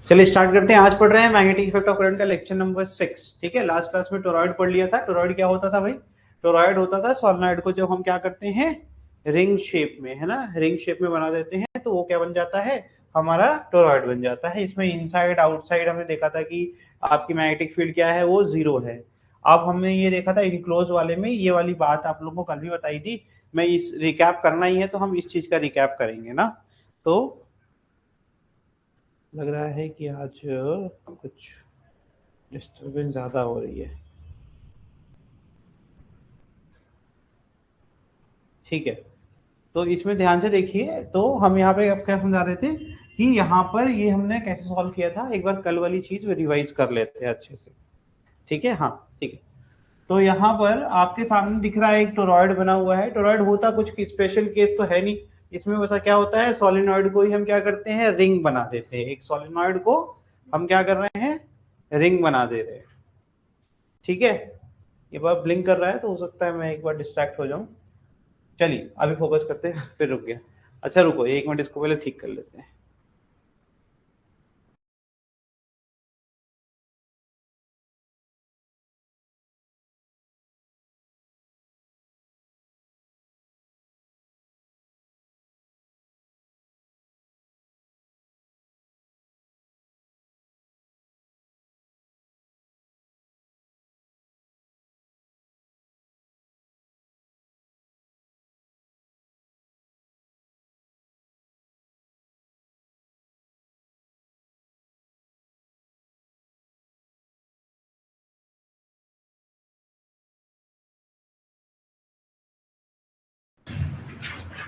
चलिए स्टार्ट करते हैं। आज पढ़ रहे हैं मैग्नेटिक इफेक्ट ऑफ करंट का लेक्चर नंबर 6। ठीक है, लास्ट क्लास में टोरॉइड पढ़ लिया था। टोरॉइड क्या होता था भाई? टोरॉइड होता था सोलेनॉइड को जब हम क्या करते हैं, रिंग शेप में, है ना, रिंग शेप में बना देते हैं तो वो क्या बन जाता है, हमारा टोरॉइड बन जाता है। इसमें इनसाइड आउटसाइड हमने देखा था कि आपकी मैग्नेटिक फील्ड क्या है, वो जीरो है। अब हमने ये देखा था इनक्लोज वाले में, ये वाली बात आप लोगों को कल भी बताई थी। मैं इस रिकैप करना ही है तो हम इस चीज का रिकैप करेंगे ना। तो लग रहा है कि आज कुछ डिस्टर्बेंस ज्यादा हो रही है। ठीक है, तो इसमें ध्यान से देखिए। तो हम यहाँ पे अब क्या समझा रहे थे कि यहाँ पर ये हमने कैसे सॉल्व किया था, एक बार कल वाली चीज रिवाइज कर लेते हैं अच्छे से। ठीक है, हाँ ठीक है। तो यहाँ पर आपके सामने दिख रहा है एक टोरॉइड बना हुआ है। टोरॉइड होता कुछ स्पेशल केस तो है नहीं इसमें। वैसा क्या होता है, सोलेनॉइड को ही हम क्या करते हैं, रिंग बना देते हैं। एक सोलेनॉइड को हम क्या कर रहे हैं, रिंग बना दे रहे हैं। ठीक है, ये बार ब्लिंक कर रहा है तो हो सकता है मैं एक बार डिस्ट्रैक्ट हो जाऊं। चलिए अभी फोकस करते हैं, फिर रुक गया। अच्छा रुको, एक मिनट इसको पहले ठीक कर लेते हैं।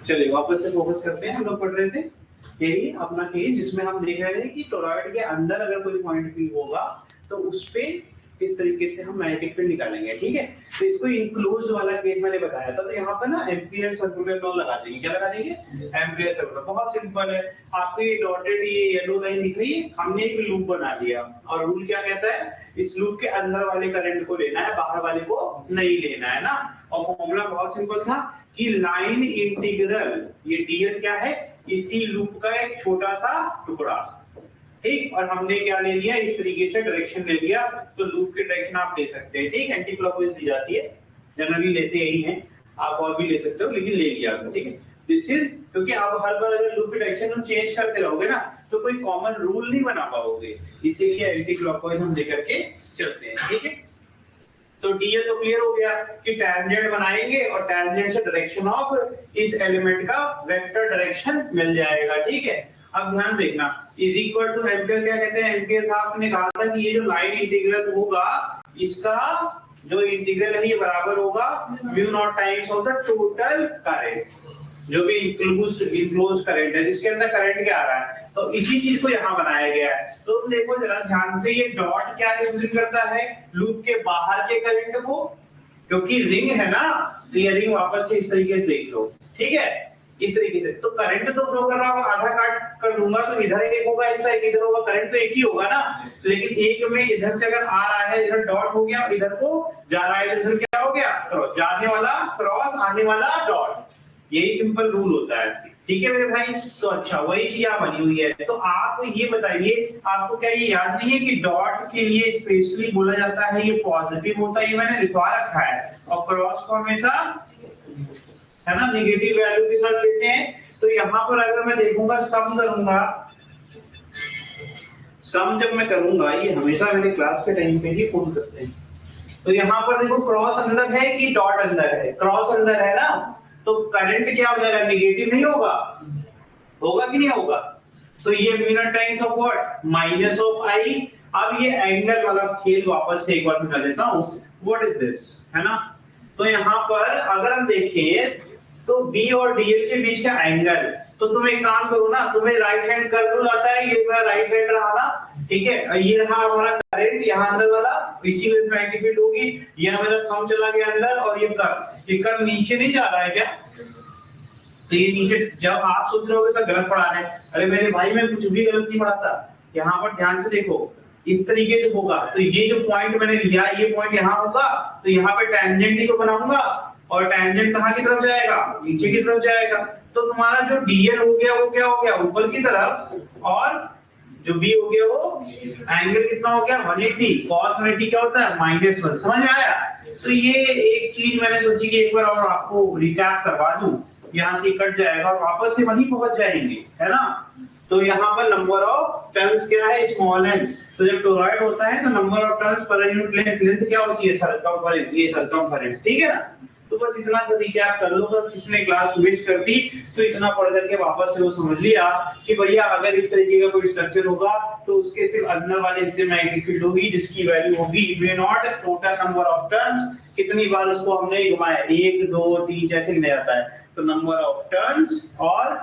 चलिए वापस से फोकस करते हैं। हम लोग पढ़ रहे थे यही अपना केस जिसमें हम देख रहे थे कि टोरॉइड के अंदर अगर कोई पॉइंट पी होगा तो उस पे किस तरीके से हम मैग्नेटिक फील्ड निकालेंगे। ठीक है, तो इसको इनक्लोज वाला केस मैंने बताया था। तो यहाँ पर ना एम्पियर सर्कुलर लॉ लगा देंगे। क्या लगा देंगे? Ampere circular. बहुत सिंपल है। आपको ये डॉटेड ये येलो लाइन दिख रही है, हमने एक लूप बना दिया और रूल क्या कहता है, इस लूप के अंदर वाले करंट को लेना है, बाहर वाले को नहीं लेना है ना। और फॉर्मूला बहुत सिंपल था कि लाइन इंटीग्रल, ये डीएल क्या है, इसी लूप का एक छोटा सा टुकड़ा। ठीक, और हमने क्या ले लिया, इस तरीके से डायरेक्शन ले लिया। तो लूप की डायरेक्शन आप ले सकते हैं। ठीक, एंटी क्लॉकवाइज दी जाती है, जनरली लेते यही हैं। आप और भी ले सकते हो लेकिन ले लिया आपने। ठीक है, दिस इज क्योंकि आप हर बार अगर लूप की डायरेक्शन हम चेंज करते रहोगे ना तो कोई कॉमन रूल नहीं बना पाओगे, इसीलिए एंटी क्लॉकवाइज हम लेकर के चलते हैं। ठीक है, तो डीएल तो क्लियर हो गया कि टैंजेंट बनाएंगे और टैंजेंट से डायरेक्शन ऑफ इस एलिमेंट का वेक्टर डायरेक्शन मिल जाएगा। ठीक है, अब ध्यान देखना, इज इक्वल टू एम्पियर क्या कहते हैं, एम्पियर साहब ने कहा था कि ये जो लाइन इंटीग्रल होगा इसका जो इंटीग्रल है ये बराबर होगा mu naught times of the total current, जो भी इंक्लोज करंट है जिसके अंदर करंट क्या आ रहा है। तो इसी चीज को यहाँ बनाया गया है। तो तुम देखो जरा ध्यान से, ये डॉट क्या रिप्रेजेंट करता है, लूप के बाहर के करंट को, क्योंकि रिंग है ना, तो ये रिंग वापस से इस तरीके से देख लो। ठीक है, इस तरीके से तो करंट तो फ्लो कर रहा होगा, आधा काट कर लूंगा तो इधर एक होगा, ऐसा एक इधर होगा, करंट तो एक ही होगा ना। लेकिन एक में इधर से अगर आ रहा है, इधर डॉट हो गया, इधर को जा रहा है, इधर क्या हो गया, क्रॉस, जाने वाला क्रॉस, आने वाला डॉट। यही सिंपल रूल होता है। ठीक है मेरे भाई, तो अच्छा वही चीज यहाँ बनी हुई है। तो आप ये बताइए, आपको क्या ये याद नहीं है कि डॉट के लिए स्पेशली बोला जाता है ये पॉजिटिव होता है, ये मैंने लिखवा रखा है, और क्रॉस को हमेशा है ना नेगेटिव वैल्यू के साथ लेते हैं। तो यहाँ पर अगर मैं देखूंगा, सम करूंगा, सम जब मैं करूंगा, ये हमेशा मेरे क्लास के टाइम पे ही फोन करते हैं। तो यहाँ पर देखो क्रॉस अंदर है कि डॉट अंदर है, क्रॉस अंदर है ना, तो करंट क्या हो जाएगा, नेगेटिव नहीं होगा, होगा कि नहीं होगा। तो ये mu times of what, minus of I. अब ये एंगल वाला खेल वापस से एक बार समझा देता हूं, व्हाट इज दिस, है ना। तो यहाँ पर अगर हम देखें तो बी और डीएल के बीच का एंगल, तो तुम एक काम करो ना, तुम्हें राइट हैंड कर्व रूल आता है, ये मेरा राइट हैंड रहा ना, ठीक है, ये रहा हमारा करंट यहाँ अंदर वाला, इसी में मैग्नेटिक फील्ड होगी, ये मेरा थंब चला गया अंदर, और ये कर्व नीचे नहीं जा रहा है क्या, तो ये नीचे, जब आप सोच रहे हो सर गलत पढ़ा रहे हैं, अरे मेरे भाई मैं कुछ भी गलत नहीं पढ़ाता, यहाँ पर ध्यान से देखो, इस तरीके से होगा। तो ये जो पॉइंट मैंने लिया, ये पॉइंट यहाँ होगा, तो यहाँ पे टैंजेंट ही तो बनाऊंगा, और टैंजेंट कहाँ की तरफ जाएगा, नीचे की तरफ जाएगा। तो तुम्हारा जो डीएल हो गया वो क्या हो गया, ऊपर की तरफ, और जो बी हो गया वो एंगल कितना हो गया 180, cos 180 क्या होता है -1। समझ में आया? तो ये एक चीज मैंने सोची कि एक बार और आपको रिकैप करवा दूं, यहाँ से कट जाएगा और वापस से वहीं पहुंच जाएंगे, है ना? तो यहाँ पर नंबर ऑफ टर्न्स क्या है स्मॉल एन, तो जब टोरॉइड होता है तो number of turns per unit length, length क्या होती है सर्कमफेरेंस, ये सर्कमफेरेंस, ठीक है ना? तो बस इतना सा रिकैप कर लो, अगर किसने क्लास मिस कर दी तो इतना पढ़ करके वापस से वो समझ लिया कि भैया अगर इस तरीके का कोई स्ट्रक्चर होगा तो उसके सिर्फ अंदर वाले हिस्से में मैग्नेटिक फील्ड होगी जिसकी वैल्यू होगी mu naught total number of turns, कितनी बार उसको हमने घुमाया 1 2 3 जैसे गिना जाता है, तो नंबर ऑफ टर्न्स और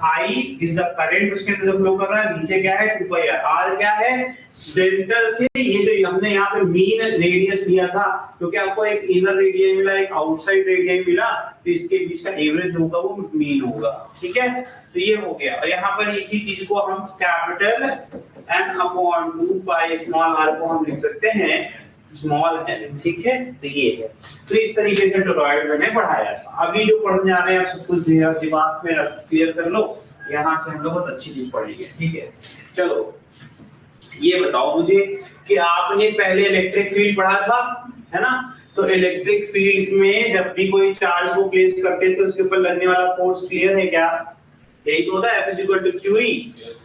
I इज द करंट उसके अंदर जो फ्लो कर रहा है, नीचे क्या है 2πr, R क्या है सेंटर से, ये जो हमने यहाँ पे मीन रेडियस लिया था क्योंकि आपको एक इनर रेडियस मिला एक आउटसाइड रेडियस मिला, तो इसके बीच का एवरेज होगा वो मीन होगा, ठीक है? तो ये हो गया और यहाँ पर इसी चीज को हम कैपिटल N/2 स्मॉल r को हम लिख सकते हैं स्मॉल n, ठीक है? तो ये है, तो इस तरीके से टोरॉइड मैंने पढ़ाया था। अभी जो पढ़ने जा रहे हैं आप सब कुछ दिमाग में क्लियर कर लो, यहाँ से हम लोग बहुत अच्छी चीज पढ़ेंगे, ठीक है? चलो ये बताओ मुझे कि आपने पहले इलेक्ट्रिक फील्ड पढ़ा था, है ना? तो इलेक्ट्रिक फील्ड में जब भी कोई चार्ज को प्लेस करते थे उसके ऊपर लगने वाला फोर्स क्लियर है क्या? यही तो होता है F = QE,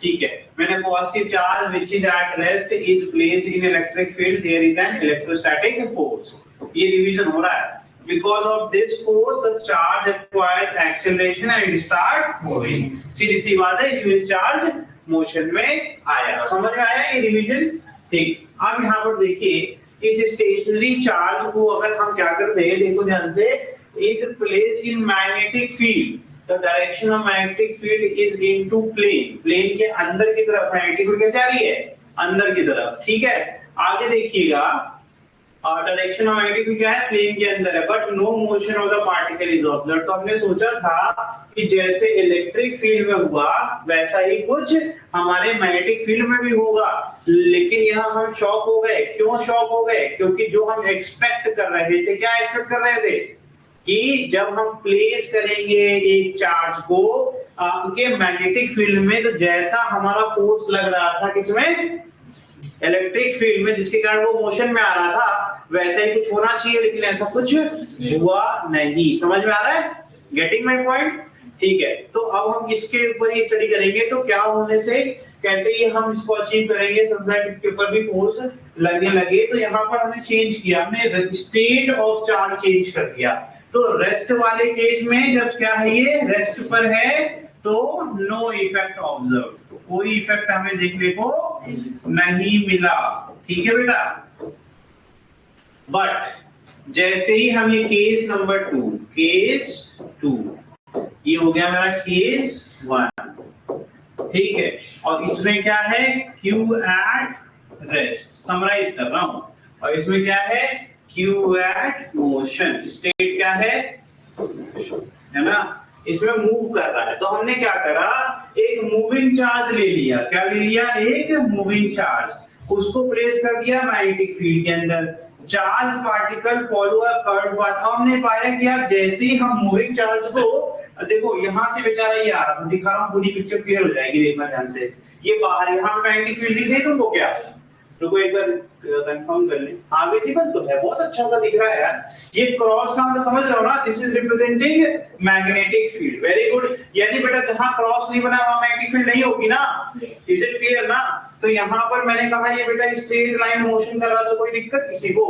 ठीक है? मैंने positive charge which is at rest is placed in electric field, there is an electrostatic force, ये रिवीजन हो रहा है। Because of this force the charge acquires acceleration and start moving, सीधी सी बात है, इसलिए चार्ज मोशन में आया। समझ में आया ये रिवीजन? ठीक। अब यहाँ पर देखिए इस स्टेशनरी चार्ज को अगर हम क्या करते हैं, देखो ध्यान से, is placed in magnetic field, the direction of magnetic field is into plane, plane के अंदर की तरफ मैग्नेटिक फील्ड कैसे आ रही है अंदर की तरफ, ठीक है? आगे देखिएगा डायरेक्शन ऑफ मैग्नेटिक फील्ड क्या है प्लेन के अंदर है, but no motion of the particle is observed. तो हमने सोचा था कि जैसे इलेक्ट्रिक फील्ड में हुआ वैसा ही कुछ हमारे मैग्नेटिक फील्ड में भी होगा, लेकिन यहाँ हम शॉक हो गए। क्यों शॉक हो गए? क्योंकि जो हम एक्सपेक्ट कर रहे थे, क्या एक्सपेक्ट कर रहे थे कि जब हम प्लेस करेंगे एक चार्ज को आपके मैग्नेटिक फील्ड में, तो जैसा हमारा फोर्स लग रहा था किसमें इलेक्ट्रिक फील्ड में, जिसके कारण वो मोशन में आ रहा था, वैसा ही कुछ होना चाहिए, लेकिन ऐसा कुछ हुआ नहीं। समझ में आ रहा है? Getting my point? ठीक है, तो अब हम इसके ऊपर ही स्टडी करेंगे, तो क्या होने से कैसे ये हम इसको अचीव करेंगे सो दैट इसके ऊपर भी फोर्स लगने लगे। तो यहाँ पर हमने चेंज किया, हमने स्टेट ऑफ चार्ज चेंज कर दिया। तो रेस्ट वाले केस में जब क्या है ये रेस्ट पर है तो नो इफेक्ट ऑब्जर्व, तो कोई इफेक्ट हमें देखने को नहीं मिला, ठीक है बेटा? बट जैसे ही हम ये केस नंबर 2, केस 2 ये हो गया मेरा केस 1, ठीक है? और इसमें क्या है Q at रेस्ट, समराइज कर रहा हूं, और इसमें क्या है Q at मोशन, स्टेट क्या है ना, इसमें मूव कर रहा है। तो हमने क्या करा, एक मूविंग चार्ज ले लिया। क्या ले लिया? एक मूविंग चार्ज, उसको प्लेस कर दिया मैग्नेटिक फील्ड के अंदर। Charge particle follow a curve path. हमने पाया कि यार जैसे ही हम मूविंग चार्ज को, देखो यहां से बेचारा ये आ रहा था, दिखा रहा हूं, पूरी पिक्चर क्लियर हो जाएगी, देखना ध्यान से। ये बाहर यहाँ मैग्नेटिक फील्ड दिख रही है तुमको क्या? तो एक बार कंफर्म कर ले। हाँ विजिबल तो है, बहुत अच्छा सा दिख रहा है यार। ये क्रॉस का मतलब समझ रहे हो ना, this is representing magnetic field. Very good. यानी बेटा जहां क्रॉस नहीं बना वहां मैग्नेटिक फील्ड नहीं होगी ना, इज इट क्लियर ना? तो यहाँ पर मैंने कहा ये बेटा स्ट्रेट लाइन मोशन कर रहा, तो कोई दिक्कत किसी को?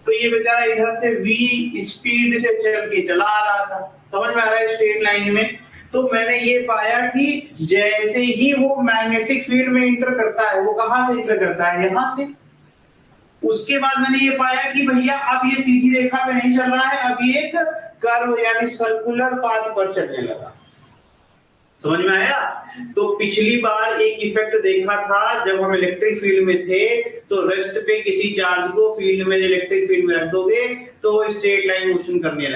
तो ये बेचारा इधर से v स्पीड से चल के चला आ रहा था, समझ में आ रहा है, स्ट्रेट लाइन में। तो मैंने ये पाया कि जैसे ही वो मैग्नेटिक फील्ड में इंटर करता है, वो कहां से इंटर करता है? यहां से। उसके बाद मैंने ये पाया कि भैया अब ये सीधी रेखा पे नहीं चल रहा है, अब ये एक कर्व यानी सर्कुलर पाथ पर चलने लगा। समझ में आया? तो पिछली बार एक इफेक्ट देखा था जब हम इलेक्ट्रिक फील्ड में थे, तो रेस्ट पे किसी चार्ज को फील्ड में, इलेक्ट्रिक फील्ड में रख दोगे तो स्ट्रेट लाइन मोशन करने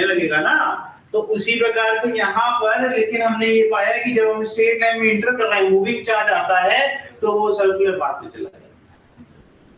लगेगा ना। तो उसी प्रकार से यहाँ पर, लेकिन हमने ये पाया कि जब हम स्ट्रेट लाइन में इंटर कर रहे हैं, मूविंग चार्ज आता है तो वो सर्कुलर पाथ में चला जाता है।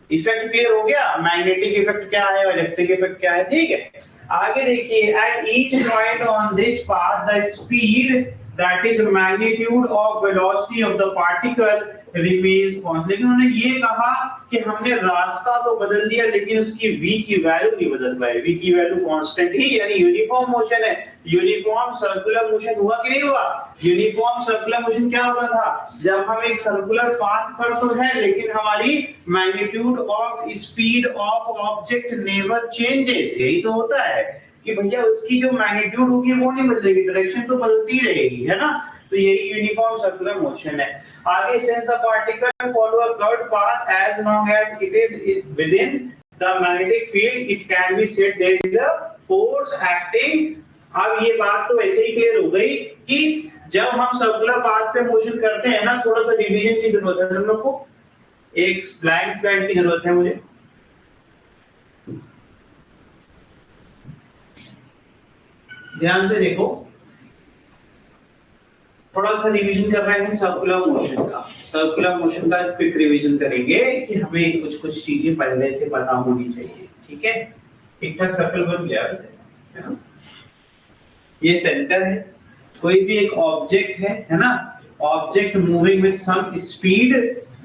इफेक्ट क्लियर हो गया? मैग्नेटिक इफेक्ट क्या है और इलेक्ट्रिक इफेक्ट क्या है, ठीक है? आगे देखिए, at each point on this path the speed that is magnitude of velocity of the particle remains constant। लेकिन उन्होंने ये कहा कि हमने रास्ता तो बदल दिया लेकिन उसकी v की वैल्यू नहीं बदल पाए, v की वैल्यू कांस्टेंट ही, यानी यूनिफॉर्म मोशन है। यूनिफॉर्म सर्कुलर मोशन हुआ कि नहीं हुआ? यूनिफॉर्म सर्कुलर मोशन क्या होता था? जब हम एक सर्कुलर पाथ पर तो है लेकिन हमारी magnitude of speed of object never changes. यही तो होता है कि भैया उसकी जो मैग्नीट्यूड होगी वो नहीं बदलेगी, डायरेक्शन तो बदलती रहेगी, है ना। तो यही यूनिफॉर्म सर्कुलर मोशन है। आगे since the particle follow a curved path as long as it is within the magnetic field it can be said there is a force acting। अब ये बात तो ऐसे ही क्लियर हो गई कि जब हम सर्कुलर पाथ पे मोशन करते हैं ना, थोड़ा सा रिवीजन की जरूरत है हम लोग को, एक ब्लैंक स्लाइड की जरूरत है मुझे। ध्यान से देखो, थोड़ा सा रिवीजन कर रहे हैं सर्कुलर मोशन का। सर्कुलर मोशन का क्विक रिवीजन करेंगे कि हमें कुछ कुछ चीजें पहले से पता होनी चाहिए, ठीक है। ठीक ठाक सर्कल बन गया वैसे, है ना। ये सेंटर है, कोई भी एक ऑब्जेक्ट है ना, object moving with some speed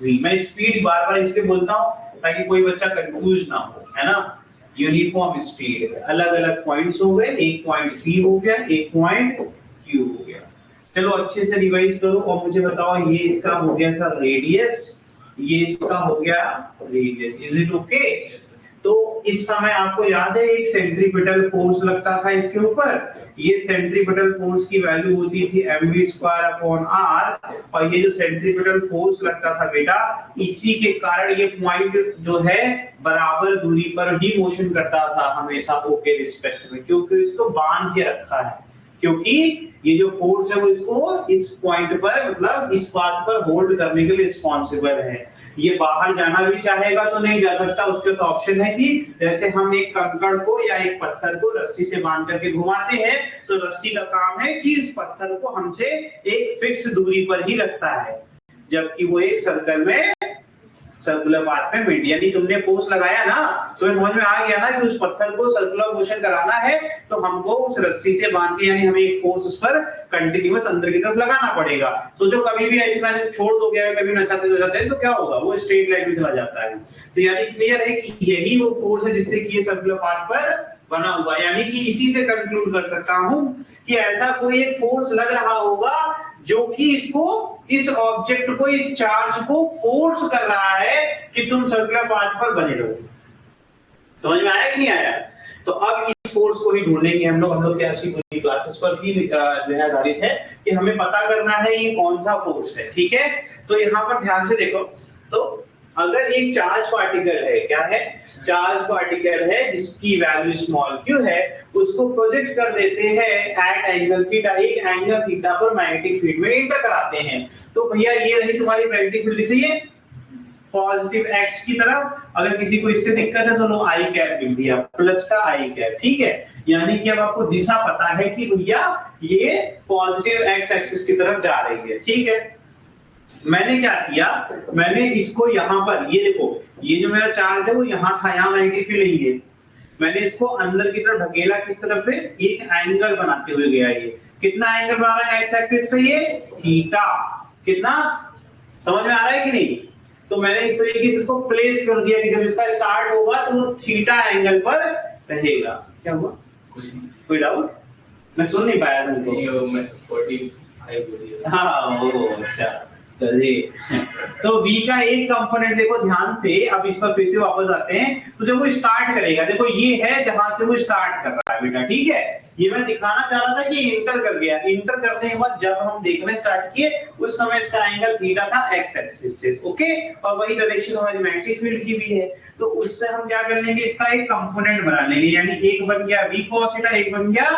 v। मैं स्पीड बार बार इसके बोलता हूँ ताकि कोई बच्चा कंफ्यूज ना हो, है ना। यूनिफॉर्म स्पीड, अलग अलग पॉइंट्स हो गए, एक पॉइंट p हो गया, एक पॉइंट q हो गया। चलो अच्छे से रिवाइज करो और मुझे बताओ, ये इसका हो गया सर रेडियस, ये इसका हो गया रेडियस। Is it okay? तो इस समय आपको याद है एक सेंट्रीपिटल फोर्स लगता था इसके ऊपर। ये सेंट्रीपिटल फोर्स की वैल्यू होती थी mv²/r, और ये जो सेंट्रीपिटल फोर्स लगता था बेटा, इसी के कारण ये पॉइंट जो है बराबर दूरी पर ही मोशन करता था हमेशा ओ के रिस्पेक्ट में, क्योंकि इसको बांध के रखा है, क्योंकि ये जो फोर्स है वो इसको इस पॉइंट पर, मतलब इस पाथ पर होल्ड करने के लिए रिस्पॉन्सिबल है। ये बाहर जाना भी चाहेगा तो नहीं जा सकता। उसके पास ऑप्शन है कि जैसे हम एक कंकड़ को या एक पत्थर को रस्सी से बांध करके घुमाते हैं, तो रस्सी का काम है कि इस पत्थर को हमसे एक फिक्स दूरी पर ही रखता है, जबकि वो एक सर्कल में, सर्कुलर पाथ पे मेंटेन। यानी तुमने फोर्स लगाया ना, तो समझ में आ गया ना कि उस पत्थर को सर्कुलर मोशन कराना है तो हमको उस रस्सी से बांध के, यानी हमें एक फोर्स उस पर कंटीन्यूअस अंदर की तरफ लगाना पड़ेगा। सोचो कभी भी ऐसे ना छोड़ दोगे, कभी ना चाहते तो क्या होगा, वो स्ट्रेट लाइन में चला जाता है। तो यानी क्लियर है कि यही वो फोर्स है जिससे कि ये सर्कुलर पाथ पर बना हुआ। यानी कि इसी से कंक्लूड कर सकता हूं कि ऐसा कोई एक फोर्स लग रहा होगा जो कि इसको, इस ऑब्जेक्ट को, इस चार्ज को फोर्स कर रहा है कि तुम सर्कुलर पाथ पर बने रहो। समझ में आया कि नहीं आया? तो अब इस फोर्स को ही ढूंढेंगे हम लोग कैसी पूरी क्लासेस पर भी आधारित है कि हमें पता करना है ये कौन सा फोर्स है, ठीक है। तो यहाँ पर ध्यान से देखो, तो अगर एक चार्ज पार्टिकल है, क्या है, चार्ज पार्टिकल है जिसकी वैल्यू स्मॉल q है, उसको प्रोजेक्ट कर देते हैं एट एंगल थीटा, एक एंगल थीटा पर मैग्नेटिक फील्ड में इंटर कराते हैं। तो भैया ये रही तुम्हारी मैग्नेटिक फील्ड, दिख रही है पॉजिटिव x की तरफ। अगर किसी को इससे दिक्कत है तो लो i कैप लिख दिया, प्लस का i कैप, ठीक है। यानी कि अब आपको दिशा पता है कि भैया ये पॉजिटिव x एक्सिस की तरफ जा रही है, ठीक है। मैंने क्या किया, मैंने इसको यहाँ पर, ये देखो, ये जो मेरा चार्ज है वो यहाँ था, यहाँ मैग्नेटिक फील्ड नहीं है, मैंने इसको अंदर की तरफ ढकेला, किस तरफ पे, एक एंगल बनाते हुए गया। ये कितना एंगल बना रहा है एक्स एक्सिस से, ये थीटा, कितना, समझ में आ रहा है कि नहीं। तो मैंने इस तरीके से इसको प्लेस कर दिया कि जब इसका स्टार्ट होगा तो वो थीटा एंगल पर रहेगा। क्या हुआ, कुछ नहीं, कोई डाउट? मैं सुन नहीं पाया तुमको। मैं 45 हाँ वो अच्छा, तो v का एक कंपोनेंट देखो ध्यान से, अब इस पर फिर से वापस आते हैं। तो जब वो स्टार्ट करेगा, देखो ये है जहां से वो स्टार्ट कर रहा है बेटा, ठीक है। ये मैं दिखाना चाह रहा था कि इंटर कर गया। इंटर करने के बाद जब हम देखना स्टार्ट किए उस समय इसका एंगल थीटा था एक्स एक्सिस से, ओके। और वही डायरेक्शन हमारी मैग्नेटिक फील्ड की भी है। तो उससे हम क्या कर लेंगे, इसका एक कंपोनेंट बना लेंगे, यानी एक बन गया v cos थीटा, एक बन गया,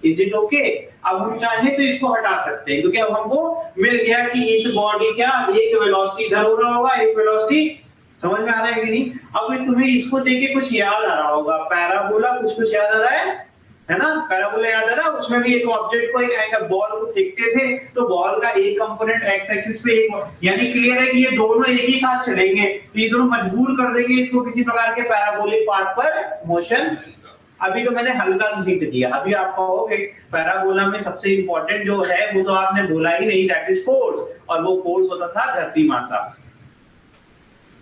इज इट ओके। अब हम चाहें तो इसको हटा सकते हैं, क्योंकि अब हमको मिल गया कि इस बॉडी क्या, एक वेलोसिटी इधर हो रहा होगा, एक वेलोसिटी, समझ में आ रहा है कि नहीं। अब तुम्हें इसको देख के कुछ याद आ रहा होगा, पैराबोला कुछ याद आ रहा है ना, पैराबोला याद आ रहा है। उसमें भी एक ऑब्जेक्ट को, एक एंगल बॉल को देखते थे, तो बॉल का एक कंपोनेंट एक्स एक्सिस पे, एक, यानी क्लियर है कि ये दोनों एक ही साथ चलेंगे, तो ये दोनों मजबूर कर देंगे इसको किसी प्रकार के पैराबोलिक पाथ पर मोशन अभी तो मैंने हल्का सा हिंट दिया। अभी आप कहोगे पैराबोला में सबसे इंपॉर्टेंट जो है वो तो आपने बोला ही नहीं, दैट इज फोर्स, और वो फोर्स होता था धरती माता।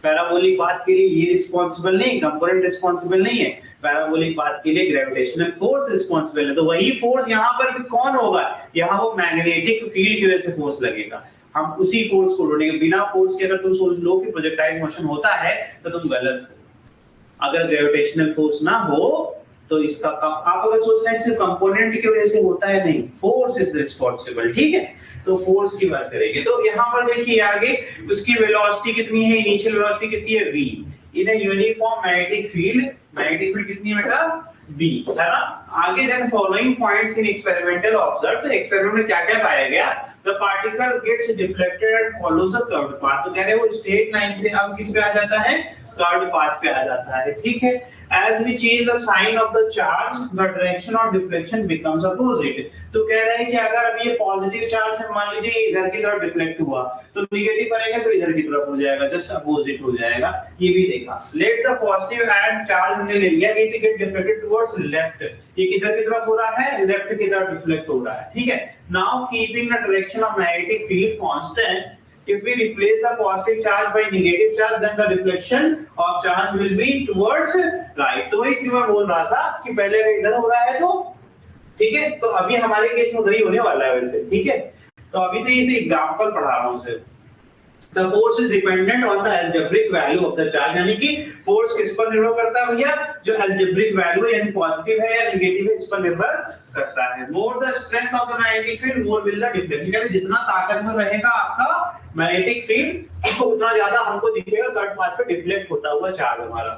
पैराबोलिक पाथ के लिए ये रिस्पॉन्सिबल नहीं, कंपोनेंट रिस्पॉन्सिबल नहीं है, पैराबोलिक पाथ के लिए ग्रेविटेशनल फोर्स रिस्पॉन्सिबल है। तो वही फोर्स यहाँ पर भी कौन होगा, यहाँ वो मैग्नेटिक फील्ड की वजह से फोर्स लगेगा, हम उसी फोर्स को ढूंढेंगे। बिना फोर्स के अगर तुम सोच लो कि प्रोजेक्टाइल मोशन होता है तो तुम गलत हो। अगर ग्रेविटेशनल फोर्स ना हो तो इसका आप अगर सोच रहे हैं सिर्फ कंपोनेंट की वजह से होता है, नहीं, फोर्स इज रिस्पॉन्सिबल, ठीक है। तो फोर्स की बात करेंगे तो यहाँ पर देखिए आगे उसकी वेलोसिटी कितनी है, इनिशियल वेलोसिटी कितनी है v in a uniform magnetic field कितनी है बेटा v, है ना। आगे then following points in experimental observe, तो एक्सपेरिमेंट में क्या क्या पाया गया, the particle gets deflected and follows a curved path. तो कह रहे हैं वो स्ट्रेट लाइन से अब किस पे आ जाता है, कर्व्ड पाथ पे आ जाता है, ठीक है। As we change the sign of the charge, the direction of deflection becomes opposite. तो कह रहे हैं कि अगर अब ये पॉजिटिव चार्ज है, मान लीजिए इधर की तरफ डिफ्लेक्ट हुआ, तो नेगेटिव करेंगे तो इधर की तरफ हो जाएगा, जस्ट अपोजिट हो जाएगा। ये भी देखा। Let the positive and charge हमने ले लिया, it get deflected towards left. ये किधर की तरफ हो रहा है, लेफ्ट की तरफ डिफ्लेक्ट हो रहा है, ठीक है। Now keeping the direction of magnetic field constant, if we replace the positive charge by negative charge, then the deflection of charge will be towards right. तो इसलिए मैं बोल रहा था कि पहले अगर इधर हो रहा है तो ठीक है, तो अभी हमारे केस में उधर ही होने वाला है वैसे, ठीक है। तो अभी तो इसे एग्जांपल पढ़ा रहा हूँ सिर्फ। The force is dependent on the algebraic value of the charge, यानी कि फोर्स किस पर निर्भर करता है भैया, जो algebraic value यानी पॉजिटिव है या नेगेटिव है इस पर निर्भर करता है। More the strength of the magnetic field, more will the deflection, यानी जितना ताकत में रहेगा आपका मैग्नेटिक फील्ड तो उतना ज्यादा हमको दिखेगा कर्व पाथ पे डिफ्लेक्ट होता हुआ चार्ज हमारा।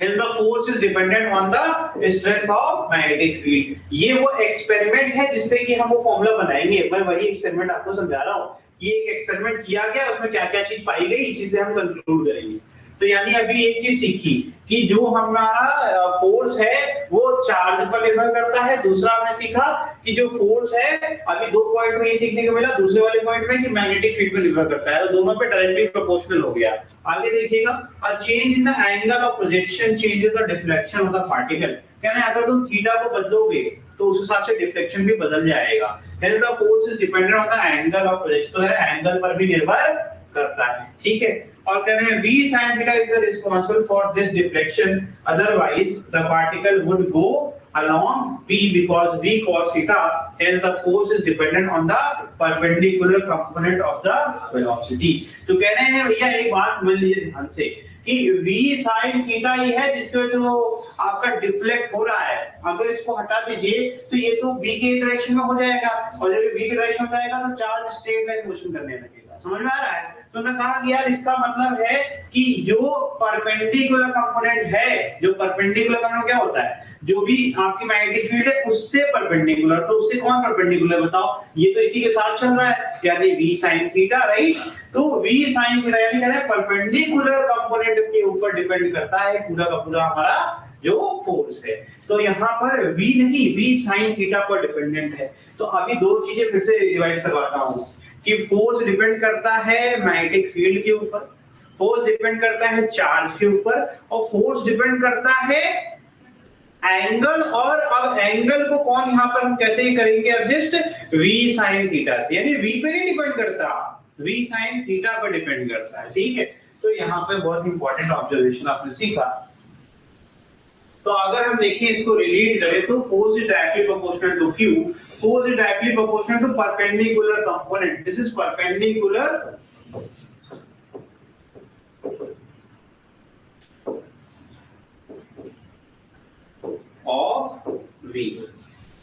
Hence the force is dependent on the strength of magnetic field। ये वो एक्सपेरिमेंट है जिससे कि हम वो फॉर्मूला बनाएंगे, मैं वही एक्सपेरिमेंट आपको समझा रहा हूँ। ये एक एक्सपेरिमेंट किया गया, उसमें क्या क्या चीज पाई गई, इसी से हम कंक्लूड करेंगे। तो यानी अभी एक चीज सीखी कि जो हमारा फोर्स है वो चार्ज पर निर्भर करता है। दूसरा हमने सीखा कि जो फोर्स है, अभी दो पॉइंट में ये सीखने को मिला, दूसरे वाले पॉइंट में कि मैग्नेटिक फील्ड पर निर्भर करता है, तो दोनों पे डायरेक्टली प्रोपोर्शनल हो गया। आगे देखिएगा, a change in the angle of projection changes the deflection of the particle. कहना है अगर तुम थीटा को बदलोगे तो उस हिसाब से डिफ्लेक्शन भी बदल जाएगा। Hence the force is dependent on the angle of projection, तो एंगल पर भी निर्भर करता है, ठीक है। और कह रहे हैं v sin theta is responsible for this deflection, otherwise the particle would go along v because v cos theta, hence the force is dependent on the perpendicular component of the velocity। तो कह रहे हैं भैया एक बात समझ लीजिए ध्यान से कि v sin थीटा ही है जिसकी वजह से वो आपका डिफ्लेक्ट हो रहा है। अगर इसको हटा दीजिए तो ये तो v के डायरेक्शन में हो जाएगा, और जब v के डायरेक्शन में जाएगा तो चार्ज स्ट्रेट लाइन मोशन करने लगेगा। समझ में आ रहा है। तो मैं कहा कि यार इसका मतलब है कि जो परपेंडिकुलर कंपोनेंट है, जो परपेंडिकुलर कंपोनेंट क्या होता है, जो भी आपकी मैग्नेटिक फील्ड है उससे परपेंडिकुलर, तो उससे कौन परपेंडिकुलर बताओ, ये तो इसी के साथ चल रहा है, यानी v sin थीटा, राइट। तो v sin थीटा यानी क्या है, परपेंडिकुलर कंपोनेंट के ऊपर डिपेंड करता है पूरा का पूरा हमारा जो फोर्स है। तो यहाँ पर v नहीं, v sin थीटा पर डिपेंडेंट है। तो अभी दो चीजें फिर से रिवाइज करवाता हूँ कि फोर्स डिपेंड करता है मैग्नेटिक फील्ड के ऊपर, फोर्स डिपेंड करता है चार्ज के ऊपर, और फोर्स डिपेंड करता है एंगल। और अब एंगल को कौन यहाँ पर हम कैसे ही करेंगे एडजस्ट, v sin थीटा से, यानी v पे नहीं डिपेंड करता, v sin थीटा पर डिपेंड करता है, ठीक है। तो यहाँ पे बहुत इंपॉर्टेंट ऑब्जर्वेशन आपने सीखा। तो अगर हम देखें इसको रिलेट करें तो force is directly proportional to q, force is directly proportional to perpendicular component, this is perpendicular of v,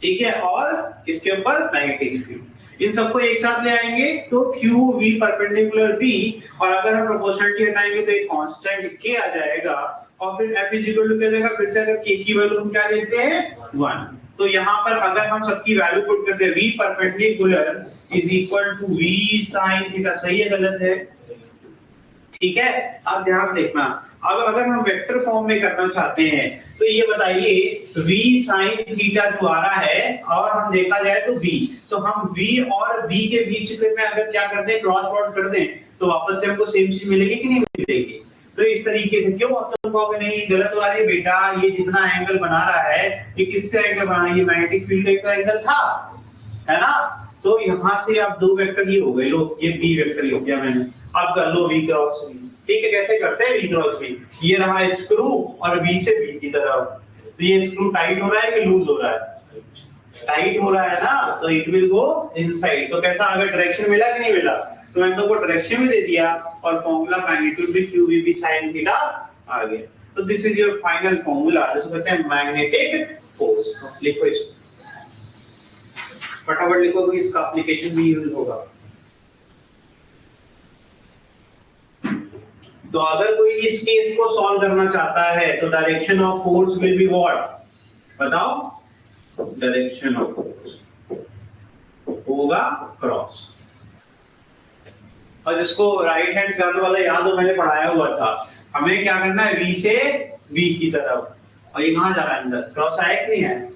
ठीक है। और इसके ऊपर मैग्नेटिक फील्ड, इन सबको एक साथ ले आएंगे तो q v परपेंडिकुलर v, और अगर हम प्रोपोर्शनलिटी हटाएंगे तो एक कांस्टेंट k आ जाएगा, और फिर f इज इक्वल टू क्या जाएगा, फिर से अगर k की वैल्यू हम क्या लेते हैं 1, तो यहाँ पर अगर हम सबकी वैल्यू पुट करते हैं v perpendicular is equal to v sin theta, सही है गलत है, ठीक है। अब ध्यान देखना, अब अगर हम वेक्टर फॉर्म में करना चाहते हैं तो ये बताइए v sin थीटा जो आ रहा है और हम देखा जाए तो v, तो हम v और v के बीच में अगर क्या करते हैं क्रॉस प्रोडक्ट कर दें तो वापस से हमको सेम चीज मिलेगी कि नहीं मिलेगी। तो इस तरीके से क्यों, तो कहोगे नहीं गलत बात है बेटा, ये जितना एंगल बना रहा है ये किससे एंगल बना, ये मैग्नेटिक फील्ड का एक एंगल था, है ना। तो यहाँ से आप दो वेक्टर ये हो गए, लो ये बी वेक्टर ही हो गया मैंने, अब कर लो वी क्रॉस वी। ठीक है, कैसे करते हैं वी क्रॉस वी, ये रहा स्क्रू और बी से बी की तरफ, तो ये स्क्रू टाइट हो रहा है कि लूज हो रहा है, टाइट हो रहा है ना, तो इट विल गो इनसाइड। तो कैसा आगे डायरेक्शन मिला कि नहीं मिला, तो मैंने तो वो डायरेक्शन भी दे दिया और फॉर्मूला मैग्नीट्यूड भी Q V B sin theta आ गया। तो this is your final formula, जिसको कहते हैं मैग्नेटिक फोर्स। लिखो इसको, फटाफट लिखो कि इसका एप्लीकेशन भी यूज होगा। तो अगर कोई इस केस को सॉल्व करना चाहता है तो direction of force will be what, बताओ, डायरेक्शन ऑफ फोर्स होगा क्रॉस। और जिसको राइट हैंड कर्व वाला याद हो, मैंने पढ़ाया हुआ था, हमें क्या करना है, V से V की तरफ, और ये कहां जा रहा है अंदर, क्रॉस है कि नहीं है।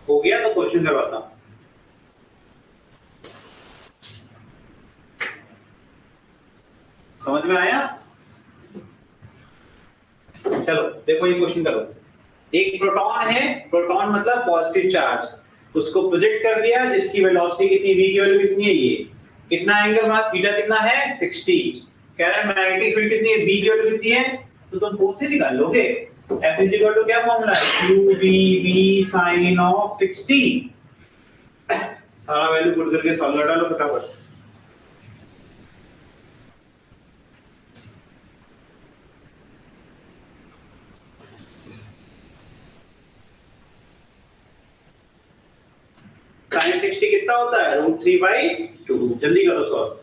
हो गया तो क्वेश्चन करवाता हूं। समझ में आया, चलो देखो ये क्वेश्चन करो। एक प्रोटॉन है, प्रोटॉन मतलब पॉजिटिव चार्ज, उसको प्रोजेक्ट कर दिया, जिसकी वेलोसिटी कितनी, v की वैल्यू कितनी है, ये कितना एंगल बना, थीटा कितना है 60, कह रहा है मैग्नेटिक फील्ड कितनी है, v की वैल्यू कितनी है, तो तुम फोर्स से निकाल लोगे। F इज इक्वल टू क्या फॉर्मूला है, q v v sin of 60, सारा वैल्यू पुट करके सॉल्व डालो फटाफट। sin 60 कितना होता है, √3/2, जल्दी करो सॉल्व।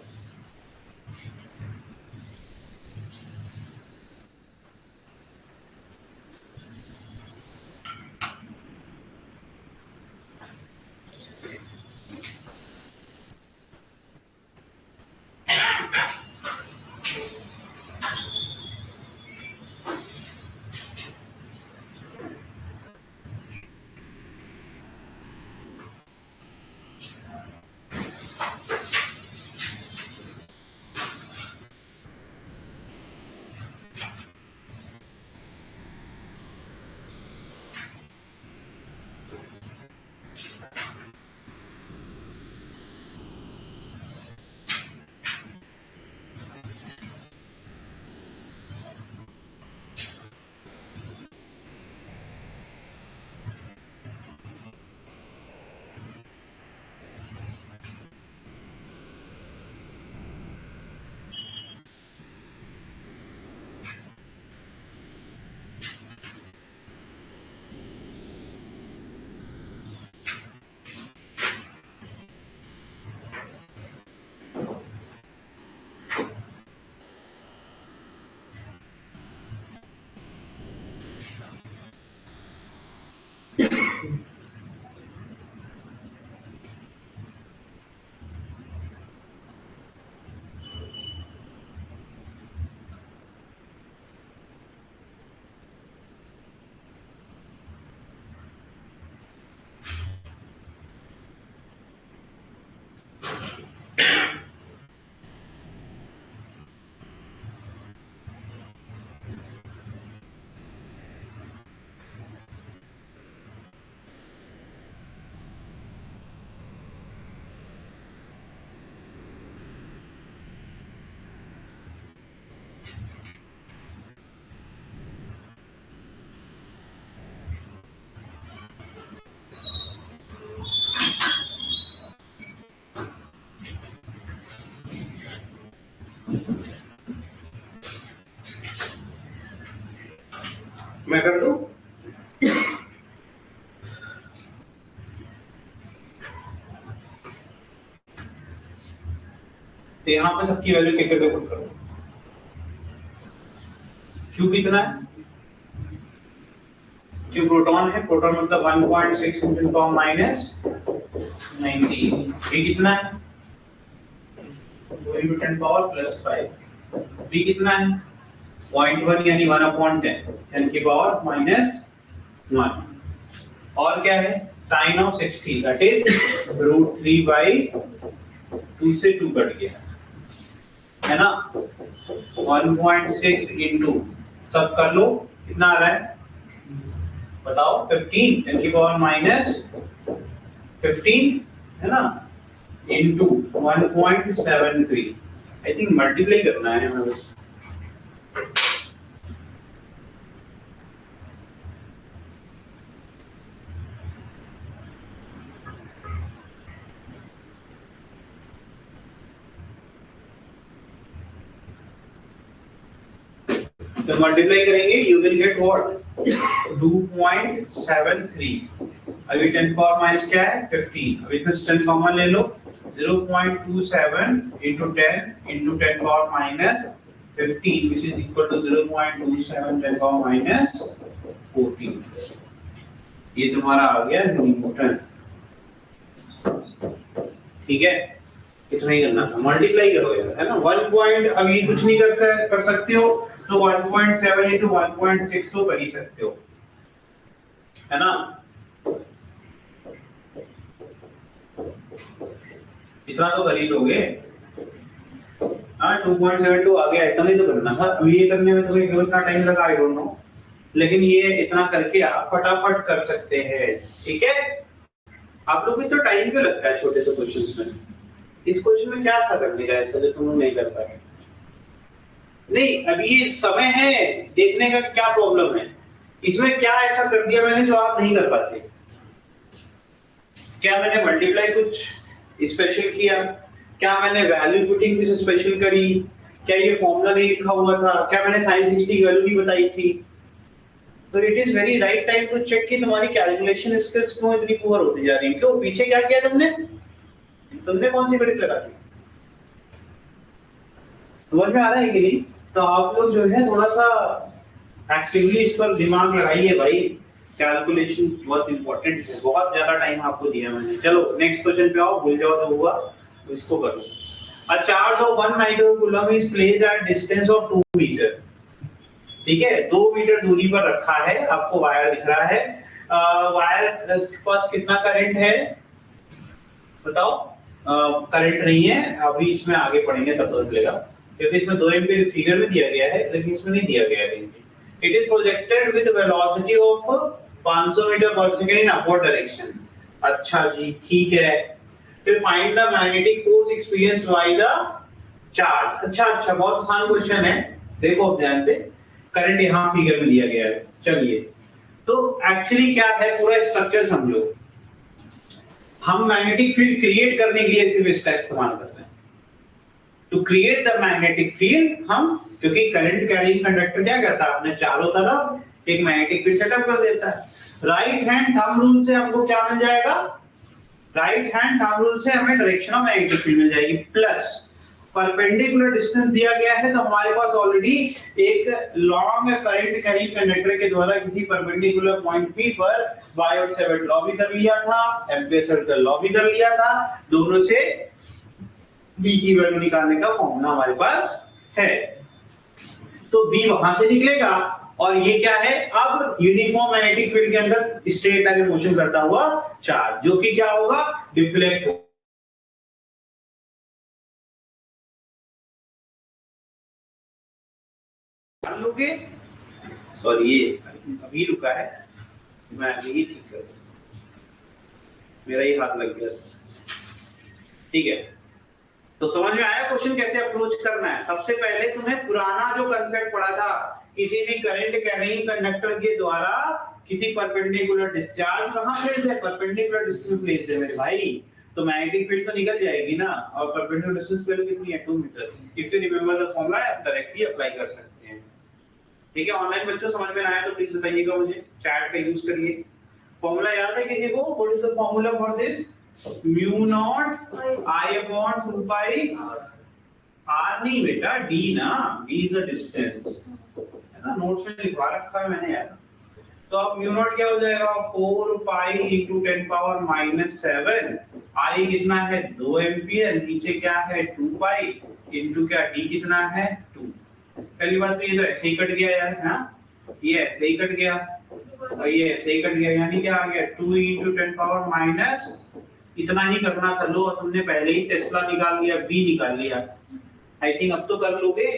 मैं कर दूं, तो यहाँ पे सबकी वैल्यू क्या करके पुट करो। क्यू कितना है, क्यू प्रोटॉन है, प्रोटॉन मतलब 1.6 × 10⁻⁹ ये कितना है 2 × 10⁻+5। बी कितना है 0.1 यानी 1/10 10⁻⁻1। और क्या है sin of 60 दैट इज √3/2 से 2 कट गया है ना। 1.6 into सब कर लो कितना आ रहा है बताओ 15 10⁻⁻15 है ना into 1.73। आई थिंक मल्टीप्लाई करना है हमें बस। तो मल्टीप्लाई करेंगे यू विल गेट व्हाट 2.73। अभी 10⁻⁻ क्या है 15। अब इसमें 10 कॉमन ले लो 0.27 into 10 into 10⁻⁻15 which is equal to 0.27 10⁻⁻14। ये तुम्हारा आ गया न्यूटन। ठीक है इतना ही करना था मल्टीप्लाई करो यार है ना 1 पॉइंट। अब ये कुछ नहीं कर सकते हो तो 1.7 into 1.6 तो कर ही सकते हो है ना। इतना तो कर ही लोगे हाँ 2.72 आ गया इतना ही तो करना था। अब ये करने में तुम्हें कितना टाइम लगा आई डोंट नो लेकिन ये इतना करके आप फटाफट कर सकते हैं। ठीक है आप लोग को तो टाइम क्यों लगता है छोटे से क्वेश्चंस में। इस क्वेश्चन में क्या था करने का ऐसा जो तुम नहीं कर पाए। नहीं अभी ये समय है देखने का क्या प्रॉब्लम है इसमें क्या ऐसा कर दिया मैंने जो आप नहीं कर पाते। क्या मैंने मल्टीप्लाई कुछ स्पेशल किया, क्या मैंने वैल्यू पुटिंग कुछ स्पेशल करी, क्या ये फॉर्मूला नहीं लिखा हुआ था, क्या मैंने sin 60 की वैल्यू नहीं बताई थी। तो it is very right time to check कि तुम्हारी कैलकुलेशन स्किल्स क्यों इतनी पुअर होती जा रही है। क्यों पीछे क्या किया तुमने कौन सी गणित लगा दी समझ में आ रहा है कि नहीं। तो आप लोग जो है थोड़ा सा एक्टिवली इस पर दिमाग लगाइए भाई। कैलकुलेशन बहुत इंपॉर्टेंट है। बहुत ज्यादा टाइम आपको दिया मैंने। चलो नेक्स्ट क्वेश्चन पे आओ भूल जाओ तो हुआ तो इसको करो। A charge of 1 microcoulomb is placed at distance of 2 meter। ठीक है 2 मीटर दूरी पर रखा है आपको वायर दिख रहा है। वायर के पास कितना करंट है बताओ। करंट नहीं है अभी इसमें आगे पढ़ेंगे तब पता चलेगा क्योंकि इसमें 2 एम्पीयर फिगर में दिया गया है लेकिन इसमें नहीं दिया गया है। It is projected with velocity of 500 metre per second in upward direction. अच्छा जी ठीक है। फिर find the magnetic force experienced by the charge. अच्छा बहुत आसान क्वेश्चन है देखो ध्यान से। करंट यहाँ फिगर में दिया गया है। चलिए तो एक्चुअली क्या है पूरा स्ट्रक्चर समझो। हम मैग्नेटिक फील्ड क्रिएट करने के लिए सिर्फ इसका इस्तेमाल करते हैं। To create the magnetic field हम क्योंकि करंट कैरिंग कंडक्टर क्या करता है अपने चारों तरफ एक मैग्नेटिक फील्ड सेटअप कर देता है। राइट हैंड थंब रूल से हमको क्या मिल जाएगा। राइट हैंड थंब रूल से हमें डायरेक्शन ऑफ मैग्नेटिक फील्ड मिल जाएगी प्लस परपेंडिकुलर डिस्टेंस दिया गया है तो हमारे पास ऑलरेडी एक लॉन्ग करंट कैरिंग कंडक्टर के द्वारा किसी परपेंडिकुलर पॉइंट P पर बायोट-सैवर्ट लॉ भी कर लिया था, एम्पीयर-सर्कल लॉ भी कर लिया था। दोनों से B की वैल्यू निकालने का फॉर्मूला हमारे पास है। तो B वहां से निकलेगा और ये क्या है अब यूनिफॉर्म मैग्नेटिक फील्ड के अंदर स्ट्रेट लाइन मोशन करता हुआ चार्ज जो कि क्या होगा डिफ्लेक्ट होगा। लोगे सॉरी ये अभी रुका है मैं अभी ही ठीक कर मेरा ही हाथ लग गया। ठीक है तो समझ में आया क्वेश्चन कैसे अप्रोच करना है। सबसे पहले तुम्हें पुराना जो कांसेप्ट पढ़ा था किसी भी करंट कैरिंग कंडक्टर के द्वारा किसी परपेंडिकुलर डिस्चार्ज कहां प्लेस है परपेंडिकुलर डिस्टेंस प्लेस है मेरे भाई। तो मैग्नेटिक फील्ड तो निकल जाएगी ना और परपेंडिकुलर डिस्टेंस वैल्यू कितनी है 2 metre. If you remember the formula आप डायरेक्टली अप्लाई कर सकते हैं। ठीक है ऑनलाइन बच्चों समझ में आया तो प्लीज बताइएगा मुझे चैट का यूज करिए। फॉर्मूला याद है किसी को what is the formula for this mu naught I upon 2 pi r नहीं बेटा, डी ना, डी इज द डिस्टेंस, है ना, नोट्स में लिखवा रखा है मैंने यार। तो अब म्यू नॉट क्या हो जाएगा, 4 पाई इंटू 10 पावर माइनस 7, आई कितना है 2 एम्पियर, नीचे क्या है 2 पाई इंटू क्या डी कितना है 2। पहली बात तो ये तो ऐसे ही कट गया यार, हाँ ये ऐसे ही कट गया और ये ऐसे ही कट गया, यानी क्या आ गया 2 इंटू 10 पावर माइनस, इतना ही करना था। लो तुमने पहले ही टेस्ला निकाल लिया, बी निकाल लिया, आई थिंक अब तो कर लोगे,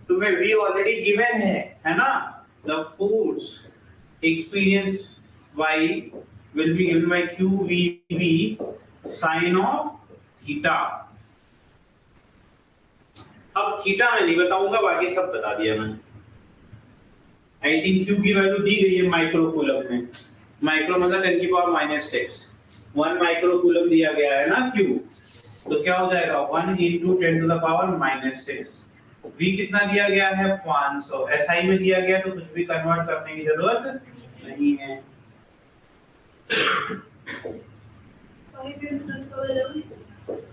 तुम्हें v ऑलरेडी गिवन है ना। The force experienced y will be given by qvb sin of theta। अब थीटा मैं नहीं बताऊंगा, बाकी सब बता दिया मैंने। आई थिंक q की वैल्यू दी गई है माइक्रो कूलम में, माइक्रो मतलब 10 की पावर -6, 1 माइक्रो कूलम दिया गया है ना q, तो क्या हो जाएगा 1 into 10 to the power -6। v कितना दिया गया है 500, SI में दिया गया तो कुछ भी कन्वर्ट करने की जरूरत नहीं है।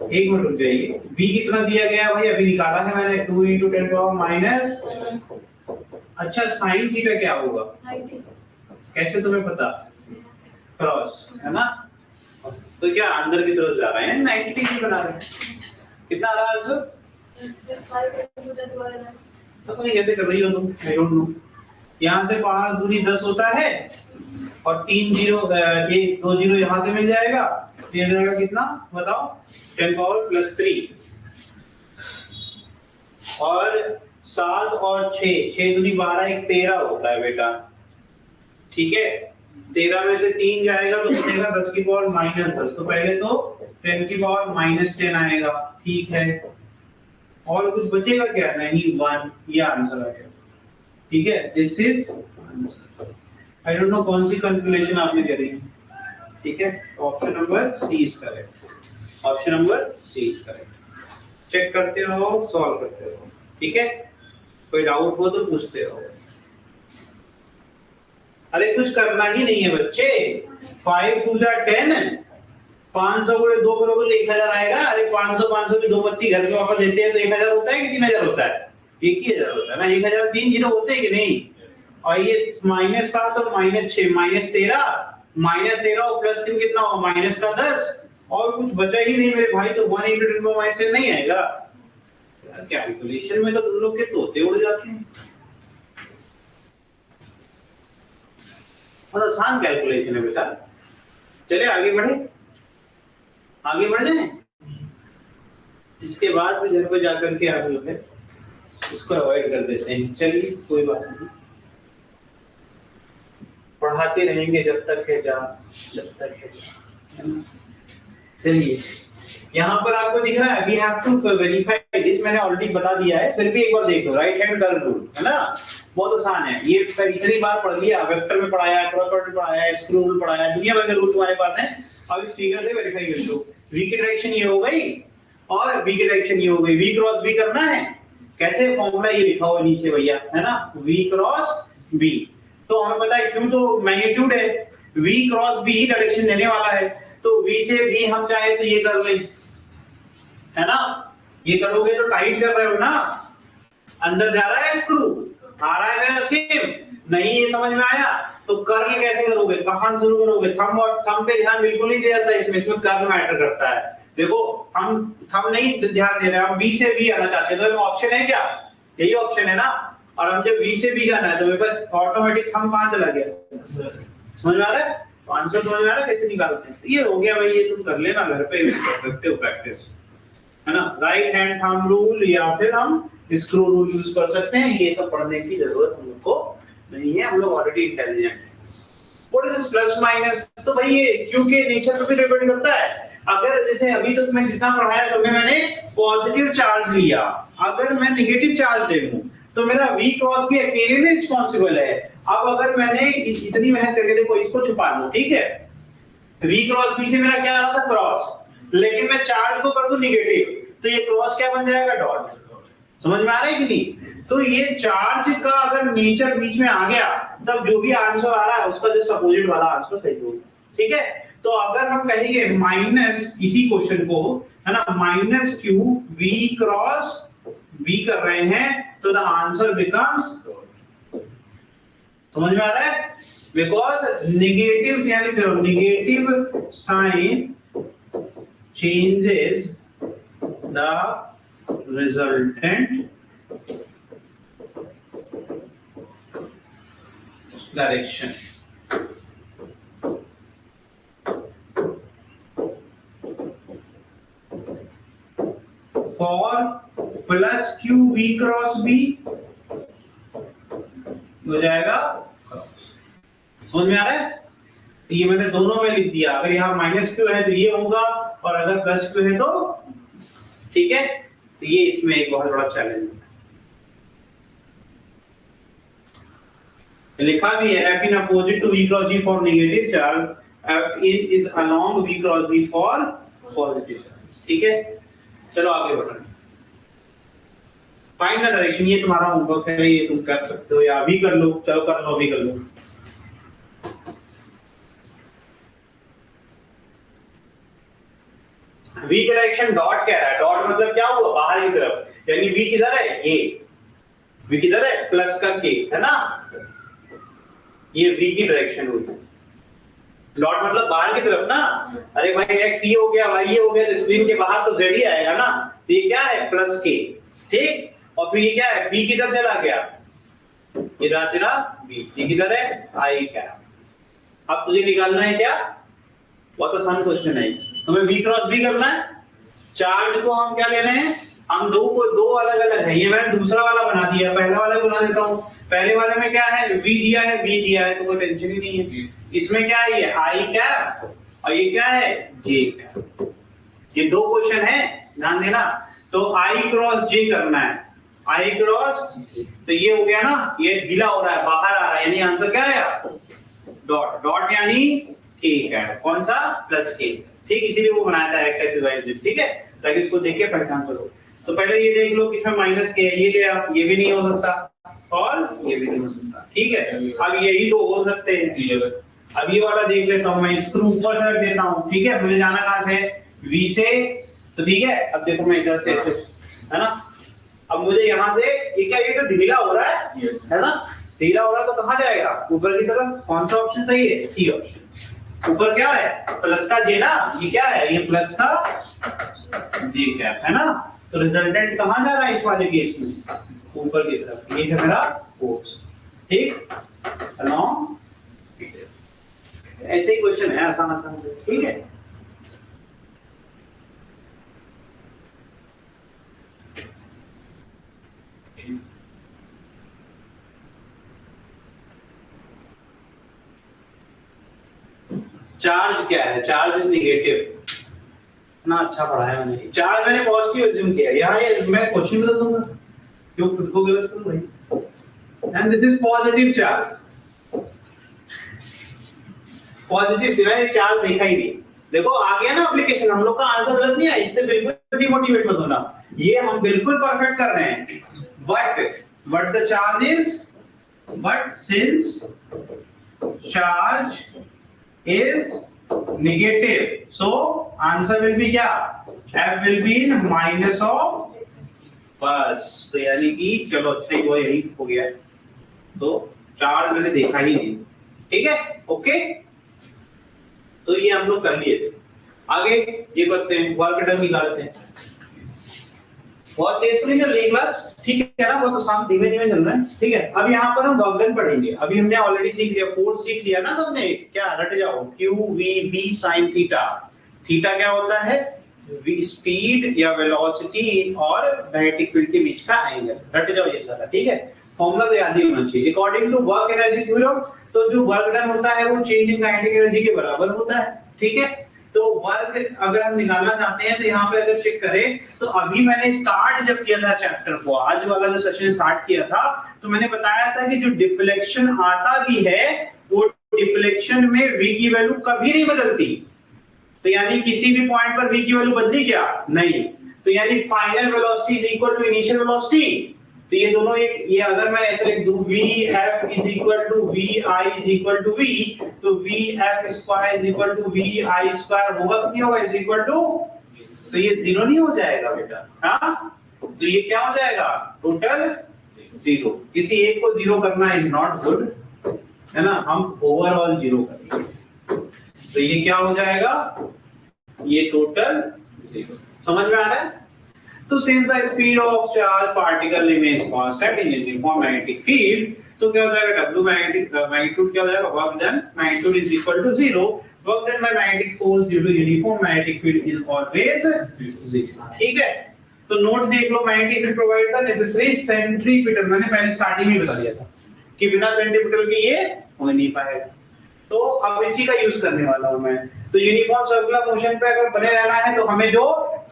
एक मिनट रुक जाइए, v कितना दिया गया है भाई, अभी निकाला है मैंने 2 into 10 power माइनस, अच्छा साइन थीटा क्या होगा, कैसे तुम्हें पता, क्रॉस है ना, तो क्या अंदर की तरफ जा रहे हैं 90 डिग्री बना रहे हैं। कितना आ रहा है आंसर, तो ये कैसे कर रही हो तुम, आई डोंट नो। यहाँ से 5 दूनी 10 होता है और 3 जीरो, ये 2 जीरो यहाँ से मिल जाएगा, ये जाएगा कितना बताओ 10 पावर प्लस 3, और 7 और 6 दूनी 12, 1 13 होता है बेटा, ठीक है। 13 में से 3 जाएगा तो बचेगा 10 की पावर -10, तो पहले तो 10 की पावर -10 आएगा, ठीक है, और कुछ बचेगा क्या, नहीं 1, ये आंसर आ गया, ठीक है, this is answer. I don't know कौन सी कैलकुलेशन आपने करी, ठीक है, option number C is correct, option number C is correct. Check करते रहो, सॉल्व करते रहो, ठीक है, कोई डाउट हो तो पूछते रहो। अरे कुछ करना ही नहीं है बच्चे, 5 2 10, 500 को 2 करोगे तो 1000 आएगा। अरे 500 की 2 पत्ती घर में वापस देते हैं तो 1000 होता है कि 3000 होता है, एक ही 1000 होता है ना, 1000 3 जीरो होते हैं कि नहीं। और ये -7 और -6 -13 और +3 कितना होगा -10, और कुछ बचा ही नहीं मेरे भाई, तो 1 into 10 में -10 नहीं आएगा यार। कैलकुलेशन में तो तुम लोग के तोते उड़ जाते हैं, बहुत आसान कैलकुलेशन है बेटा। चले आगे बढ़े, आगे बढ़ जाए, इसके बाद भी घर पे जाकर के आप जो है इसको अवॉइड कर देते हैं। चलिए कोई बात नहीं, पढ़ाते रहेंगे जब तक है जान, जब तक है जान। चलिए यहाँ पर आपको दिख रहा है we have to verify this, मैंने ऑलरेडी बता दिया है, फिर भी एक बार देख लो, राइट हैंड कर्व रूल है ना, बहुत आसान है ये, इतनी बार पढ़ लिया, वेक्टर में पढ़ाया, क्रॉस प्रोडक्ट में पढ़ाया, स्क्रू रूल पढ़ाया, दुनिया भर के रूल तुम्हारे पास है। अब इस फिगर से वेरीफाई कर लो, v की डायरेक्शन ये हो गई और v की डायरेक्शन ये हो गई, v क्रॉस v करना है, कैसे फॉर्मूला ये लिखा हुआ नीचे भैया, है ना, v क्रॉस v, तो हमें पता है क्यों, तो मैग्नीट्यूड है, v क्रॉस v डायरेक्शन देने वाला है, तो v से v हम चाहे तो ये कर लें, है ना, ये करोगे तो टाइट कर रहे हो ना, अंदर जा रहा है स्क्रू, आ रहा है मेरा सेम, नहीं ये समझ में आया, तो कर्ल कैसे करोगे, कहां शुरू करोगे, थंब, और थंब पे ध्यान बिल्कुल नहीं दिया जाता इसमें कर्ल मैटर करता है। देखो हम थंब नहीं ध्यान दे रहे, हम b से v आना चाहते हैं, तो ऑप्शन है क्या, यही ऑप्शन है ना, और हम जब v से v जाना है तो मेरे पास ऑटोमेटिक थंब कहां चला गया, समझ में आ रहा है, आंसर समझ में आ रहा है कैसे निकालते हैं, ये हो गया भाई, ये तुम कर लेना घर पे, कर सकते हो प्रैक्टिस, है ना, राइट हैंड थंब रूल या फिर हम स्क्रू रूल यूज कर सकते हैं, ये सब पढ़ने की जरूरत हम लोग को नहीं है, हम लोग ऑलरेडी इंटेलिजेंट हैं। What is this plus minus, तो भाई ये क्यू के नेचर पे भी डिपेंड करता है। अगर जैसे अभी तक मैं जितना पढ़ाया सब में मैंने पॉजिटिव चार्ज लिया, अगर मैं नेगेटिव चार्ज ले लूं तो मेरा v क्रॉस भी अकेले में रिस्पांसिबल है। अब अगर मैंने इतनी मेहनत करके, देखो इसको छुपा लूं, ठीक है, v क्रॉस v से मेरा क्या आ रहा था क्रॉस, लेकिन मैं चार्ज को कर दूं नेगेटिव, तो ये क्रॉस क्या बन जाएगा डॉट, समझ में आ रहा है कि नहीं। तो ये चार्ज का अगर नेचर बीच में आ गया तब जो भी आंसर आ रहा है उसका जस्ट अपोजिट वाला आंसर सही होगा, ठीक है। तो अगर हम कहेंगे माइनस इसी क्वेश्चन को, है ना, -q v क्रॉस v कर रहे हैं तो द आंसर बिकम्स, समझ में आ रहा है? बिकॉज नेगेटिव यानी negative sign changes the resultant direction. For plus q v cross B हो जाएगा क्रॉस। समझ में आ रहा है? ये मैंने दोनों में लिख दिया, अगर यहाँ माइनस क्यू है तो ये होगा और अगर प्लस क्यू है तो, ठीक है, तो ये इसमें एक बहुत बड़ा चैलेंज है। लिखा भी है f in opposite to v cross g for negative charge, f in is along v cross b for positive charge। ठीक है, चलो आगे बढ़ रहे हैं। फाइंड द डायरेक्शन, ये तुम्हारा होमवर्क है, ये तुम कर सकते हो या अभी कर लो, चलो कर लो, अभी कर लो। v की डायरेक्शन डॉट कह रहा है, डॉट मतलब क्या हुआ, बाहर की तरफ, यानी v किधर है, ये v किधर है, प्लस का k है ना, ये v की डायरेक्शन हुई। डॉट मतलब बाहर की तरफ ना, अरे भाई x ये हो गया, y ये हो गया, तो स्क्रीन के बाहर तो z ही आएगा ना, तो ये क्या है, प्लस k, ठीक। और फिर ये क्या है, b किधर चला गया, ये रहा तेरा b, ये किधर है, i क्या। अब तुझे निकालना है क्या, बहुत आसान क्वेश्चन है, हमें v क्रॉस b करना है। चार्ज को हम क्या ले रहे हैं, हम दो अलग अलग है, ये मैंने दूसरा वाला बना दिया, पहला वाला बना देता हूँ। पहले वाले में क्या है, v दिया है, v दिया है, तो कोई टेंशन ही नहीं है। इसमें क्या है, ये i कैप और ये क्या है, j कैप। ये दो क्वेश्चन है, ध्यान देना। तो i क्रॉस j करना है, i क्रॉस, तो ये हो गया ना, ये ढीला हो रहा है, बाहर आ रहा है, यानी आंसर क्या आया, डॉट, डॉट यानी k कैप, कौन सा, प्लस k, ठीक। इसीलिए वो बनाया था x एक्सिस y एक्सिस, ठीक है, ताकि इसको देख के पहचान सको। तो पहले ये देख लो किसमें माइनस k है, ये ले आओ, ये भी नहीं हो सकता और ये भी नहीं हो सकता, ठीक है। अब यही तो हो सकते हैं। अब ये वाला देख लेता हूं मैं, स्क्रू ऊपर से रख देता हूं, ठीक है, मुझे जाना कहां से, v से, तो ठीक है। अब देखो मैं इधर से ऐसे, है ना, अब मुझे यहाँ से, ये क्या, ये तो ढीला हो रहा है ना, ढीला हो रहा है, तो कहाँ जाएगा, ऊपर की तरफ। कौन सा ऑप्शन सही है, सी ऑप्शन। ऊपर क्या है, प्लस का j ना, ये क्या है, ये प्लस का j कैप है ना, तो रिजल्टेंट कहाँ जा रहा है इस वाले केस में, ऊपर की तरफ। ये है मेरा फोर्स, ठीक, अलोंग, ऐसे ही क्वेश्चन है, आसान आसान से, ठीक है। चार्ज क्या है, चार्ज इज नेगेटिव, ना अच्छा पढ़ाया मैंने, चार्ज मैंने पॉजिटिव एज्यूम किया, यहाँ ये मैं क्वेश्चन बता दूंगा, क्यों खुद को गलत करूं भाई। And this is positive charge, positive, मैंने चार्ज देखा ही नहीं। देखो आ गया ना एप्लीकेशन, हम लोग का आंसर गलत नहीं है, इससे बिल्कुल डिमोटिवेट मत होना, ये हम बिल्कुल परफेक्ट कर रहे हैं। But the charge is, but since charge is negative, so answer will be क्या, f will be in minus of, बस। तो यानी कि चलो अच्छा ही वो यही हो गया, तो चार्ज मैंने देखा ही नहीं, ठीक है, ओके। तो ये हम लोग कर लिए थे। आगे ये करते हैं, वर्क डन निकालते हैं। बहुत तेज तो नहीं चल रही क्लास, ठीक है ना, बहुत आसान धीमे धीमे चल रहा है, ठीक है। अब यहाँ पर हम वर्क डन पढ़ेंगे। अभी हमने ऑलरेडी सीख लिया, फोर्स सीख लिया ना सबने, क्या रट जाओ, q v b sin theta. Theta क्या होता है, v स्पीड या वेलोसिटी और मैग्नेटिक फील्ड के बीच का एंगल, रट जाओ ये सारा, ठीक है। फॉर्मूला तो याद ही होना चाहिए। According to work energy theorem, तो जो वर्क डन होता है वो चेंज इन काइनेटिक एनर्जी के बराबर होता है, ठीक है। तो वर्क अगर हम निकालना चाहते हैं, तो यहाँ पे अगर चेक करें, तो अभी मैंने स्टार्ट जब किया था चैप्टर को, आज वाला जो सेशन स्टार्ट किया था, तो मैंने बताया था कि जो डिफ्लेक्शन आता भी है, वो डिफ्लेक्शन में v की वैल्यू कभी नहीं बदलती। तो यानी किसी भी पॉइंट पर v की वैल्यू बदली क्या, नहीं। तो यानी final velocity is equal to initial velocity. तो ये दोनों एक, ये अगर मैं ऐसे लिख दूं vf is equal to vi is equal to v, तो vf square is equal to vi square होगा कि नहीं होगा, इज इक्वल टू, तो ये जीरो नहीं हो जाएगा बेटा, हाँ। तो ये क्या हो जाएगा टोटल 0। किसी एक को 0 करना इज नॉट गुड, है ना, हम ओवरऑल 0 करेंगे। तो ये क्या हो जाएगा, ये टोटल 0। समझ में आ रहा है? तो since the speed of charge particle remains constant in uniform magnetic field, तो क्या हो जाएगा W मैग्नीट्यूड क्या हो जाएगा, work done magnitude is equal to 0, work done by magnetic force due to uniform magnetic field is always 0। ठीक है, तो नोट देख लो, magnetic field provide the necessary centripetal, मैंने पहले स्टार्टिंग में बता दिया था कि बिना सेंट्रीपिटल के ये हो नहीं पाएगा। तो अब इसी का यूज करने वाला हूं मैं। तो यूनिफॉर्म सर्कुलर मोशन पे अगर बने रहना है तो हमें जो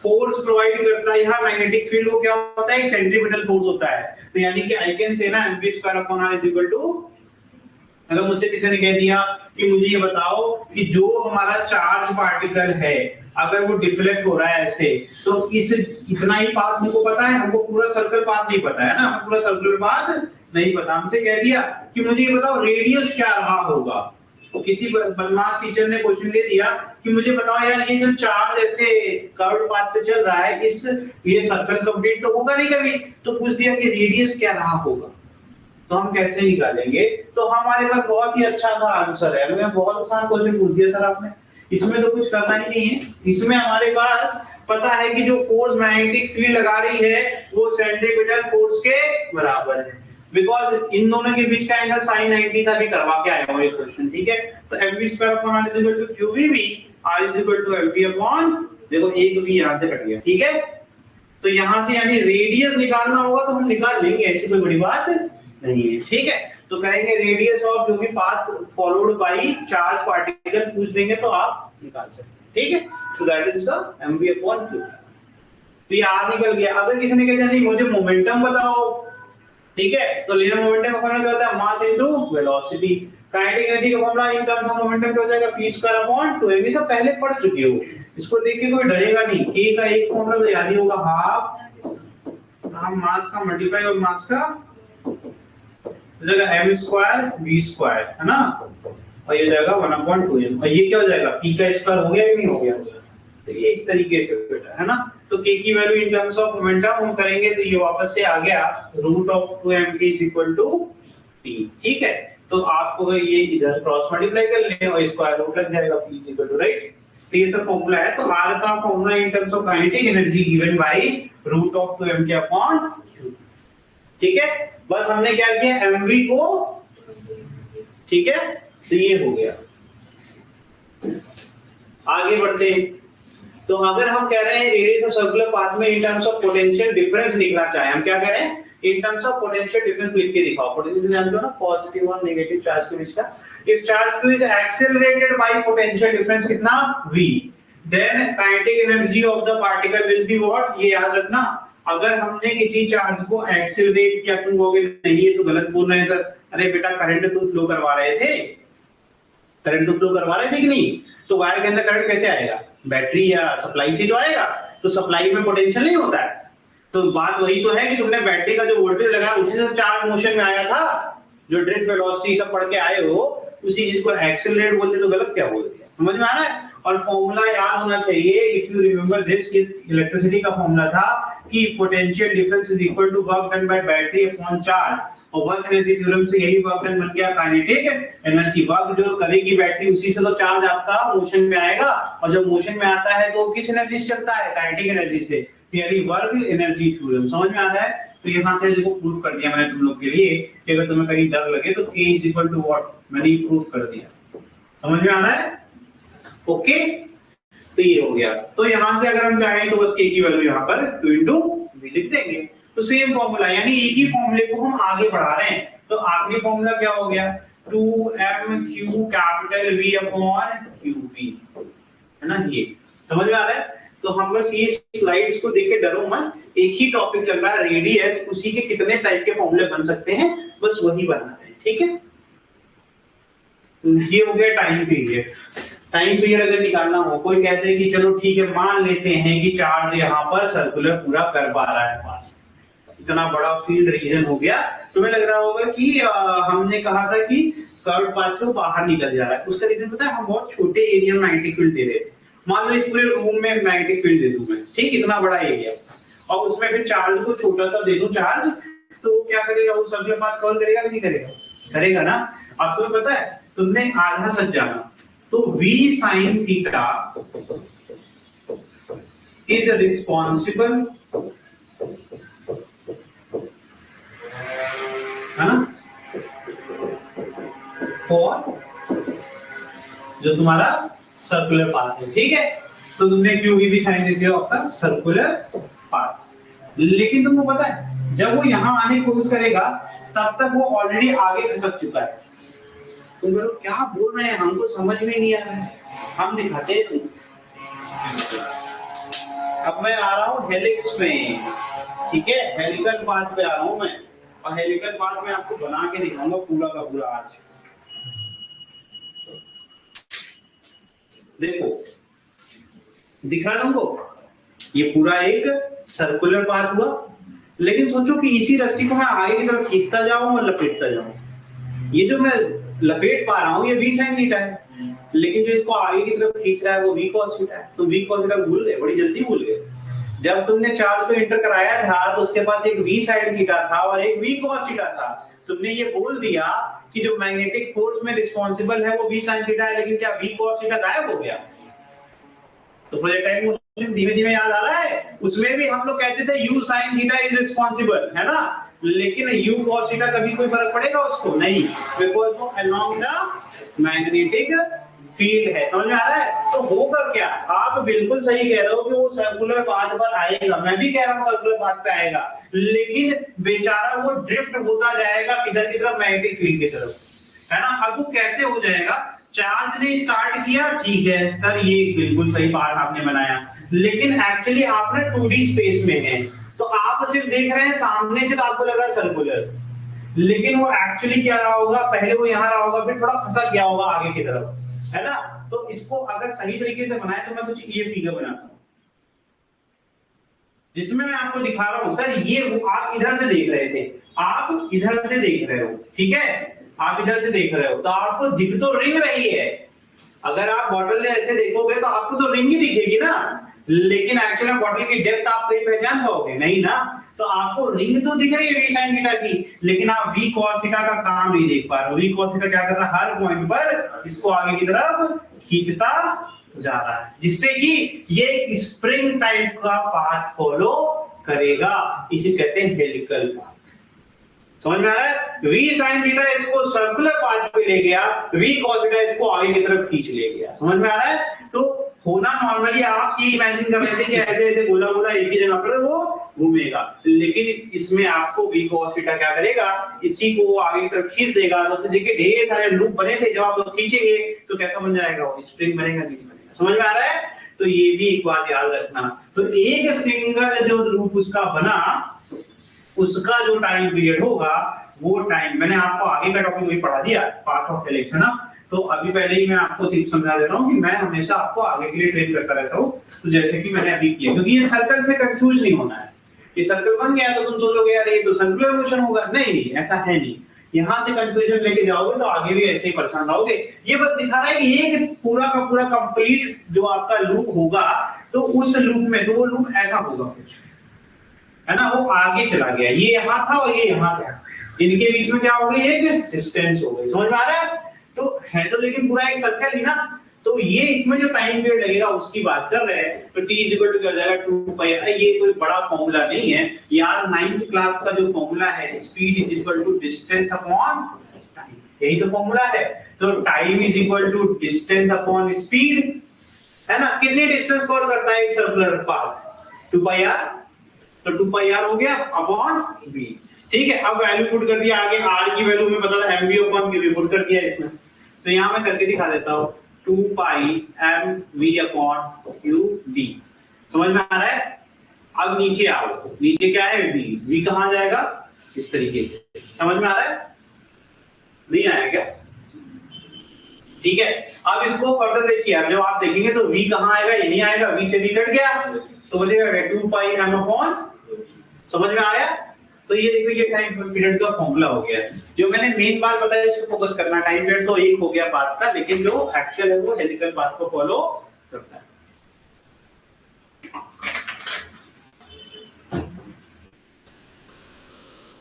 फोर्स प्रोवाइड करता है यहाँ मैग्नेटिक फील्ड, वो क्या होता है, सेंट्रीपिटल फोर्स होता है। तो यानी कि आई कैन से ना mv² इज इक्वल टू, अगर मुझसे किसी ने कह दिया कि मुझे ये बताओ कि जो हमारा चार्ज पार्टिकल है अगर वो डिफ्लेक्ट हो रहा है ऐसे, तो इस इतना ही पाथ हमको पता है, हमको पूरा सर्कल पाथ नहीं पता है ना, हमें पूरा सर्कुलर पाथ नहीं पता। हमसे कह दिया कि मुझे ये बताओ रेडियस क्या रहा होगा। तो किसी बदमाश टीचर ने क्वेश्चन दे दिया कि मुझे बताओ यार ये जो चार्ज ऐसे कर्व पाथ पे चल रहा है, इस ये सर्कल कंप्लीट तो होगा नहीं कभी, तो पूछ दिया कि रेडियस क्या रहा होगा, तो हम कैसे निकालेंगे। तो हमारे पास बहुत ही अच्छा सा आंसर है। हमें बहुत आसान क्वेश्चन पूछ दिया सर आपने, इसमें तो कुछ करना ही नहीं है। इसमें हमारे पास पता है कि जो फोर्स मैग्नेटिक फील्ड लगा रही है वो सेंट्रीपिटल फोर्स के बराबर है, बिकॉज इन दोनों के बीच का एंगल sin 90 था, भी करवा के आया हूं ये क्वेश्चन। ठीक है, तो mv² r is equal to qvb, r is equal to mv देखो एक भी यहां से कट गया। ठीक है, तो यहां से यानी रेडियस निकालना होगा तो हम निकाल लेंगे, ऐसी कोई बड़ी बात नहीं है। ठीक है, तो कहेंगे रेडियस ऑफ जो भी path followed by charge particle पूछ देंगे तो आप निकाल सकते। ठीक है, तो दैट इज द mv/q। तो ये r निकल गया। अगर किसी ने कहा नहीं मुझे मोमेंटम बताओ, ठीक है, तो लीनियर मोमेंटम का फॉर्मूला क्या होता है, mass into velocity. Kinetic energy का formula in terms of momentum क्या हो जाएगा, p²/2m। ये सब पहले पढ़ चुके हो, इसको देख के कोई डरेगा नहीं। k का एक फॉर्मूला तो याद ही होगा, हाफ हम मास का मल्टीप्लाई और मास का हो जाएगा m² v², है ना, और ये हो जाएगा 1/2m। और ये क्या हो जाएगा, p का स्क्वायर हो गया कि नहीं हो गया, तो ये इस तरीके से बेटा, है ना। तो k की value in terms of momentum हम करेंगे तो ये वापस से आ गया √2m is equal to p। ठीक है, तो आपको ये इधर क्रॉस मल्टीप्लाई कर लें और स्क्वायर रूट लग जाएगा, p is equal to, right. तो ये सब फॉर्मूला है। तो r का formula in terms of kinetic energy given by √2m के अपॉन q। ठीक है, बस हमने क्या किया, mv को, ठीक है, तो ये हो गया। आगे बढ़ते हैं। तो अगर हम कह रहे हैं रेडियस ऑफ सर्कुलर पाथ में इन टर्म्स ऑफ पोटेंशियल डिफरेंस लिखना चाहें, हम क्या करें, इन टर्म्स ऑफ पोटेंशियल डिफरेंस लिख के दिखाओ। पोटेंशियल जानते हो ना, पॉजिटिव और नेगेटिव चार्ज के बीच का। If charge q is accelerated by potential difference कितना, v, then kinetic energy of the particle will be what. ये याद रखना, अगर हमने किसी चार्ज को एक्सेलरेट किया, तुम कहोगे नहीं ये तो गलत बोल रहे हैं सर। अरे बेटा करंट तो फ्लो करवा रहे थे, करंट तो फ्लो करवा रहे थे कि नहीं, तो वायर के अंदर करंट कैसे आएगा, बैटरी या सप्लाई से जो आएगा। तो सप्लाई में पोटेंशियल नहीं होता है। तो बात वही तो है कि तुमने बैटरी का जो वोल्टेज लगा उसी से चार्ज मोशन में आया था। जो ड्रिफ्ट वेलोसिटी सब पढ़ के आए हो, उसी चीज को एक्सेलरेट बोलते तो गलत क्या बोल दिया, समझ में आ रहा है। और फॉर्मूला याद होना चाहिए, if you remember this, electricity का फॉर्मूला था कि potential difference is equal to work done by battery upon charge, और वर्क एनर्जी थ्योरम से यही वर्क डन बन गया काइनेटिक एनर्जी। वर्क जो करेगी बैटरी उसी से तो चार्ज आपका मोशन में आएगा, और जब मोशन में आता है तो किस एनर्जी से चलता है, काइनेटिक एनर्जी से। यानी वर्क एनर्जी थ्योरम समझ में आ रहा है। तो यहाँ से देखो प्रूफ कर दिया मैंने तुम लोग के लिए कि अगर तुम्हें कहीं डर लगे तो k is equal to what, मैंने प्रूफ कर दिया। समझ में आ रहा है, ओके। तो ये हो गया। तो यहाँ से अगर हम चाहें तो बस k की वैल्यू यहाँ पर 2 into v लिख देंगे। तो सेम फॉर्मूला, यानी एक ही फॉर्मूले को हम आगे बढ़ा रहे हैं। तो आखिरी फॉर्मूला क्या हो गया, 2mq capital V upon qv, है ना। ये समझ में आ रहा है। तो हम बस ये स्लाइड्स को देख के डरो मत, एक ही टॉपिक चल रहा है रेडियस, उसी के कितने टाइप के फॉर्मूले बन सकते हैं, बस वही बना है। ठीक है, ये हो गया टाइम पीरियड। टाइम पीरियड अगर निकालना हो, कोई कहते हैं कि चलो ठीक है मान लेते हैं कि चार्ज यहाँ पर सर्कुलर पूरा कर पा रहा है, इतना बड़ा फील्ड रीजन हो गया। तुम्हें लग रहा होगा कि हमने कहा था कि कर्व पाथ से बाहर निकल जा रहा है, उसका रीजन पता है, हम बहुत छोटे एरिया में मैग्नेटिक फील्ड दे रहे हैं। मान लो इस पूरे रूम में मैग्नेटिक फील्ड दे दूं मैं, ठीक, इतना बड़ा एरिया, और उसमें फिर चार्ज को छोटा सा दे दूं चार्ज, तो क्या करेगा वो सर्कुलर पाथ कवर करेगा कि नहीं करेगा? करेगा ना। अब तुम्हें पता है तुमने आधा सच जाना, तो v sin theta is responsible, है ना, फॉर जो तुम्हारा सर्कुलर पाथ है, ठीक है। तो तुमने क्यू भी साइन दे दिया आपका सर्कुलर पाथ। लेकिन तुमको पता है जब वो यहां आने की कोशिश करेगा तब तक वो ऑलरेडी आगे खसक चुका है। तुम लोग क्या बोल रहे हैं, हमको समझ में नहीं आ रहा है, हम दिखाते हैं तुम। अब मैं आ रहा हूं हेलिक्स में, ठीक है, हेलिकल पाथ पे आ रहा हूं मैं, और हेलिकल पाथ में आपको बना के दिखाऊंगा पूरा का पूरा आज। देखो दिख रहा है तुमको, ये पूरा एक सर्कुलर पाथ हुआ, लेकिन सोचो कि इसी रस्सी को मैं आगे की तरफ खींचता जाऊं और लपेटता जाऊं। ये जो मैं लपेट पा रहा हूं ये v sin थीटा है, लेकिन जो इसको आगे की तरफ खींच रहा है वो v cos थीटा है। तो v cos थीटा भूल गए, बड़ी जल्दी भूल गए। जब तुमने चार्ज को इंटर कराया था तो उसके पास एक v sin थीटा था और एक v cos थीटा था। तुमने ये बोल दिया कि जो मैग्नेटिक फोर्स में रिस्पॉन्सिबल है वो v sin थीटा है, लेकिन क्या v cos थीटा गायब हो गया? तो प्रोजेक्टाइल मोशन धीमे धीमे याद आ रहा है, उसमें भी हम लोग कहते थे u sin theta is responsible, है ना, लेकिन u cos थीटा कभी कोई फर्क पड़ेगा उसको नहीं, बिकॉज़ वो अलोंग द मैग्नेटिक फील्ड है। समझ में आ रहा है? तो होगा क्या, आप बिल्कुल सही कह रहे हो कि वो सर्कुलर पाथ पर आएगा, मैं भी कह रहा हूं सर्कुलर पाथ पे आएगा, लेकिन बेचारा वो ड्रिफ्ट होता जाएगा किधर की तरफ, मैग्नेटिक फील्ड की तरफ, है ना। अब वो कैसे हो जाएगा, चार्ज ने स्टार्ट किया, ठीक है सर ये बिल्कुल सही पाथ आपने बनाया, लेकिन एक्चुअली आप ना 2D स्पेस में हैं, तो आप सिर्फ देख रहे हैं सामने से, तो आपको लग रहा है सर्कुलर, लेकिन वो एक्चुअली क्या रहा होगा, पहले वो यहाँ रहा होगा, फिर थोड़ा खसक गया होगा आगे की तरफ, है ना। तो इसको अगर सही तरीके से बनाए तो मैं कुछ ये फिगर बनाता हूँ जिसमें मैं आपको दिखा रहा हूँ, सर ये आप इधर से देख रहे थे, आप इधर से देख रहे हो, ठीक है, आप इधर से देख रहे हो, तो आपको दिख तो रिंग रही है। अगर आप बॉटल ऐसे देखोगे तो आपको तो रिंग ही दिखेगी ना, लेकिन एक्चुअली बॉटल की डेप्थ आप कहीं पहचान पाओगे नहीं ना। तो आपको रिंग तो दिख रही है v sin थीटा की, लेकिन आप v cos थीटा का काम नहीं देख पा रहे हो। v cos थीटा क्या कर रहा है, हर पॉइंट पर इसको आगे की तरफ खींचता जा रहा है, जिससे कि ये स्प्रिंग टाइप का पाथ फॉलो करेगा, इसे कहते हैं हेलिकल पाथ। समझ में आ रहा है? v sin थीटा इसको सर्कुलर पाथ पे ले गया, v cos थीटा इसको आगे की तरफ खींच ले गया। समझ में आ रहा है? तो होना नॉर्मली आप ये इमेजिन कर रहे थे कि ऐसे ऐसे गोला गोला एक ही जगह पर वो घूमेगा, लेकिन इसमें आपको v cos थीटा क्या करेगा, इसी को आगे की तरफ खींच देगा। तो देखिए ढेर सारे लूप बने थे, जब आप लोग खींचेंगे तो कैसा बन जाएगा, वो स्प्रिंग बनेगा नहीं बनेगा। समझ में आ रहा है? तो ये भी एक बात याद रखना। तो एक सिंगल जो लूप उसका बना, उसका जो टाइम पीरियड होगा वो टाइम, मैंने आपको आगे का टॉपिक भी पढ़ा दिया, पाथ ऑफ हेलिक्स, है ना। तो अभी पहले ही मैं आपको सिर्फ समझा दे रहा हूँ कि मैं हमेशा आपको आगे के लिए ट्रेन करता रहता हूँ। तो जैसे कि मैंने अभी किया, क्योंकि ये सर्कल से कंफ्यूज नहीं होना है। ये सर्कल बन गया तो तुम सोचोगे यार ये तो सर्कुलर मोशन होगा, नहीं ऐसा है नहीं। यहाँ से कंफ्यूजन लेके जाओगे तो आगे भी ऐसे ही परेशान रहोगे। ये बस दिखा रहा है कि एक पूरा का पूरा कंप्लीट जो आपका लूप होगा, तो उस लूप में तो वो लूप ऐसा होगा कुछ, है ना, वो आगे चला गया, ये यहाँ था और ये यहाँ था, इनके बीच में क्या हो गई, एक डिस्टेंस हो गई। समझ में आ रहा है? तो है तो लेकिन पूरा एक सर्कल ही ना। तो ये इसमें जो टाइम पीरियड लगेगा उसकी बात कर रहे हैं। तो t इक्वल टू क्या जाएगा 2 पाई। ये कोई बड़ा फॉर्मूला नहीं है यार, 9th क्लास का जो फॉर्मूला है, speed is equal to distance upon time, यही तो फॉर्मूला है। तो time is equal to distance upon speed, है ना। कितनी डिस्टेंस कवर करता है एक सर्कुलर पाथ, 2 पाई r, तो 2 पाई r हो गया अपॉन v, ठीक है। अब वैल्यू पुट कर दिया आगे, r की वैल्यू में पता था mv अपॉन qv पुट कर दिया इसमें। तो यहां मैं करके दिखा देता हूं, 2 पाई mv अपॉन qv। समझ में आ रहा है? अब नीचे आओ, नीचे क्या है, v, v कहां जाएगा, इस तरीके से। समझ में आ रहा है? नहीं आया क्या? ठीक है। अब इसको फर्दर देखिए, अब जब आप देखेंगे तो v कहां आएगा, ये नहीं आएगा, v से v कट गया तो बचेगा 2 पाई m अपॉन। समझ में आया? तो ये देखो ये टाइम पीरियड का फॉर्मूला हो गया। जो मैंने मेन बात बताई इसको फोकस करना, टाइम पीरियड तो एक हो गया पाथ का, लेकिन जो एक्चुअल है वो हेलिकल पाथ को फॉलो करता है।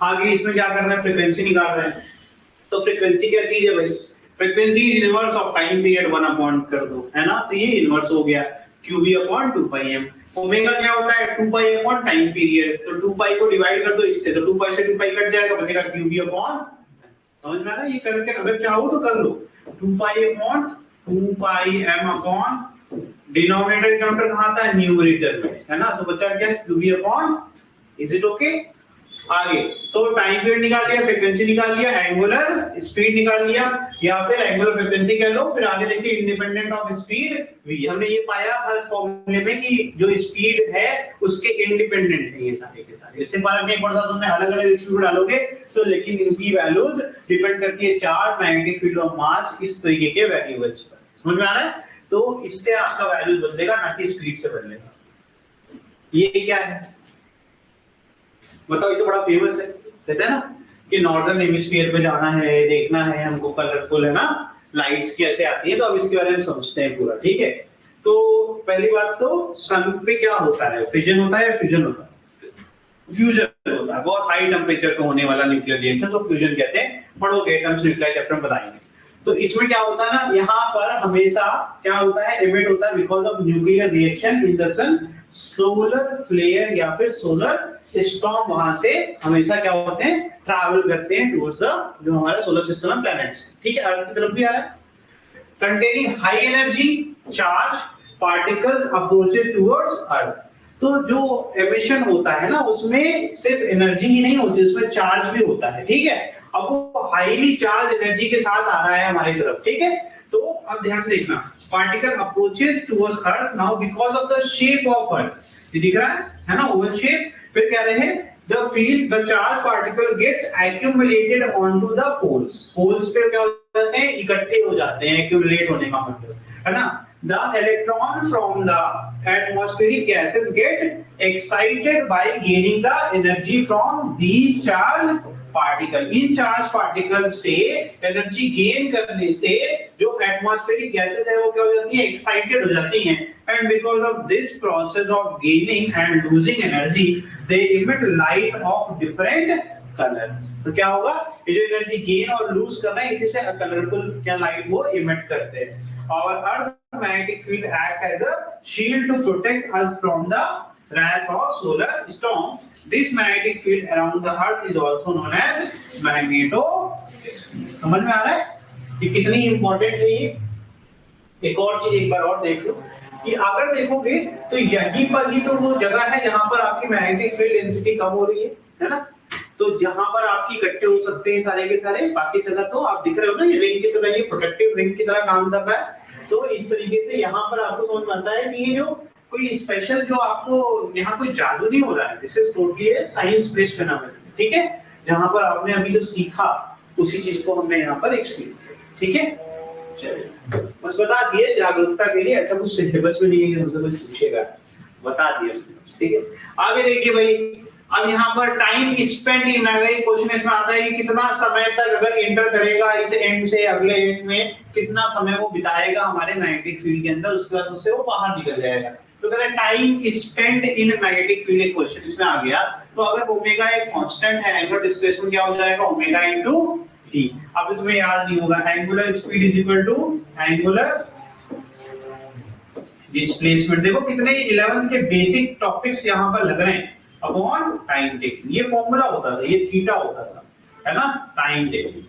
आगे इसमें क्या कर रहे हैं, फ्रीक्वेंसी निकाल रहे हैं। तो फ्रीक्वेंसी क्या चीज है भाई, frequency is inverse of time period 1 upon कर दो, है ना, तो ये इनवर्स हो गया qv upon 2 pi m। Omega क्या होता है 2 पाई अपॉन टाइम पीरियड, तो 2 पाई को डिवाइड कर दो इससे, तो 2 पाई से 2 पाई कट जाएगा, बचेगा qv अपॉन, समझ में आ रहा है, ये करके अगर चाहो तो कर लो 2 pi upon 2 pi m upon denominator denominator कहां था, न्यूमरेटर में, है ना, तो बचा क्या qv upon, is it okay. आगे तो टाइम पीरियड निकाल लिया, फ्रीक्वेंसी निकाल लिया, एंगुलर स्पीड निकाल लिया, या फिर एंगुलर फ्रीक्वेंसी कह लो, फिर आगे देखिए इंडिपेंडेंट ऑफ स्पीड v। हमने ये पाया हर फॉर्मूले में कि जो स्पीड है उसके इंडिपेंडेंट है ये सारे के सारे, इससे फर्क नहीं पड़ता तुमने अलग अलग स्पीड डालोगे तो, लेकिन इनकी वैल्यूज डिपेंड करती है चार्ज, मैग्नेटिक फील्ड और मास, इस तरीके के वेरिएबल्स पर। समझ में आ रहा है, तो इससे आपका वैल्यूज बदलेगा ना कि स्पीड से बदलेगा। ये क्या है बताओ, ये तो बड़ा फेमस है, कहते हैं ना कि नॉर्दर्न हेमिस्फीयर पे जाना है, देखना है हमको, कलरफुल है ना, लाइट्स कैसे आती है, तो अब इसके बारे में समझते हैं पूरा, ठीक है। तो पहली बात तो सन पे क्या होता है, फिजन होता है या फ्यूजन होता है, फ्यूजन होता है, बहुत हाई टेम्परेचर पे होने वाला न्यूक्लियर रिएक्शन, तो फ्यूजन कहते हैं, पढ़ोगे एटम्स न्यूक्लियर चैप्टर में बताएंगे। तो इसमें क्या होता है ना, यहाँ पर हमेशा क्या होता है, एमिट होता है because of nuclear reaction in the sun, solar flare या फिर सोलर स्टॉर्म वहां से हमेशा क्या होते हैं, ट्रैवल करते हैं टुवर्ड्स द जो हमारा सोलर सिस्टम है, प्लैनेट्स, ठीक है, अर्थ की तरफ भी आ रहा है। Containing high energy charge particles approaches towards अर्थ, तो जो एमिशन होता है ना उसमें सिर्फ एनर्जी ही नहीं होती, उसमें चार्ज भी होता है, ठीक है। अब वो हाईली चार्ज एनर्जी के साथ आ रहा है हमारी तरफ, ठीक है। तो अब ध्यान से देखना, particle approaches towards earth now because of the shape of earth, ये दिख रहा है ना, ओवल शेप। फिर कह रहे हैं the field the charged particle gets accumulated onto the poles, poles पे क्या हो जाते हैं, इकट्ठे हो जाते हैं, accumulate होने का मतलब, है ना। the electron from the atmospheric gases get excited by gaining the energy from these charged particle, in charge particle से एनर्जी गेन करने से जो एटमॉस्फेरिक गैसेस है वो क्या हो जाती है, एक्साइटेड हो जाती हैं, and because of this process of gaining and losing energy they emit light of different colours. तो क्या होगा, ये जो एनर्जी गेन और लूज कर रहे हैं इसी से कलरफुल क्या लाइट वो इमिट करते हैं। और earth magnetic field act as a shield to protect us from the wrath of solar storm. This magnetic field around the earth is also known as magnetosphere. समझ में आ रहा है कि कितनी इंपॉर्टेंट है ये। एक और चीज एक बार और देख लो कि अगर देखोगे तो यहीं पर ही तो वो जगह है जहां पर आपकी मैग्नेटिक फील्ड डेंसिटी कम हो रही है ना, तो जहां पर आपकी इकट्ठे हो सकते हैं सारे के सारे, बाकी जगह तो आप दिख रहे हो ना, ये रिंग की तरह, ये प्रोटेक्टिव रिंग की तरह काम कर रहा है। तो इस तरीके से यहाँ पर आपको समझ में आता है कि ये जो कोई स्पेशल जो आपको यहाँ कोई जादू नहीं हो रहा है, this is totally science based phenomenon, ठीक है, जहां पर आपने अभी जो सीखा उसी चीज को हमने यहाँ पर एक्सप्लेन किया, ठीक है। चलिए बस बता दिए जागरूकता के लिए, ऐसा कुछ सिलेबस में नहीं है कि हमसे कुछ पूछेगा, बता दिया, ठीक है। आगे देखिए भाई, अब यहाँ पर टाइम स्पेंड इन क्वेश्चन इसमें आता है कि कितना समय तक अगर एंटर करेगा इस एंड से अगले एंड में, कितना समय वो बिताएगा हमारे मैग्नेटिक फील्ड के अंदर, उसके बाद उससे वो बाहर निकल जाएगा। तो अगर टाइम स्पेंड इन मैग्नेटिक फील्ड एक क्वेश्चन इसमें आ गया, तो अगर ओमेगा एक कांस्टेंट है, एंगुलर डिस्प्लेसमेंट क्या हो जाएगा, ओमेगा इनटू टी। अब तुम्हें याद नहीं होगा, angular speed is equal to angular displacement. देखो कितने 11 के बेसिक टॉपिक्स यहाँ पर लग रहे हैं, अपॉन टाइम टेकिंग, ये फॉर्मूला होता था, ये थीटा होता था, है ना, टाइम टेकिंग,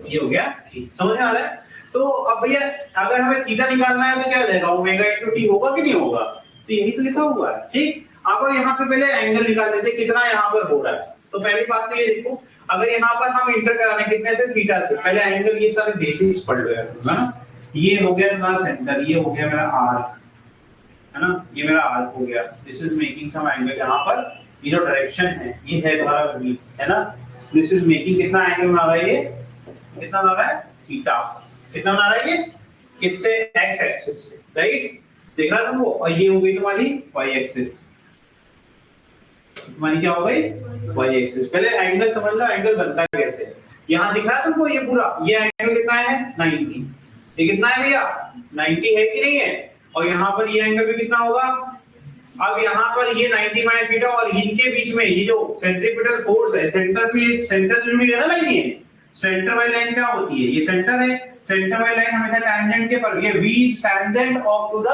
ये हो गया, समझ में आ रहा है। तो अब भैया अगर हमें थीटा निकालना है तो क्या हो जाएगा, ओमेगा इनटू टी होगा कि नहीं होगा, तो यही तो लिखा हुआ है, ठीक। अब यहाँ पे पहले एंगल निकाल लेते कितना यहाँ पर हो रहा है। तो पहली बात तो ये देखो, अगर यहाँ पर हम इंटर कराना कितने से, थीटा से, पहले एंगल ये सारे बेसिक्स पढ़ लो यार, है ना। ये हो गया मेरा सेंटर, ये हो गया मेरा आर्क, है ना, ये मेरा आर्क हो गया, this is making some angle, यहाँ पर ये जो डायरेक्शन है ये है हमारा v, है ना, दिस इज मेकिंग कितना एंगल बना रहा है, ये कितना बना रहा है, थीटा, कितना बना रहा है ये, किससे, x एक्सिस से, राइट, देख रहा तुमको। और ये हो गई तुम्हारी y एक्सिस, तुम्हारी क्या हो गई y एक्सिस। पहले एंगल समझ लो, एंगल बनता है कैसे, यहाँ दिख रहा है तुमको ये पूरा, ये एंगल कितना है 90, ये कितना है भैया 90 है कि नहीं है, और यहाँ पर ये एंगल भी कितना होगा अब यहाँ पर ये 90 माइनस थीटा और इनके बीच में ये जो सेंट्रीपिटल फोर्स है, सेंटर से जुड़ी है ना लाइन, ये सेंटर वाली लाइन क्या होती है, ये सेंटर है, सेंटर वाली लाइन हमेशा टैंजेंट के पर, ये v is tangent of to the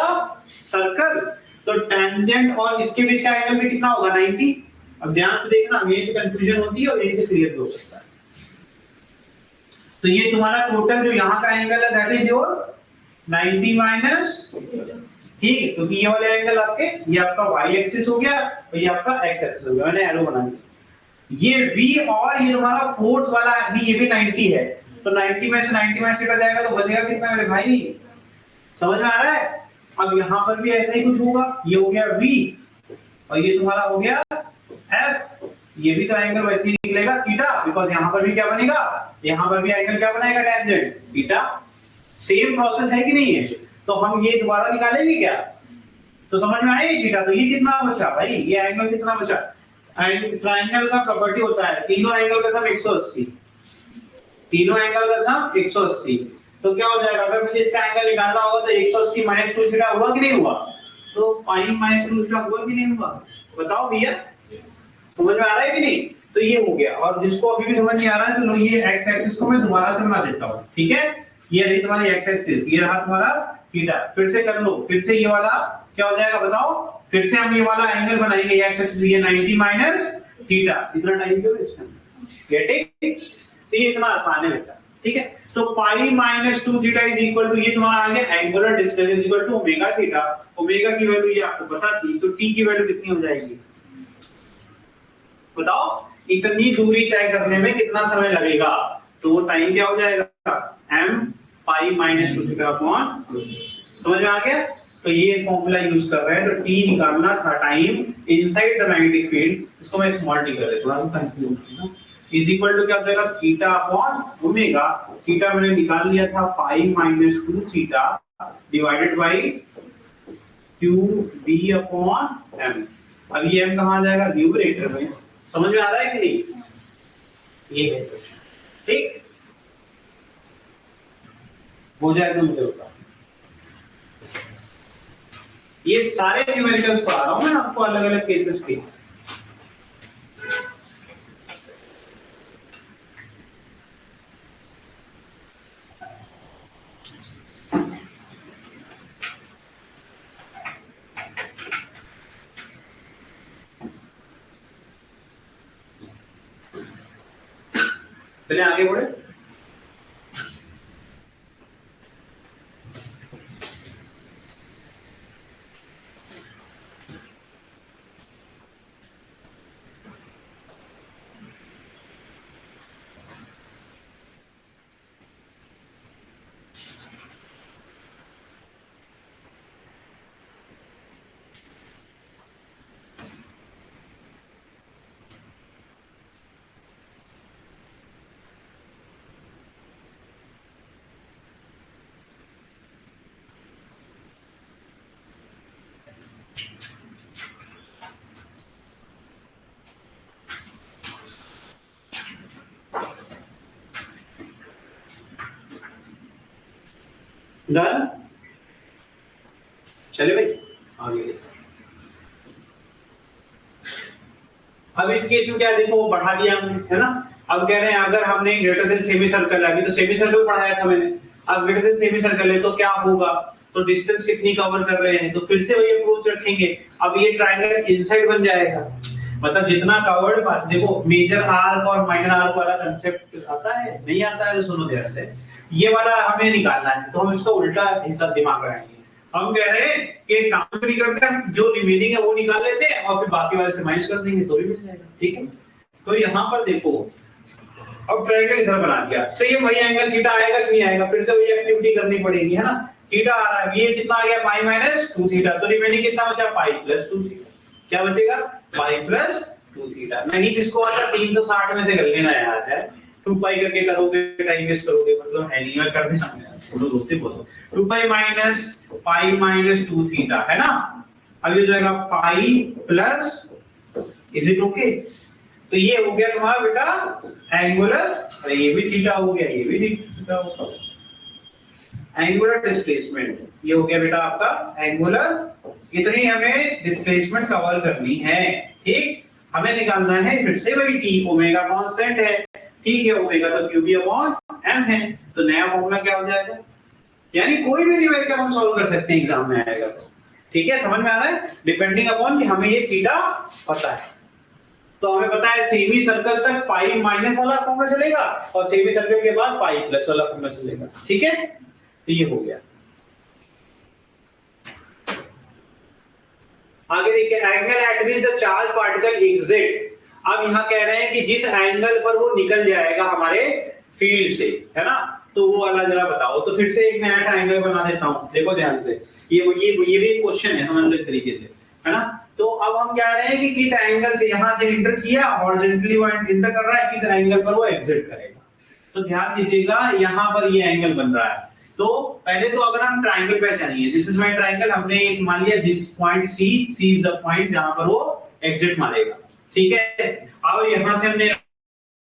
circle, तो टैंजेंट और इसके बीच का एंगल भी कितना होगा 90। अब ध्यान से देखना, यहीं से कंफ्यूजन होती है और यहीं से क्लियर हो सकता है। तो ये तुम्हारा टोटल जो यहाँ का एंगल है दैट इज योर 90 माइनस, ठीक है, क्योंकि ये वाले एंगल आपके, ये आपका y एक्सिस हो गया और ये आपका x एक्सिस हो गया, मैंने एरो बना दिया। ये v और ये तुम्हारा फोर्स वाला v, ये भी 90 है, तो 90 में से 90 में से कट जाएगा तो बचेगा कितना मेरे भाई, समझ में आ रहा है। अब यहाँ पर भी ऐसा ही कुछ होगा, ये हो गया v और ये तुम्हारा हो गया f, ये भी तो एंगल वैसे ही निकलेगा थीटा, बिकॉज़ यहाँ पर भी क्या बनेगा, यहाँ पर भी एंगल क्या बनाएगा टेंजेंट थीटा। सेम प्रोसेस है कि नहीं है, तो हम ये दोबारा निकालेंगे क्या, तो समझ में आएगी थीटा। तो ये कितना बचा भाई, ये एंगल कितना बचा, ट्रायंगल का प्रॉपर्टी होता है तीनों एंगल का सम 180, तीनों एंगल का सम 180, तो क्या हो जाएगा, अगर मुझे इसका एंगल निकालना होगा तो 180 माइनस 2 थीटा हुआ कि नहीं हुआ, तो पाई माइनस 2 थीटा हुआ कि नहीं हुआ, बताओ भैया, समझ में आ रहा है कि नहीं। तो ये हो गया, और जिसको अभी भी समझ नहीं आ रहा है तो ये एक्स एक्सिस को मैं दोबारा से बना देता हूं, ठीक है, ये रही तुम्हारी एक्स एक्सिस, ये रहा तुम्हारा थीटा, फिर से कर लो, फिर से ये वाला क्या हो जाएगा बताओ, फिर से हम ये वाला एंगल बनाएंगे एक्स एक्सिस, ये 90 माइनस थीटा, इतना टाइम क्यों वेस्ट करना, गेटिंग, तो ये इतना आसान है बेटा, ठीक है। तो pi minus 2 theta is equal to, ये तुम्हारा आ गया angular distance is equal to omega theta, omega की वैल्यू ये आपको पता थी, तो टी की वैल्यू कितनी हो जाएगी बताओ, इतनी दूरी तय करने में कितना समय लगेगा, तो वो टाइम क्या हो जाएगा m पाई माइनस 2 थीटा अपॉन, समझ में आ गया। तो ये फॉर्मूला यूज कर रहे हैं, तो t निकालना था time inside the magnetic field, इसको मैं स्मॉल t कर देता हूं, कंफ्यूज ना, इज इक्वल टू क्या हो जाएगा थीटा अपॉन ओमेगा, थीटा मैंने निकाल लिया था पाई minus 2 theta divided by q b upon m, अब ये m कहां जाएगा न्यूमरेटर में, समझ में आ रहा है कि नहीं, ये है क्वेश्चन, ठीक हो जाए तो मुझे बताओ। ये सारे न्यूमेरिकल्स पढ़ा रहा हूं मैं आपको अलग अलग केसेस के, चलिए आगे बढ़े। डन, चलिए भाई आगे देखो। अब इस केस में क्या देखो, वो बढ़ा दिया हमने, है ना। अब कह रहे हैं अगर हमने ग्रेटर देन सेमी सर्कल, अभी तो सेमी सर्कल पढ़ाया था मैंने, अब ग्रेटर देन सेमी सर्कल है तो क्या होगा, तो डिस्टेंस कितनी कवर कर रहे हैं, तो फिर से वही अप्रोच रखेंगे। अब ये ट्रायंगल इनसाइड बन जाएगा, मतलब जितना कवर्ड, देखो मेजर आर्क और माइनर आर्क वाला कांसेप्ट आता है, नहीं आता है तो सुनो ध्यान से, ये वाला हमें निकालना है, तो हम इसका उल्टा हिसाब दिमाग लगाएंगे। हम कह रहे हैं कि काम नहीं करते, हम जो रिमेनिंग है वो निकाल लेते हैं और फिर बाकी वाले से माइनस कर देंगे तो भी मिल जाएगा, ठीक है। तो यहाँ पर देखो, अब ट्रायंगल इधर बना दिया, सेम वही एंगल थीटा आएगा कि नहीं आएगा, फिर से वही एक्टिविटी करनी पड़ेगी, है ना। थीटा आ रहा है, ये कितना आ गया पाई माइनस 2 थीटा, तो रिमेनिंग कितना बचा पाई प्लस 2 थीटा, क्या बचेगा पाई प्लस 2 थीटा। नहीं जिसको आता 360 में से कर लेना यार है, 2 पाई करके करोगे टाइम वेस्ट करोगे, मतलब है नहीं, मैं कर देना थोड़ा दोस्ती बोलो, 2 पाई माइनस 2 थीटा, है ना। अब ये जाएगा pi plus, is it okay. तो ये हो गया तुम्हारा बेटा एंगुलर, ये भी थीटा हो गया, ये भी थीटा हो गया, एंगुलर डिस्प्लेसमेंट। ये हो गया बेटा आपका एंगुलर। इतनी हमें डिस्प्लेसमेंट कवर करनी है, ठीक। हमें निकालना है फिर से वही टी, ओमेगा कांस्टेंट है, ठीक है, ओमेगा तो क्यू बी अपॉन एम है। तो नया फॉर्मूला क्या हो जाएगा, यानी कोई भी न्यूमेरिकल हम सॉल्व कर सकते हैं एग्जाम में आएगा तो, ठीक है। समझ में आ रहा है, डिपेंडिंग अपॉन कि हमें ये थीटा पता है। तो हमें पता है सेमी सर्कल तक पाई माइनस वाला फॉर्मूला चलेगा और सेमी सर्कल के बाद पाई प्लस वाला फॉर्मूला चलेगा, ठीक है। तो ये हो गया। आगे देखिए, angle eight which the charge particle exit. अब यहां कह रहे हैं कि जिस एंगल पर वो निकल जाएगा हमारे फील्ड से, है ना, तो वो वाला जरा बताओ। तो फिर से एक नया एंगल बना देता हूं, देखो ध्यान से, ये भी क्वेश्चन है, समझ लो तरीके से, है ना। तो अब हम कह रहे हैं कि किस एंगल से यहां से इंटर किया, हॉरिजॉन्टली वो इंटर कर रहा है, किस एंगल पर वो एग्जिट करेगा। तो ध्यान दीजिएगा, यहां पर ये एंगल बन रहा है। तो पहले तो अगर हम ट्रायंगल पहचानिए, दिस इज माय ट्रायंगल, हमने एक मान लिया this point C is the point जहां पर वो एग्जिट मारेगा, ठीक है। अब यहां से हमने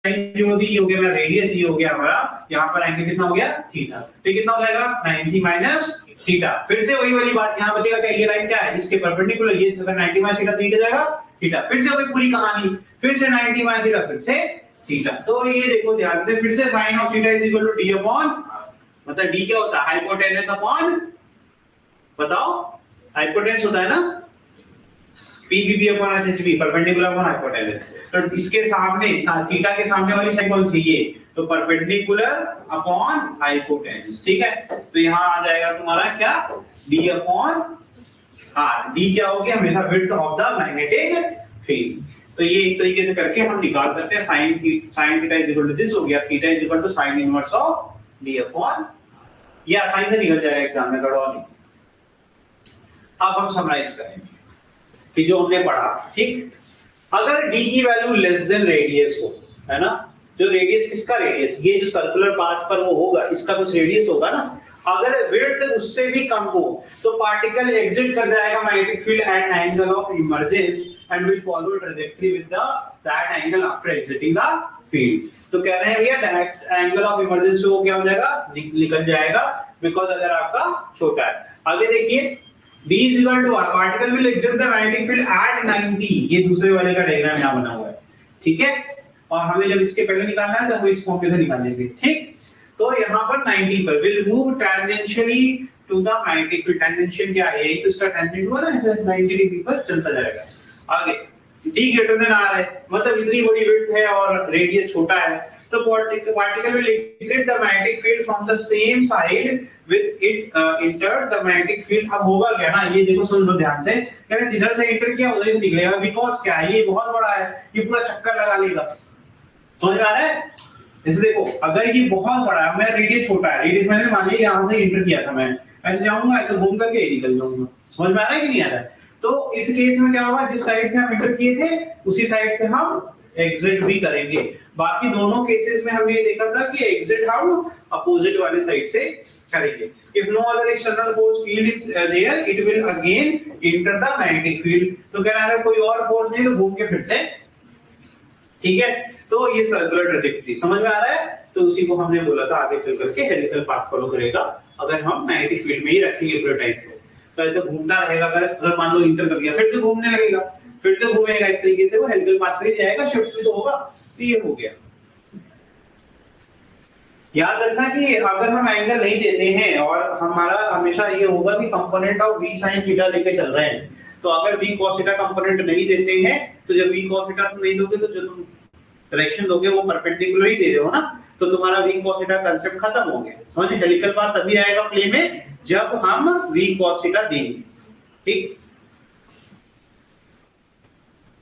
जो दी, ये हो गया मेरा रेडियस, ये हो गया हमारा, यहाँ पर एंगल कितना हो गया, थीटा। तो कितना हो जाएगा 90 माइनस थीटा। फिर से वही वाली बात यहाँ बचेगा क्या, ये लाइन क्या है, इसके परपेंडिकुलर, ये अगर 90 माइनस थीटा थीटा जाएगा थीटा, फिर से वही पूरी कहानी, फिर से 90 माइनस थीटा, फिर से थीटा। तो ये देखो ध्यान से, फिर से sine of theta is equal to D upon, मतलब डी क्या होता है, हाइपोटेनस अपॉन, बताओ, हाइपोटेनस होता है ना, पीबीबी अपॉन एचएचबी, परपेंडिकुलर अपॉन हाइपोटेनस। तो इसके सामने, थीटा के सामने वाली साइड कौन सी, ये, तो परपेंडिकुलर अपॉन हाइपोटेनस, ठीक है। तो यहां आ जाएगा तुम्हारा क्या, डी अपॉन आर। डी क्या होगी, हमेशा width of the magnetic field. तो ये इस तरीके से करके हम निकाल सकते हैं, sine theta is equal to this हो गया, theta is equal to sine inverse of D upon, ये आसानी से निकल जाएगा एग्जाम में, गड़बड़ नहीं। अब हम समराइज करेंगे कि जो हमने पढ़ा, ठीक। अगर d की वैल्यू लेस देन रेडियस हो, है ना, जो रेडियस, किसका रेडियस, ये जो सर्कुलर पाथ पर वो होगा, इसका कुछ रेडियस होगा ना, अगर विड्थ उससे भी कम हो तो पार्टिकल एग्जिट कर जाएगा magnetic field at angle of emergence and will follow trajectory with that angle after exiting the field. तो कह रहे हैं भैया डायरेक्ट एंगल ऑफ इमर्जेंस वो क्या हो जाएगा, निकल जाएगा, बिकॉज अगर आपका छोटा है। आगे देखिए, D is equal to R, particle will exert the magnetic field at 90, ये दूसरे वाले का डायग्राम यहाँ बना हुआ है, ठीक है। और हमें जब इसके पहले निकालना है तो हम इस फॉर्म से निकालेंगे, ठीक। तो यहाँ पर 90 पर will move tangentially to the magnetic field, tangential क्या है, यही तो इसका tangent हुआ ना, ऐसे 90 डिग्री पर चलता जाएगा। आगे D greater than R है, मतलब इतनी बड़ी विड्थ है और रेडियस छोटा है, तो particle will exit the magnetic field from the same side with it entered the magnetic field। अब होगा क्या ना, ये देखो सुन लो ध्यान से, कह रहे जिधर से एंटर किया उधर ही निकलेगा, बिकॉज़ क्या है, ये बहुत बड़ा है, ये पूरा चक्कर लगा लेगा, समझ में आ रहा है। जैसे देखो, अगर ये बहुत बड़ा है, मेरा रेडियस छोटा है, रेडियस मैंने मान लिया यहाँ से एंटर किया था, मैं ऐसे जाऊंगा, ऐसे घूम करके ही निकल जाऊंगा, समझ में आ रहा है कि नहीं आ रहा है। तो इस केस में क्या होगा, जिस साइड से हम एंटर किए थे उसी साइड से हम एग्जिट भी करेंगे। बाकी दोनों केसेस में हमने ये देखा था कि एग्जिट हम अपोजिट वाले साइड से करेंगे। If no other external force field is there, it will again enter the magnetic field। तो कह रहा है अगर कोई और फोर्स नहीं तो घूम के फिर से, ठीक है। तो ये सर्कुलर ट्रैजेक्टरी समझ में आ रहा है। तो उसी को हमने बोला था आगे चल करके हेलिकल पाथ फॉलो करेगा अगर हम मैग्नेटिक फील्ड में ही रखेंगे पूरे टाइम को। तो ऐसे घूमता रहेगा, अगर मान लो इंटर कर दिया फिर से घूमने लगेगा, फिर से घूमेगा, इस तरीके से वो हेलिकल पाथ पे जाएगा, शिफ्ट भी तो होगा। तो ये हो गया। याद रखना कि अगर हम एंगल नहीं देते हैं और हमारा हमेशा ये होगा कि component of v sin theta लेके चल रहे हैं, तो अगर v cos थीटा कंपोनेंट नहीं देते हैं तो जब v cos थीटा तुम नहीं दोगे तो जो तुम डायरेक्शन दोगे वो परपेंडिकुलर ही दे रहे हो ना, तो तुम्हारा v cos थीटा कांसेप्ट खत्म हो गया। समझ, हेलिकल पाथ तभी आएगा प्ले में जब हम v cos थीटा देंगे, ठीक।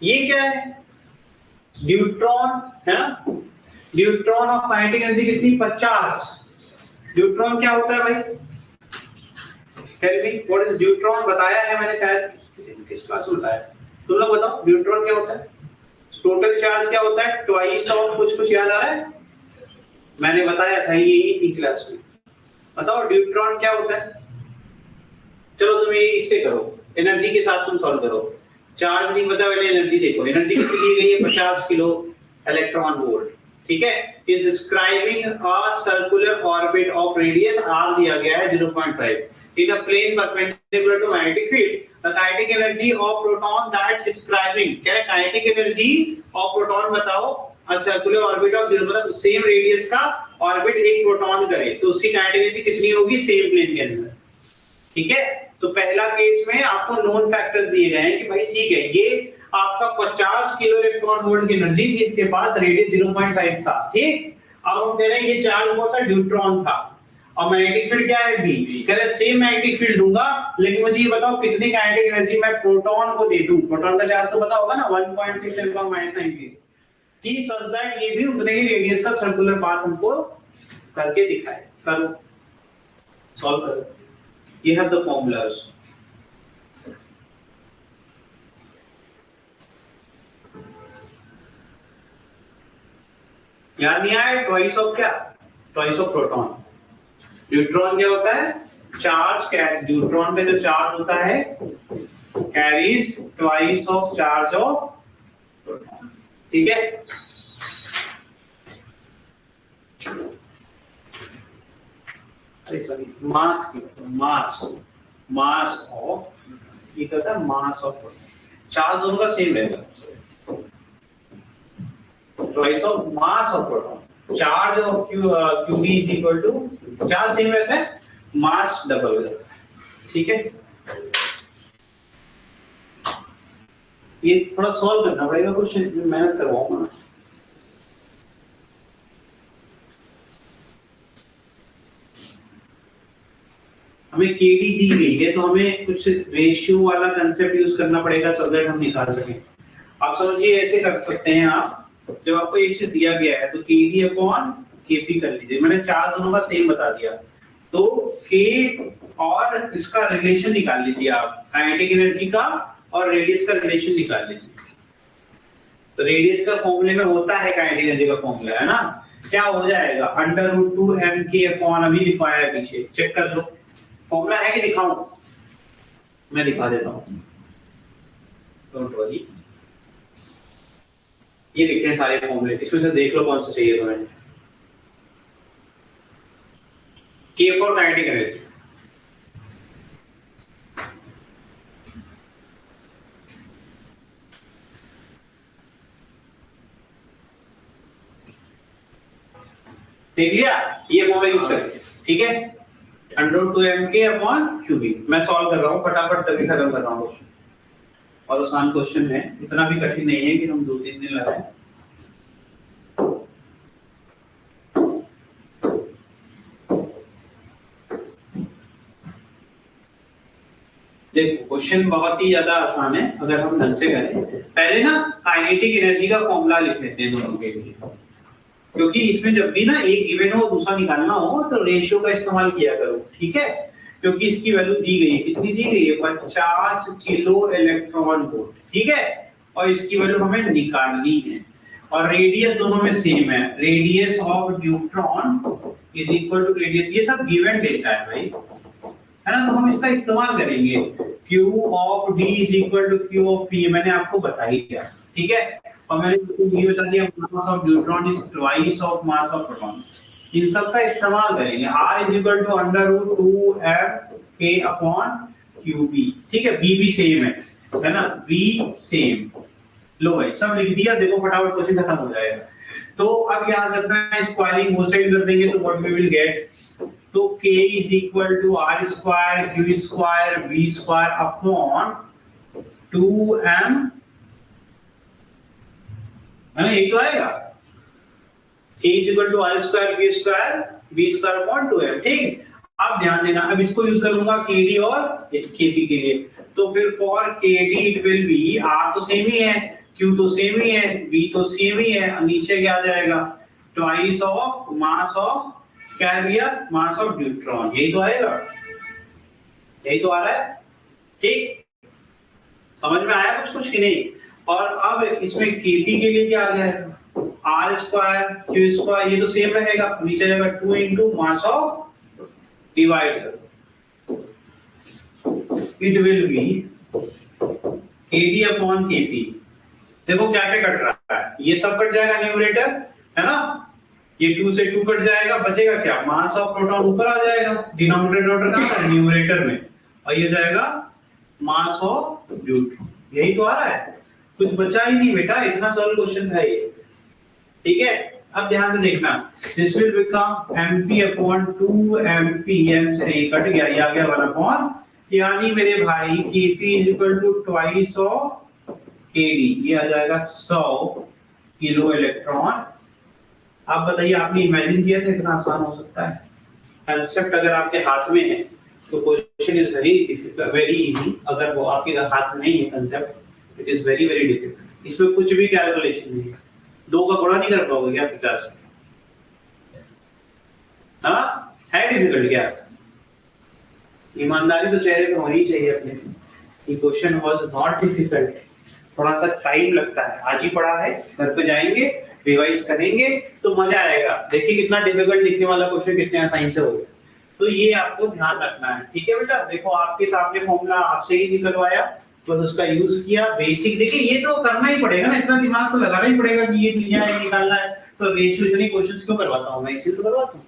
ये क्या है, न्यूट्रॉन है ना, न्यूट्रॉन ऑफ काइनेटिक एनर्जी कितनी, 50। न्यूट्रॉन क्या होता है भाई, tell me what is neutron, बताया है मैंने शायद किस क्लास में बताया, तुम लोग बताओ न्यूट्रॉन क्या होता है। टोटल चार्ज क्या होता है, ट्वाइस ऑफ कुछ याद आ रहा है, मैंने बताया था यही थी क्लास में। बताओ न्यूट्रॉन क्या होता है। चलो तुम ये इससे करो, एनर्जी के साथ तुम सॉल्व करो। चार्ज नहीं पता, पहले एनर्जी देखो, एनर्जी कितनी दी गई है, 50 किलो इलेक्ट्रॉन वोल्ट, ठीक है, is describing a circular orbit of radius r दिया गया है 0.5 in a plane perpendicular to magnetic field. The kinetic energy of proton that describing, क्या है काइनेटिक एनर्जी ऑफ प्रोटॉन बताओ, अ सर्कुलर ऑर्बिट ऑफ 0 मतलब same radius का orbit एक proton करे तो उसकी काइनेटिक एनर्जी कितनी होगी सेम प्लेन के अंदर। ठीक है, तो पहला केस में आपको नोन फैक्टर्स दिए गए हैं कि भाई ठीक है ये आपका 50 किलो इलेक्ट्रॉन वोल्ट की एनर्जी थी, इसके पास रेडियस 0.5 था। ठीक, अब हम कह रहे हैं ये चार्ज कौन सा न्यूट्रॉन था और मैग्नेटिक फील्ड क्या है बी, कह रहे सेम मैग्नेटिक फील्ड दूंगा लेकिन मुझे ये बताओ कितनी काइनेटिक एनर्जी मैं प्रोटॉन को दे दूं। प्रोटॉन का चार्ज तो पता होगा ना 1.6 × -19 ठीक, सच दैट ये भी उतने ही रेडियस का सर्कुलर पाथ हमको करके दिखाए। करो सॉल्व करो, ये है द फॉर्मूलाज। याद नहीं आया, ट्वाइस ऑफ क्या, ट्वाइस ऑफ प्रोटॉन। न्यूट्रॉन क्या होता है, चार्ज कैरी, न्यूट्रॉन का जो चार्ज होता है carries twice of charge of proton. ठीक है, अरे सॉरी मास की, मास ऑफ, ये कहता है मास ऑफ प्रोटॉन, चार्ज दोनों का सेम रहेगा, twice of mass of proton. Charge of QD is equal to, charge same रहता है मास डबल हो जाता है। ठीक है, ये थोड़ा सॉल्व करना पड़ेगा, कुछ मेहनत करवाऊंगा। हमें KD दी गई है तो हमें कुछ रेशियो वाला कंसेप्ट यूज करना पड़ेगा सो दैट हम निकाल सकें। आप समझिए ऐसे कर सकते हैं आप, जब आपको एक चीज दिया गया है तो KD अपॉन KP कर लीजिए, मैंने चार्ज दोनों का सेम बता दिया तो K और इसका रिलेशन निकाल लीजिए आप, काइनेटिक एनर्जी का और रेडियस का रिलेशन निकाल लीजिए। तो रेडियस का फॉर्मूले में होता है काइनेटिक एनर्जी का फॉर्मूला है ना, क्या हो जाएगा √2mk अपॉन, अभी लिखवाया है पीछे चेक कर लो, फॉर्मूला है कि दिखाऊं, मैं दिखा देता हूं डोंट वरी। ये लिखे हैं सारे फॉर्मूले, इसमें से देख लो कौन सा चाहिए तुम्हें। K फॉर काइनेटिक एनर्जी, देख लिया, ये फॉर्मूला यूज करके। ठीक है, √2mk अपॉन QB। मैं सॉल्व कर रहा हूँ फटाफट करके खत्म कर रहा हूँ, और आसान क्वेश्चन है, इतना भी कठिन नहीं है कि हम 2-3 दिन लगाएं। देखो क्वेश्चन बहुत ही ज्यादा आसान है अगर हम ढंग से करें। पहले ना काइनेटिक एनर्जी का फॉर्मूला लिख लेते हैं दोनों के लिए, क्योंकि इसमें जब भी ना एक गिवन हो दूसरा निकालना हो तो रेशियो का इस्तेमाल किया करो। ठीक है, क्योंकि इसकी वैल्यू दी गई है, कितनी दी गई है 50 किलो इलेक्ट्रॉन वोल्ट। ठीक है, और इसकी वैल्यू हमें निकालनी है और रेडियस दोनों में सेम है, radius of neutron is equal to radius, ये सब गिवन देता है भाई, है ना, तो हम इसका इस्तेमाल करेंगे। Q of D is equal to Q of P, मैंने आपको बता ही दिया। ठीक है, और मैंने ये बता दिया mass of neutron is twice of mass of proton. इन सब का इस्तेमाल करेंगे। R is equal to √2mk upon QB। ठीक है, B भी सेम है ना, B सेम। लो भाई सब लिख दिया, देखो फटाफट क्वेश्चन खत्म हो जाएगा। तो अब याद रखना है स्क्वायरिंग बोथ साइड कर देंगे तो व्हाट वी विल गेट, तो K is equal to R square Q square V square upon 2m, है ना, यही तो आएगा। K is equal to R square Q square V square upon 2m। ठीक, अब ध्यान देना, अब इसको यूज करूंगा KD और KP के लिए, तो फिर for KD it will be, R तो सेम ही है, Q तो सेम ही है, V तो सेम ही है, नीचे क्या आ जाएगा ट्वाइस ऑफ मास ऑफ, क्या है भैया मास ऑफ न्यूट्रॉन, यही तो आएगा, यही तो आ रहा है। ठीक, समझ में आया कुछ कुछ कि नहीं। और अब इसमें KP के लिए क्या आ गया है, R स्क्वायर Q स्क्वायर, ये तो सेम रहेगा, नीचे जाएगा 2 इंटू मास ऑफ, डिवाइड करो, it will be KD upon KP। देखो क्या क्या कट रहा है, ये सब कट जाएगा न्यूमरेटर, है ना। ये 2 से 2 कट जाएगा, बचेगा क्या, मास ऑफ प्रोटॉन ऊपर आ जाएगा, डिनोमिनेटर कहां है, न्यूमरेटर में, और ये जाएगा मास ऑफ न्यूट्रॉन। यही तो आ रहा है, कुछ बचा ही नहीं बेटा, इतना सरल क्वेश्चन था ये। ठीक है, अब ध्यान से देखना, this will become mp upon 2 mp, m से नहीं कट गया, ये आ गया 1 अपॉन, यानी मेरे भाई kp is equal to twice of kd, ये आ जाएगा 100 किलो इलेक्ट्रॉन। आप बताइए, आपने इमेजिन किया था इतना आसान हो सकता है? कंसेप्ट अगर आपके हाथ में है तो क्वेश्चन इज वेरी इजी, अगर वो आपके हाथ में नहीं है concept, it is very very difficult. इसमें कुछ भी कैलकुलेशन नहीं है, 2 का गुणा नहीं कर पाओगे क्या 50 से? हाँ, है डिफिकल्ट क्या? ईमानदारी तो चेहरे पे होनी चाहिए अपने। ये क्वेश्चन वाज नॉट डिफिकल्ट, थोड़ा सा टाइम लगता है, आज ही पढ़ा है, घर पे जाएंगे रिवाइज करेंगे तो मजा आएगा। देखिए कितना डिफिकल्ट लिखने वाला क्वेश्चन कितने आसानी से हो गया। तो ये आपको ध्यान रखना है, ठीक है बेटा। देखो आपके सामने फॉर्मूला आपसे ही निकलवाया, बस उसका यूज किया, बेसिक। देखिए ये तो करना ही पड़ेगा ना, इतना दिमाग तो लगाना ही पड़ेगा कि ये लिया है निकालना है, तो रेशियो इतनी क्वेश्चंस क्यों करवाता हूं मैं, इसीलिए तो करवाता हूं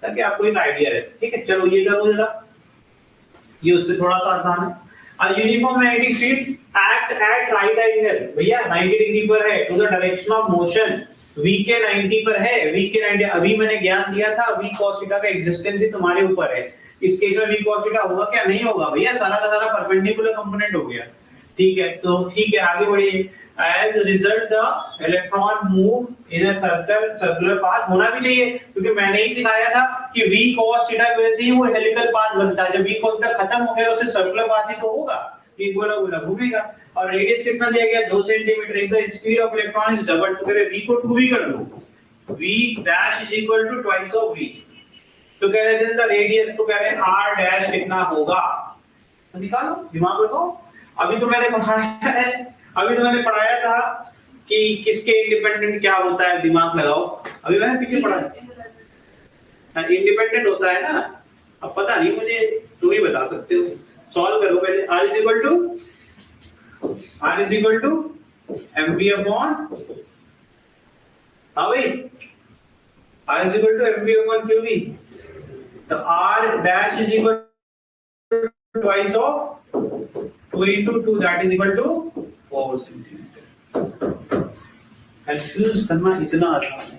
ताकि आपको एक आइडिया रहे। ठीक है, चलो ये करो जरा, ये उससे थोड़ा सा आसान है। A uniform magnetic field act at right angle, भैया 90 डिग्री पर है, to the direction of motion, v के 90 पर है, v के 90, अभी मैंने ज्ञान दिया था v cos थीटा का एग्जिस्टेंस ही तुम्हारे ऊपर है। इस केस में v cos थीटा होगा क्या, नहीं होगा भैया, सारा का सारा परपेंडिकुलर कंपोनेंट हो गया। ठीक है, तो ठीक है, आगे बढ़िए। As a result, the electron move in a circular path, होना भी चाहिए, क्योंकि मैंने ही सिखाया था कि v cos थीटा की वजह से ही वो हेलिकल पाथ बनता है। जब v cos थीटा खत्म हो गया उससे सर्कुलर पाथ ही तो होगा, ये गोला गोला घूमेगा। और रेडियस कितना दिया गया, 2 centimetre. If the speed of electron is double, तो फिर v को 2v कर दो, v dash is equal to twice of v। तो कह रहे थे द रेडियस को कह रहे हैं r डैश कितना होगा, तो निकालो, दिमाग लगाओ। अभी तो मैंने पढ़ाया था कि किसके इंडिपेंडेंट क्या होता है, दिमाग लगाओ। अभी मैंने पीछे पढ़ा, इंडिपेंडेंट होता है ना, अब पता नहीं मुझे, तुम ही बता सकते हो। सॉल्व करो पहले। r is equal to mv upon, हाँ भाई, r is equal to mv upon qv। तो r dash is equal to twice of 2 into 2, that is equal to 4 centimetre. Confuse करना इतना आसान है।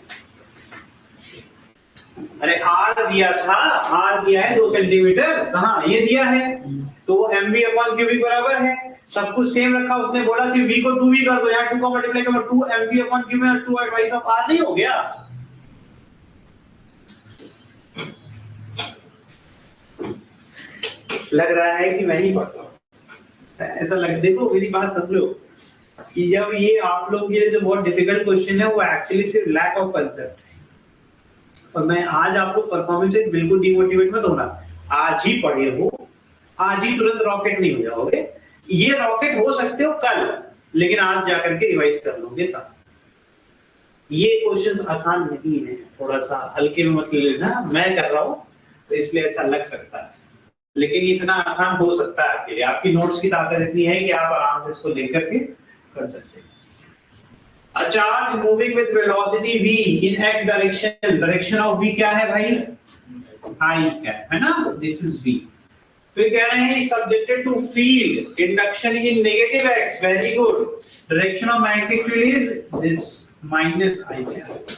अरे r दिया था, r दिया है 2 सेंटीमीटर, कहाँ ये दिया है, तो mv अपॉन qv बराबर है, सब कुछ सेम रखा, उसने बोला सिर्फ v को 2v कर दो, यहाँ 2 का मल्टीप्लाई करो, 2 mv अपॉन qv और 2 ट्वाइस ऑफ r, नहीं हो गया। लग रहा है कि मैं ही पढ़ता हूं, ऐसा लग, देखो मेरी बात समझो कि जब ये आप लोग ये जो बहुत डिफिकल्ट क्वेश्चन है वो एक्चुअली सिर्फ लैक ऑफ कंसेप्ट है। और मैं आज आपको परफॉर्मेंस से बिल्कुल डिमोटिवेट मत होना, आज ही पढ़े हो, आज ही तुरंत रॉकेट नहीं हो जाओगे। ये रॉकेट हो सकते हो कल, लेकिन आज जाकर के रिवाइज कर लोगे तब। ये क्वेश्चंस आसान नहीं है, थोड़ा सा हल्के में मत ले लेना, मैं कर रहा हूं तो इसलिए ऐसा लग सकता है, लेकिन इतना आसान हो सकता है आपके लिए। आपकी नोट्स की ताकत इतनी है कि आप आराम से इसको लेकर के कर सकते हैं। A charge moving with velocity v in x direction, direction of v क्या है भाई, I है ना, this is v। तो कह रहे हैं subjected to field, induction is in negative x, very good, direction of magnetic field is this minus I cap,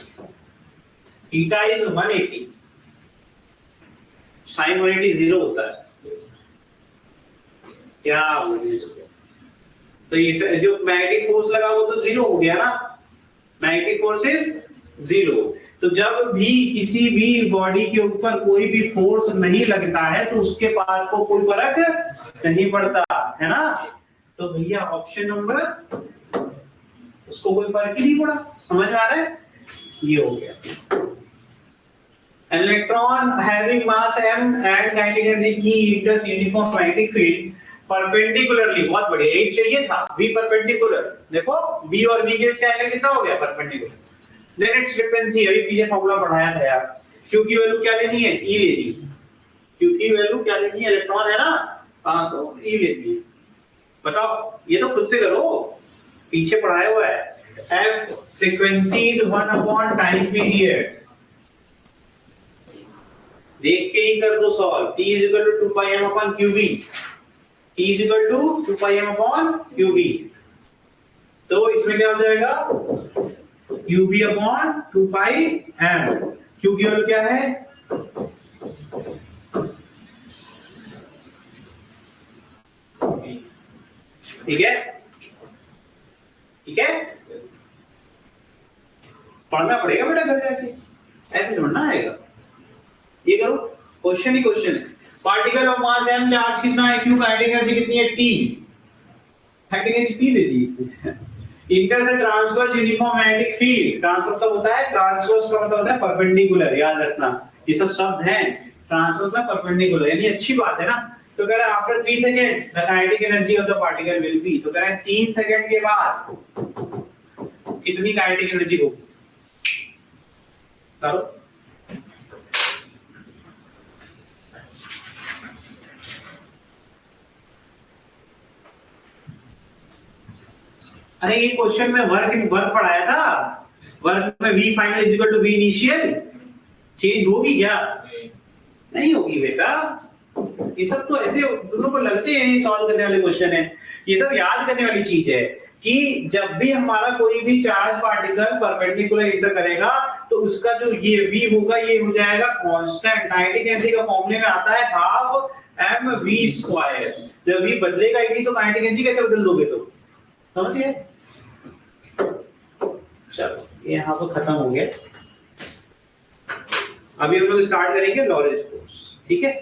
theta is 180, sin 180 0 होता है क्या, तो ये जो मैग्नेटिक फोर्स लगा वो तो 0 हो गया ना, मैग्नेटिक फोर्स इज 0। तो जब भी किसी भी बॉडी के ऊपर कोई भी फोर्स नहीं लगता है तो उसके पास को कोई फर्क नहीं पड़ता है ना। तो भैया ऑप्शन नंबर, उसको कोई फर्क ही नहीं पड़ा, समझ में आ रहा है, ये हो गया। Electron having mass m and kinetic energy E enters uniform magnetic field perpendicularly, बहुत बढ़िया, एक चाहिए था v परपेंडिकुलर, देखो v और v के बीच क्या एंगल कितना हो गया, परपेंडिकुलर। देन इट्स फ्रीक्वेंसी, अभी पीछे फार्मूला पढ़ाया था यार, q की वैल्यू क्या लेनी है, e लेनी है, q की वैल्यू क्या लेनी है, इलेक्ट्रॉन है ना, हां तो e लेनी है। बताओ, ये तो खुद से करो, पीछे पढ़ाया हुआ है। F frequency is 1 upon time period. देख के ही कर दो solve. T is equal to 2 pi m upon QB. T is equal to 2 pi m upon QB. तो इसमें क्या हो जाएगा? QB upon 2 pi m. Q की वैल्यू क्या है? ठीक है? ठीक है? पढ़ना पड़ेगा बेटा घर जाके, ऐसे पढ़ना आएगा। ये करो, क्वेश्चन ही क्वेश्चन है। Particle of mass m, charge कितना है q, काइनेटिक एनर्जी कितनी है t, काइनेटिक एनर्जी t दे दी इसने। इंटर से transverse uniform magnetic field, transverse का होता है, ट्रांसवर्स का मतलब होता है परपेंडिकुलर, याद रखना ये सब शब्द हैं। ट्रांसवर्स में परपेंडिकुलर यानी अच्छी बात है ना। तो कह रहा है after 3 second the kinetic energy of the particle will B, तो कह रहा है 3 सेकंड के बाद कितनी काइनेटिक एनर्जी होगी, करो। अरे ये क्वेश्चन में वर्क पढ़ाया था, वर्क में v final is equal to v initial, change होगी क्या? नहीं होगी बेटा। ये सब तो ऐसे दोनों को लगते हैं सॉल्व करने वाले क्वेश्चन है। ये सब याद करने वाली चीज है कि जब भी हमारा कोई भी चार्ज पार्टिकल परपेंडिकुलर इंटर करेगा तो उसका जो ये v होगा ये हो जाएगा कांस्टेंट। काइनेटिक एनर्जी का फॉर्मूले में आता है हाफ mv²। जब v बदलेगा ही नहीं तो काइनेटिक एनर्जी कैसे बदल दोगे? तो समझिए। चलो ये यहाँ पर खत्म हो गया। अभी हम लोग स्टार्ट करेंगे लॉरेंज फोर्स, ठीक है।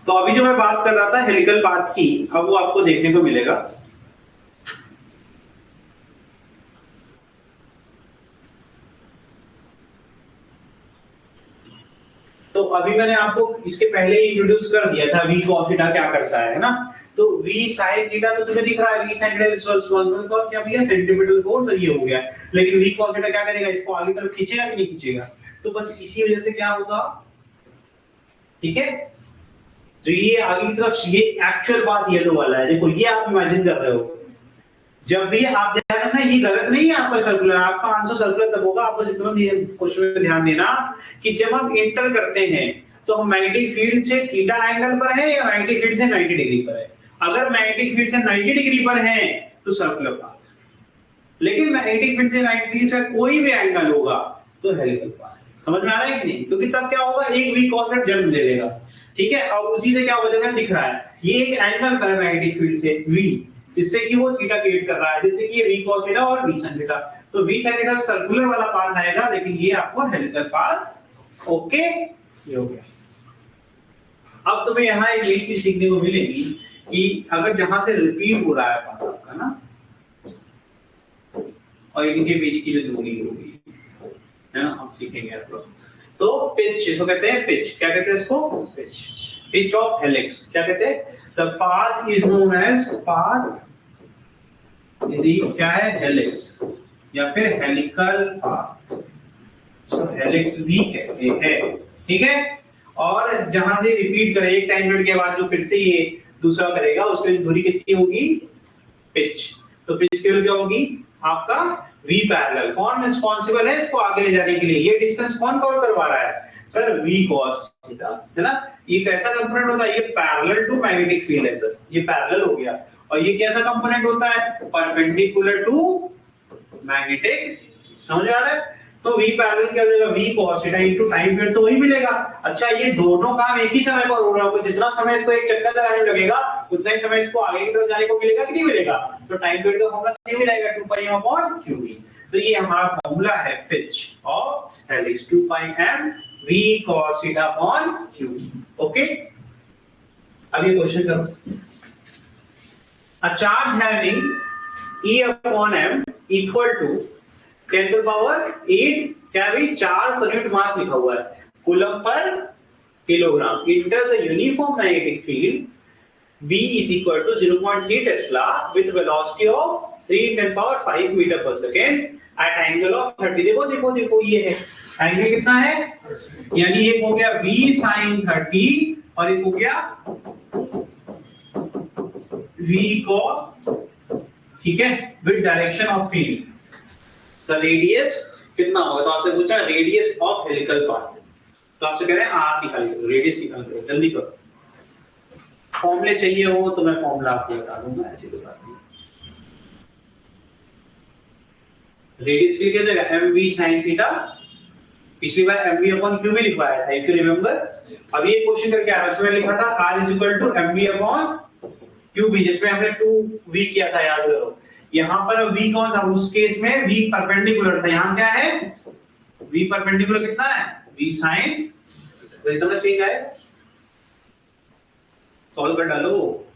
तो अभी जो मैं बात कर रहा था हेलिकल पाथ की, अब वो आपको देखने को मिलेगा। तो अभी मैंने आपको इसके पहले ही इंट्रोड्यूस कर दिया था v cos थीटा क्या करता है ना। तो v sin थीटा तो तुम्हें दिख रहा है, v sin theta is responsible for क्या भैया, सेंटीमीटर फोर्स, और ये हो गया। लेकिन v cos थीटा क्या करेगा, इसको आगे तरफ खींचेगा कि नहीं खींचेगा? तो बस इसी वजह से क्या होगा, ठीक है। तो ये आगे की तरफ, ये एक्चुअल बात येलो वाला है, देखो ये आप इमेजिन कर रहे हो। जब भी आप ध्यान रखना, ये गलत नहीं है आपका सर्कुलर, आपका आंसर सर्कुलर तब होगा। आप बस इतना क्वेश्चन में ध्यान देना कि जब हम इंटर करते हैं तो हम मैग्नेटिक फील्ड से थीटा एंगल पर है या मैग्नेटिक फील्ड से 90 डिग्री पर है। अगर मैग्नेटिक फील्ड से 90 डिग्री पर है तो सर्कुलर पाथ, लेकिन मैग्नेटिक फील्ड से 90 डिग्री से कोई भी एंगल होगा तो हेलिकल पाथ। समझ में आ रहा है कि नहीं? क्योंकि तब क्या होगा, एक v कॉस जन्म दे देगा, ठीक है। और उसी से क्या हो जाएगा, दिख रहा है ये एक एंगल पर मैग्नेटिक फील्ड से v, जिससे कि वो थीटा क्रिएट कर रहा है, जिससे कि ये v cos थीटा और v sin थीटा। तो v sin थीटा सर्कुलर वाला पाथ आएगा, लेकिन ये आपको हेलिकल पाथ। ओके, ये हो गया। अब तुम्हें यहाँ एक नई चीज सीखने को मिलेगी कि अगर जहां से रिपीट हो रहा है पाथ आपका ना, और इनके बीच की जो दूरी होगी है ना, हम सीखेंगे आप लोग। तो पिच, इसको कहते हैं पिच, क्या कहते हैं इसको, पिच, पिच ऑफ हेलिक्स। क्या कहते हैं, the path is known as, path is क्या है, हेलिक्स या फिर हेलिकल पाथ, तो हेलिक्स भी कहते हैं, ठीक है। और जहां से रिपीट करे एक टाइम पीरियड के बाद जो फिर से ये दूसरा करेगा, उसकी दूरी कितनी होगी, पिच। तो पिच की वैल्यू क्या होगी आपका v पैरेलल। कौन रिस्पांसिबल है इसको आगे ले जाने के लिए, ये डिस्टेंस कौन कवर करवा रहा है, सर v cos थीटा, है ना। ये कैसा कंपोनेंट होता है, ये पैरेलल टू मैग्नेटिक फील्ड है सर, ये पैरेलल हो गया। और ये कैसा कंपोनेंट होता है, परपेंडिकुलर टू मैग्नेटिक, समझ आ रहा है। तो v पैरेलल क्या हो जाएगा, v cos theta into time period तो वही मिलेगा। अच्छा ये दोनों काम एक ही समय पर हो रहा होगा, जितना समय इसको एक चक्कर लगाने में लगेगा उतना ही समय इसको आगे की तरफ जाने को मिलेगा कि नहीं मिलेगा, तो टाइम पीरियड का फॉर्मूला सेम ही रहेगा 2πm/qv। तो ये हमारा फॉर्मूला है pitch of helix 2πm v cos theta upon qv। Okay अब ये क्वेश्चन करो, a charge having E upon m equal to 10 to the power 8 क्या भी चार्ज पर यूनिट मास लिखा हुआ है coulomb per kilogram enters a uniform magnetic field B is equal to 0.3 Tesla with velocity of 3 × 10⁵ meter per second at angle of 30। देखो देखो देखो ये है एंगल कितना है, यानी ये हो गया V sin 30 और ये हो गया V cos, ठीक है, with direction of field. The radius कितना होगा, तो आपसे पूछा रेडियस ऑफ हेलिकल पाथ, तो आपसे कह रहे हैं आर निकालिए, रेडियस निकाल दो, जल्दी करो। फॉर्मूले चाहिए हो तो मैं फॉर्मूला आपको बता दूंगा, ऐसी कोई बात नहीं। रेडियस की क्या जगह mv sin थीटा, पिछली बार mv अपॉन qv लिखवाया था इफ यू रिमेंबर। अब ये क्वेश्चन करके आ रहा है, उसमें लिखा था r mv अपॉन qv, जिसमें हमने 2v किया था, याद करो। यहाँ पर v कौन सा, उस केस में v परपेंडिकुलर था, यहाँ क्या है v परपेंडिकुलर कितना है v sin, तो इतना सही है, सॉल्व कर डालो।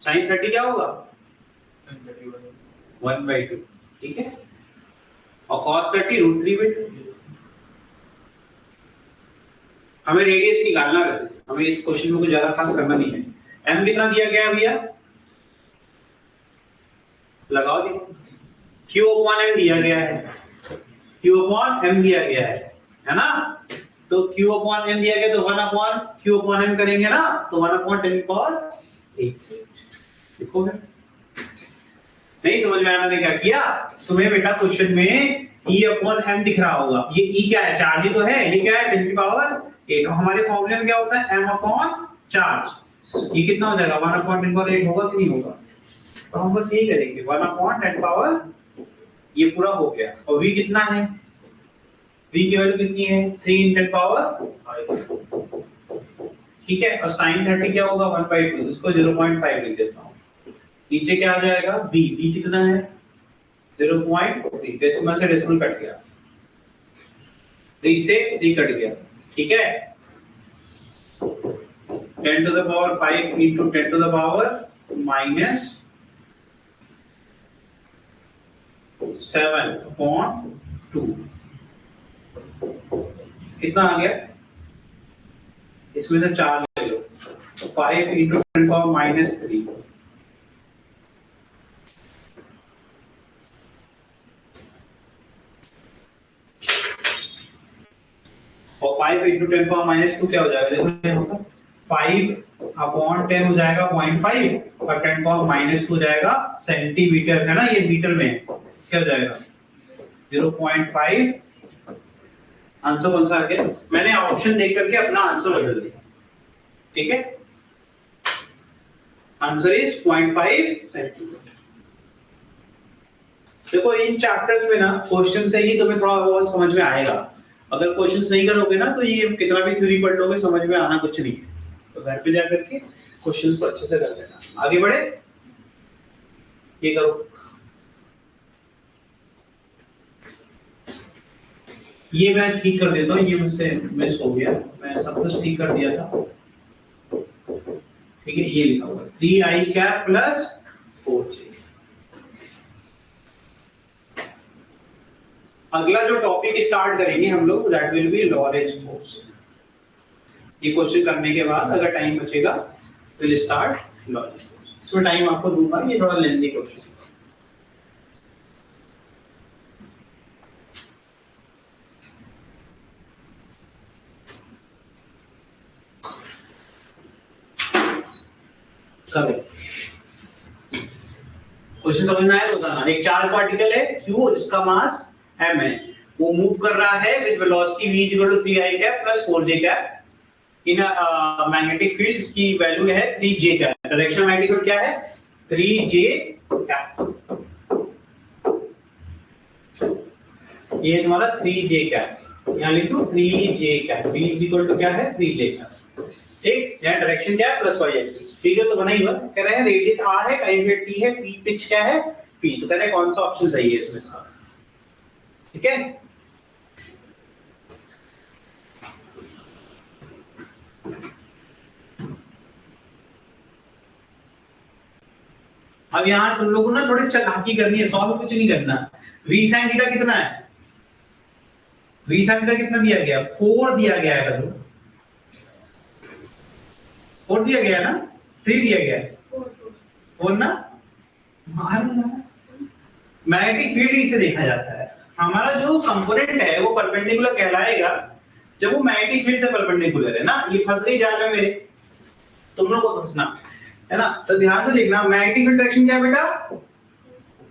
sin 30 क्या होगा 1/2, ठीक है, और cos 30 √3/2। हमें रेडियस निकालना है, वैसे हमें इस क्वेश्चन में कुछ ज्यादा खास करना नहीं है। m कितना दिया गया है भैया, लगाओ देखो, q अपॉन m दिया गया है, q अपॉन m दिया गया है ना, तो q अपॉन m दिया गया तो 1 अपॉन q अपॉन m करेंगे ना, तो 1 अपॉन 10⁸। देखो नहीं समझ में आया मैंने क्या किया, तुम्हें बेटा क्वेश्चन में E अपॉन m दिख रहा होगा, ये E क्या है, चार्ज ही तो है, ये क्या है 10⁸। हमारे फॉर्मूले में क्या होता है m अपॉन चार्ज, ये कितना हो जाएगा 1 अपॉन 10⁸ होगा कि नहीं होगा, तो हम बस यही करेंगे 1 अपॉन 10, ये पूरा हो गया। और v कितना है, v की वैल्यू कितनी है 3 × 10⁵, ठीक है, और sin 30 क्या होगा 1/2, जिसको 0.5 लिख देता हूं, नीचे क्या आ जाएगा b, b कितना है 0.3, डेसिमल से डेसिमल कट गया, 3 से 3 कट गया, ठीक है, 10 to the power 5 into 10 to the power minus 7/2 कितना आ गया, इसमें से 4 ले लो, 5 into 10 to the power minus 3, और 5 into 10 to the power minus 2 क्या हो जाएगा, देखो 5 अपॉन 10 हो जाएगा 0.5 और 10 पावर माइनस 2 हो जाएगा सेंटीमीटर, है ना, ये मीटर में क्या हो जाएगा 0.5। आंसर कौन सा आ गया, मैंने ऑप्शन देख करके अपना आंसर बदल दिया, ठीक है, आंसर इज 0.5 सेंटीमीटर। देखो इन चैप्टर्स में ना क्वेश्चन से ही तुम्हें थोड़ा बहुत समझ में आएगा, अगर क्वेश्चंस नहीं करोगे ना तो ये कितना भी थ्योरी पढ़ लोगे समझ में आना कुछ नहीं है, तो घर पे जाकर के क्वेश्चंस को अच्छे से कर लेना। आगे बढ़े, ये करो, ये मैं ठीक कर देता हूँ, ये मुझसे मिस हो गया, मैं सब कुछ ठीक कर दिया था, ठीक है, ये लिखा हुआ 3i कैप प्लस 4j। अगला जो टॉपिक स्टार्ट करेंगे हम लोग that will be Lorentz force. ये क्वेश्चन करने के बाद अगर टाइम बचेगा विल स्टार्ट लॉरेंज फोर्स, इसमें टाइम आपको दूंगा, ये थोड़ा लेंथी क्वेश्चन है। करो क्वेश्चन समझ में आया तो बताना। एक चार्ज पार्टिकल है Q जिसका मास m है, वो मूव कर रहा है with velocity v equal to 3i cap plus 4j cap in magnetic field की वैल्यू है 3j cap. Direction magnetic field क्या है 3j कैप। ये तुम्हारा 3j कैप, यहां लिख दो 3j cap. v equal to क्या है 3j कैप। ठीक, यहां डायरेक्शन क्या है प्लस y एक्सिस। फिगर तो बना ही हुआ, कह रहे हैं रेडियस r है, टाइम पीरियड t है, p पिच क्या है p। तो कहते हैं कौन सा ऑप्शन सही है इसमें से। ठीक है, अब यहां तुम लोगों को ना थोड़ी चालाकी करनी है, सॉल्व कुछ नहीं करना। v sin थीटा कितना है, v sin थीटा कितना दिया गया 4 दिया गया है, 4 दिया गया है ना, 3 दिया गया है 4 ना। मैग्नेटिक फील्ड इसे देखा जाता है, हमारा जो कंपोनेंट है वो परपेंडिकुलर कहलाएगा जब वो मैग्नेटिक फील्ड से परपेंडिकुलर है ना। ये फंस गई जाल में मेरे, तुम लोग को फंसना है ना। तो ध्यान से देखना, मैग्नेटिक फील्ड डायरेक्शन क्या बेटा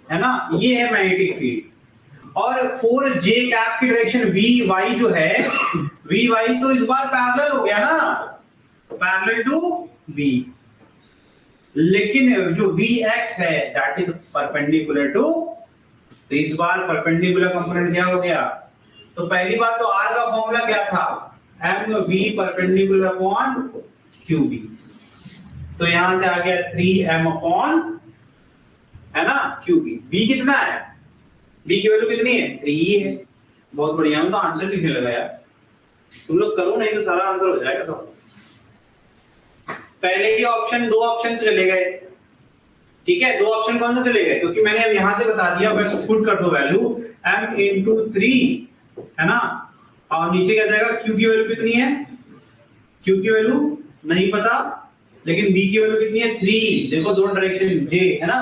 है ना, ये है मैग्नेटिक फील्ड। और 4j कैप की डायरेक्शन vy जो है, vy तो इस बार पैरेलल हो गया ना, पैरेलल टू v। लेकिन जो vx है दैट इज परपेंडिकुलर टू, तो इस बार परपेंडिकुलर कंपोनेंट क्या हो गया। तो पहली बात तो r का फॉर्मूला क्या था mv परपेंडिकुलर अपॉन qv। तो यहां से आ गया 3m अपॉन है ना qv। v कितना है, v की वैल्यू कितनी है 3 है। बहुत बढ़िया, हम तो आंसर लिखने लगा यार, तुम लोग करो नहीं तो सारा आंसर हो जाएगा। तो पहले ही ऑप्शन, 2 ऑप्शन तो चले गए। ठीक है, 2 ऑप्शन कौन से चले गए, क्योंकि मैंने अब यहां से बता दिया, बस पुट कर दो वैल्यू m into 3 है ना, और नीचे क्या जाएगा q की वैल्यू कितनी है, q की वैल्यू नहीं पता, लेकिन b की वैल्यू कितनी है 3। देखो दोनों डायरेक्शन j है ना,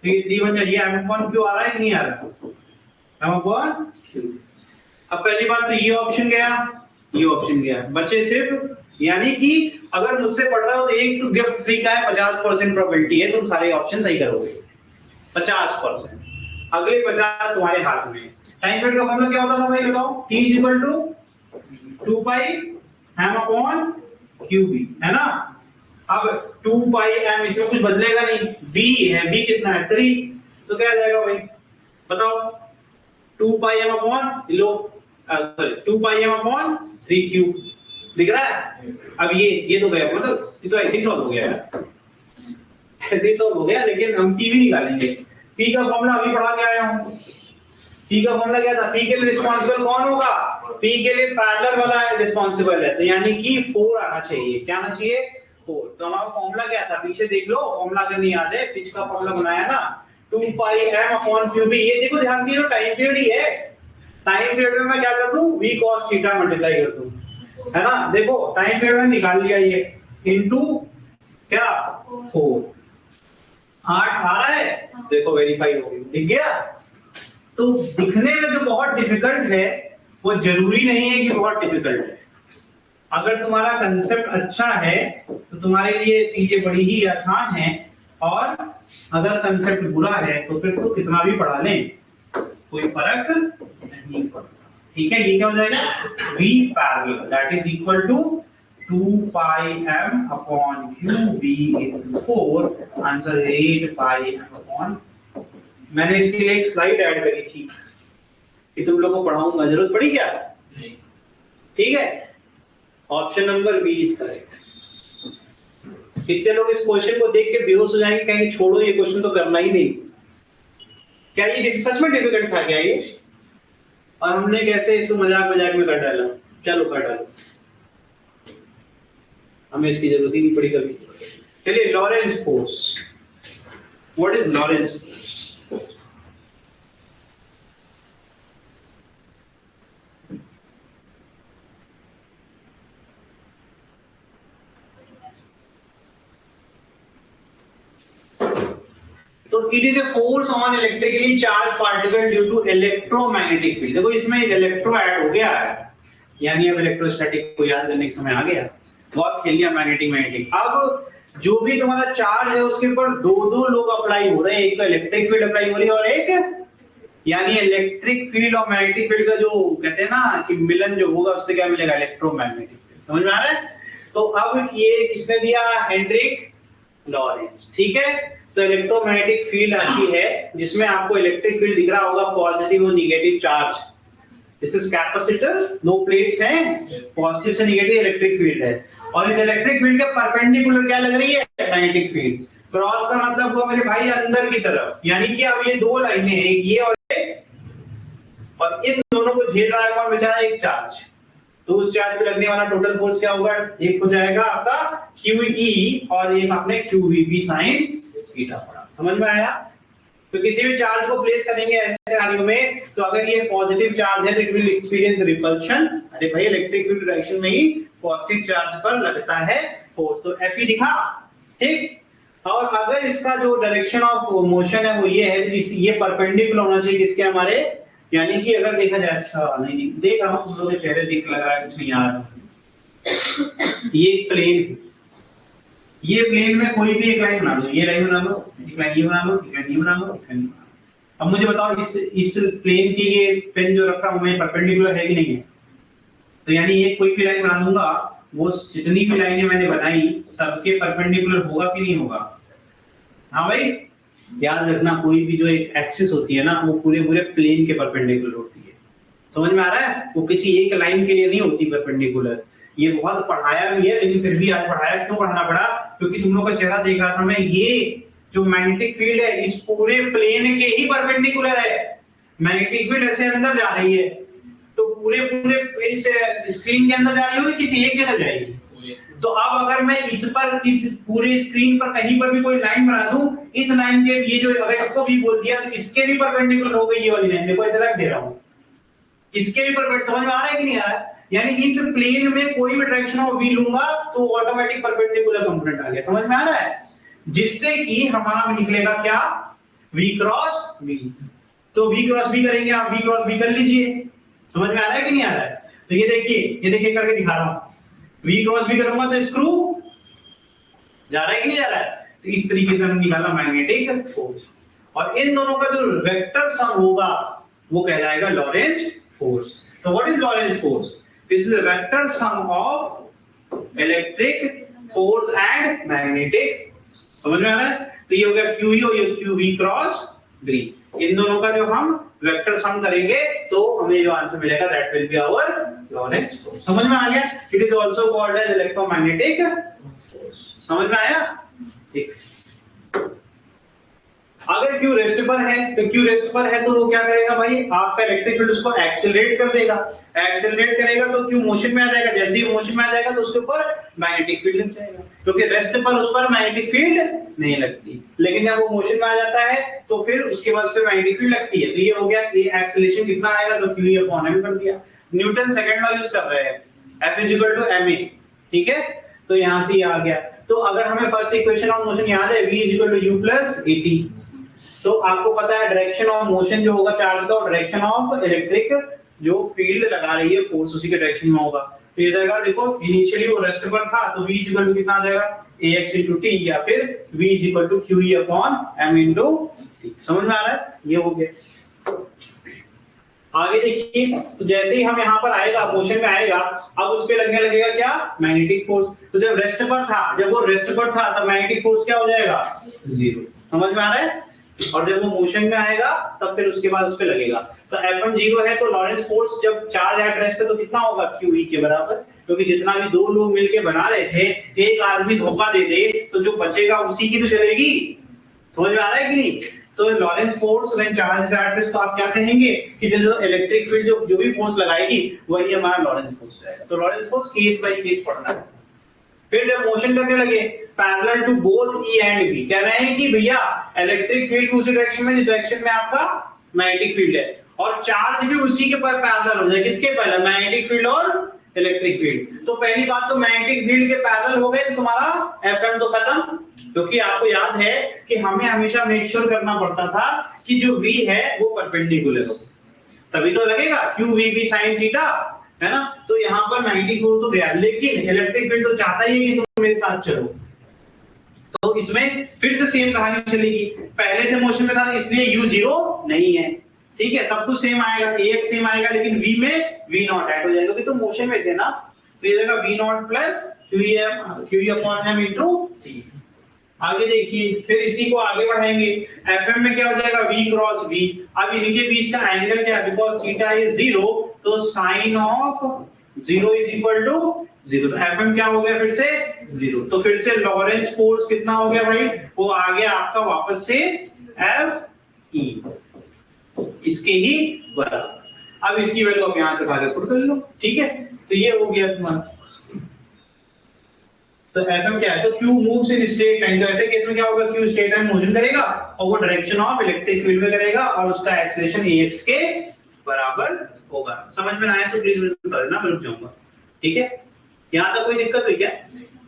तो ये 3 बन जाएगा। m upon q आ रहा है कि नहीं आ रहा, m upon q। अब पहली बात तो ये ऑप्शन गया, ये ऑप्शन गया, बचे सिर्फ, यानी कि अगर मुझसे पढ़ रहे हो तो एक तो गिफ्ट फ्री का है, 50% प्रोबेबिलिटी है तुम सारे ऑप्शन सही करोगे, 50%। अगले 50 तुम्हारे हाथ में। टाइम पीरियड का फॉर्मूला क्या होता था भाई बताओ, t equal to 2 pi m upon qb है ना। अब 2 पाई m, इसमें कुछ बदलेगा नहीं, b है, b कितना है 3, तो क्या आ जाएगा भाई बताओ 2 पाई m अपॉन लो, sorry 2 pi m upon 3q दिख रहा है। अब ये तो गया, मतलब ये तो ऐसे ही सॉल्व हो गया यार, ऐसे ही सॉल्व हो गया। लेकिन हम p भी निकालेंगे। p का फॉर्मूला अभी पढ़ा के आया हूं, p का फॉर्मूला क्या था, p के लिए रिस्पांसिबल कौन होगा, p के लिए पैरेलल वाला रिस्पांसिबल है, तो यानी कि 4 आना चाहिए। क्या आना चाहिए 4। तो हमारा फॉर्मूला क्या था, पीछे देख लो, फॉर्मूला अगर नहीं याद है, पिच का फॉर्मूला बनाया ना 2 पाई m अपॉन qb। ये देखो ध्यान से, ये तो टाइम पीरियड ही है, टाइम पीरियड में मैं क्या कर दूं v cos थीटा मल्टीप्लाई कर दूं, है ना। देखो टाइम पीरियड में निकाल लिया ये, इनटू क्या 4, 8 आ रहा है, देखो वेरीफाई हो गई, दिख गया। तो दिखने में जो बहुत डिफिकल्ट है वो जरूरी नहीं है कि बहुत डिफिकल्ट है। अगर तुम्हारा कंसेप्ट अच्छा है तो तुम्हारे लिए चीजें बड़ी ही आसान है, और अगर कंसेप्ट बुरा है तो फिर तो कितना भी पढ़ा लें कोई फर्क नहीं पड़ता। ठीक है, ये क्या हो जाएगा v parallel that is equal to 2 pi m upon qb into 4, answer 8 pi m upon. मैंने इसके लिए एक स्लाइड ऐड करी थी कि तुम लोगों को पढ़ाऊंगा, जरूरत पड़ी क्या नहीं। ठीक है, option number B is correct. कितने लोग इस क्वेश्चन को देख के बेहोश हो जाएंगे, कहेंगे छोड़ो ये क्वेश्चन तो करना ही नहीं। क्या ये सच में डिफिकल्ट था क्या ये, और हमने कैसे इसको मजाक मजाक में कर डाला। चलो कर डालो, हमें इसकी जरूरत ही नहीं पड़ी कभी। चलिए Lorentz force, what is Lorentz force. तो it is a force on electrically charge particle due to electromagnetic field. देखो इसमें इलेक्ट्रो ऐड हो गया है, यानी अब इलेक्ट्रोस्टैटिक को याद करने का समय आ गया, बहुत खेल लिया मैग्नेटिक। अब जो भी तुम्हारा चार्ज है उसके ऊपर दो लोग अप्लाई हो रहे हैं, एक तो इलेक्ट्रिक फील्ड अप्लाई हो रही है और एक यानी इलेक्ट्रिक फील्ड और मैग्नेटिक फील्ड का जो कहते हैं ना कि मिलन जो होगा उससे क्या मिलेगा, इलेक्ट्रोमैग्नेटिक फील्ड। समझ में आ रहा है? तो अब ये किसने दिया, हेनरिक लॉरेंस। ठीक है, तो इलेक्ट्रोमैग्नेटिक फील्ड आती है जिसमें आपको इलेक्ट्रिक फील्ड दिख रहा होगा, पॉजिटिव और negative charge. This is capacitor, दो प्लेट्स हैं, पॉजिटिव से नेगेटिव इलेक्ट्रिक फील्ड है, और इस इलेक्ट्रिक फील्ड के परपेंडिकुलर क्या लग रही है, मैग्नेटिक फील्ड। क्रॉस का मतलब हुआ मेरे भाई अंदर की तरफ, यानी कि अब ये दो लाइनें हैं, एक ये और इन दोनों को झेल रहा है कौन बेचारा, एक चार्ज। तो उस चार्ज पे लगने वाला टोटल फोर्स क्या होगा, एक हो जाएगा आपका QE और एक आपने QVB साइन थीटा पड़ा। समझ में आया? तो किसी भी चार्ज को प्लेस करेंगे ऐसे सिनेरियो में, तो अगर ये पॉजिटिव चार्ज है तो इट विल एक्सपीरियंस रिपल्शन। अरे भाई इलेक्ट्रिक फील्ड डायरेक्शन में ही पॉजिटिव चार्ज पर लगता है फोर्स, तो Fe दिखा। ठीक, और अगर इसका जो डायरेक्शन ऑफ मोशन है वो ये है, ये परपेंडिकुलर होना चाहिए किसके, हमारे, यानी कि अगर देखा जाए, अच्छा नहीं देख रहा हूं तुम लोगों के चेहरे दिख लग रहा है कुछ नहीं यार। ये प्लेन, ये प्लेन में कोई भी एक लाइन बना लो, ये लाइन बना लो, एक लाइन ये बना लो, एक लाइन ये बना लो, एक लाइन। अब मुझे बताओ इस प्लेन की ये पेन जो रखा हूं मैं परपेंडिकुलर है कि नहीं है? तो यानी ये कोई भी लाइन बना दूंगा, वो जितनी भी लाइनें मैंने बनाई सबके परपेंडिकुलर होगा कि नहीं होगा? हाँ भाई, याद रखना कोई भी जो एक एक्सिस होती है ना वो पूरे पूरे प्लेन के परपेंडिकुलर होती है। समझ में आ रहा है? वो किसी एक लाइन के लिए नहीं होती परपेंडिकुलर। ये बहुत पढ़ाया भी है, लेकिन फिर भी आज पढ़ाया, क्यों पढ़ाना पड़ा, क्योंकि तुम लोग का चेहरा देख रहा था मैं, ये जो मैग्नेटिक फील्ड है इस पूरे प्लेन के ही परपेंडिकुलर है। मैग्नेटिक फील्ड ऐसे अंदर जा रही है तो पूरे पूरे इस स्क्रीन के अंदर जा रही होगी, किसी एक जगह जाएगी। तो अब अगर मैं इस पर, इस पूरे स्क्रीन पर कहीं पर भी कोई लाइन बना दूं, इस लाइन के ये जो, अगर इसको भी बोल दिया तो इसके भी परपेंडिकुलर हो गई ये वाली लाइन। देखो ऐसे रख दे रहा हूं, इसके भी परपेंडिकुलर। समझ में आ रहा है कि नहीं आ रहा है? यानी इस प्लेन में कोई भी डायरेक्शन ऑफ v लूंगा तो ऑटोमेटिक परपेंडिकुलर कंपोनेंट आ गया। समझ में आ रहा है? जिससे कि हमारा निकलेगा क्या, v क्रॉस v। तो v क्रॉस v करेंगे, आप v क्रॉस v कर लीजिए। समझ में आ रहा है कि नहीं आ रहा है? तो ये देखिए करके दिखा रहा हूं, v क्रॉस v करूंगा तो स्क्रू जा रहा है कि नहीं जा रहा है? तो इस तरीके से हमने निकाला मैग्नेटिक फोर्स, और इन दोनों का जो वेक्टर सम होगा वो कहलाएगा लॉरेंज फोर्स। तो what is Lorentz force? This is a vector sum of electric force and magnetic. समझ में आ रहा है? तो ये हो गया QE और ये QV क्रॉस V। इन दोनों का जो हम वेक्टर सम करेंगे तो हमें जो आंसर मिलेगा that will be our Lorentz force. समझ में आ गया? It is also called as electromagnetic force. समझ में आया? ठीक। अगर Q रेस्ट पर है तो Q रेस्ट पर है तो वो क्या करेगा भाई, आपका इलेक्ट्रिक फील्ड उसको एक्सेलरेट कर देगा। एक्सेलरेट करेगा तो Q मोशन में आ जाएगा, जैसे ही मोशन में आ जाएगा तो उसके ऊपर मैग्नेटिक फील्ड लग जाएगा, क्योंकि रेस्ट पर उस पर मैग्नेटिक फील्ड नहीं लगती। लेकिन जब वो मोशन में आ जाता है तो फिर उसके बाद उसपे मैग्नेटिक फील्ड लगती है। तो ये हो गया, ये एक्सेलरेशन कितना आएगा, तो QE अपॉन m कर दिया। न्यूटन सेकंड लॉ यूज कर रहे हैं, F = ma। ठीक है, तो यहां से ये आ गया। तो अगर हमें फर्स्ट इक्वेशन ऑफ मोशन याद है, v = u + at, तो आपको पता है डायरेक्शन ऑफ मोशन जो होगा चार्ज का, और डायरेक्शन ऑफ इलेक्ट्रिक जो फील्ड लगा रही है फोर्स उसी के डायरेक्शन में होगा। तो ये जाएगा, देखो इनिशियली वो रेस्ट पर था तो v = कितना आ जाएगा, ax * t, या फिर v = QE upon m * t। समझ में आ रहा है? ये हो गया। आगे देखिए, तो जैसे ही हम यहाँ पर आएगा, मोशन में आएगा, अब उस पे लगने लगेगा क्या, मैग्नेटिक फोर्स। तो जब रेस्ट पर था, जब वो रेस्ट पर था तब मैग्नेटिक फोर्स क्या हो जाएगा, 0। समझ में आ रहा है? और जब वो मोशन में आएगा तब फिर उसके बाद उस पे लगेगा। तो F1 0 है तो लॉरेंस फोर्स जब चार्ज एट रेस्ट है तो कितना होगा, QE के बराबर, क्योंकि जितना भी दो लोग मिलके बना रहे थे, एक आदमी धोखा दे दे तो जो बचेगा उसी की तो चलेगी। समझ में आ रहा है कि नहीं? तो Lorentz force when charge at rest को आप क्या कहेंगे कि जो इलेक्ट्रिक फील्ड जो भी फोर्स लगाएगी वही हमारा लॉरेंस फोर्स रहेगा। तो Lorentz force case by case पढ़ना है। फिर जब मोशन करने लगे parallel to both E and B, कह रहे हैं कि भैया इलेक्ट्रिक फील्ड उसी डायरेक्शन में जिस डायरेक्शन में आपका मैग्नेटिक फील्ड है, और चार्ज भी उसी के पर पैरेलल हो जाए, किसके पहले, मैग्नेटिक फील्ड और इलेक्ट्रिक फील्ड। तो पहली बात तो मैग्नेटिक फील्ड के पैरेलल हो गए तो तुम्हारा FM तो खत्म, क्योंकि आपको याद है कि हमें हमेशा मेक श्योर करना पड़ता था कि जो V है वो परपेंडिकुलर हो, तभी तो लगेगा QVB sin थीटा, है ना। तो यहाँ पर मैग्नेटिक फोर्स तो गया, लेकिन इलेक्ट्रिक फील्ड तो चाहता ही है कि तुम मेरे साथ चलो। तो इसमें फिर से सेम कहानी चलेगी, पहले से मोशन में था इसलिए U 0 नहीं है, ठीक है, सब कुछ सेम आएगा, ax सेम आएगा, लेकिन v में v नॉट ऐड हो जाएगा क्योंकि तो मोशन में थे ना, तो ये जाएगा v not plus qe upon m into t। आगे देखिए, फिर इसी को आगे बढ़ाएंगे, fm में क्या हो जाएगा v क्रॉस v। अब इनके बीच का एंगल क्या है, बिकॉज़ थीटा इज 0, तो sine of 0 is equal to 0, तो fm क्या हो गया फिर से 0। तो फिर से लॉरेंस फोर्स कितना हो गया भाई, वो आ गया आपका वापस से fe, इसके ही बराबर। अब इसकी वैल्यू आप यहां से भागे पुट कर लो, ठीक है, तो ये हो गया तुम्हारा। तो fm क्या है, तो q moves in straight line, तो ऐसे केस में क्या होगा, q स्ट्रेट लाइन मोशन करेगा और वो डायरेक्शन ऑफ इलेक्ट्रिक फील्ड में करेगा और उसका एक्सीलरेशन ax के बराबर होगा। समझ में आया तो प्लीज बता देना, मैं रुक जाऊंगा, ठीक है। यहां तक कोई दिक्कत हुई क्या,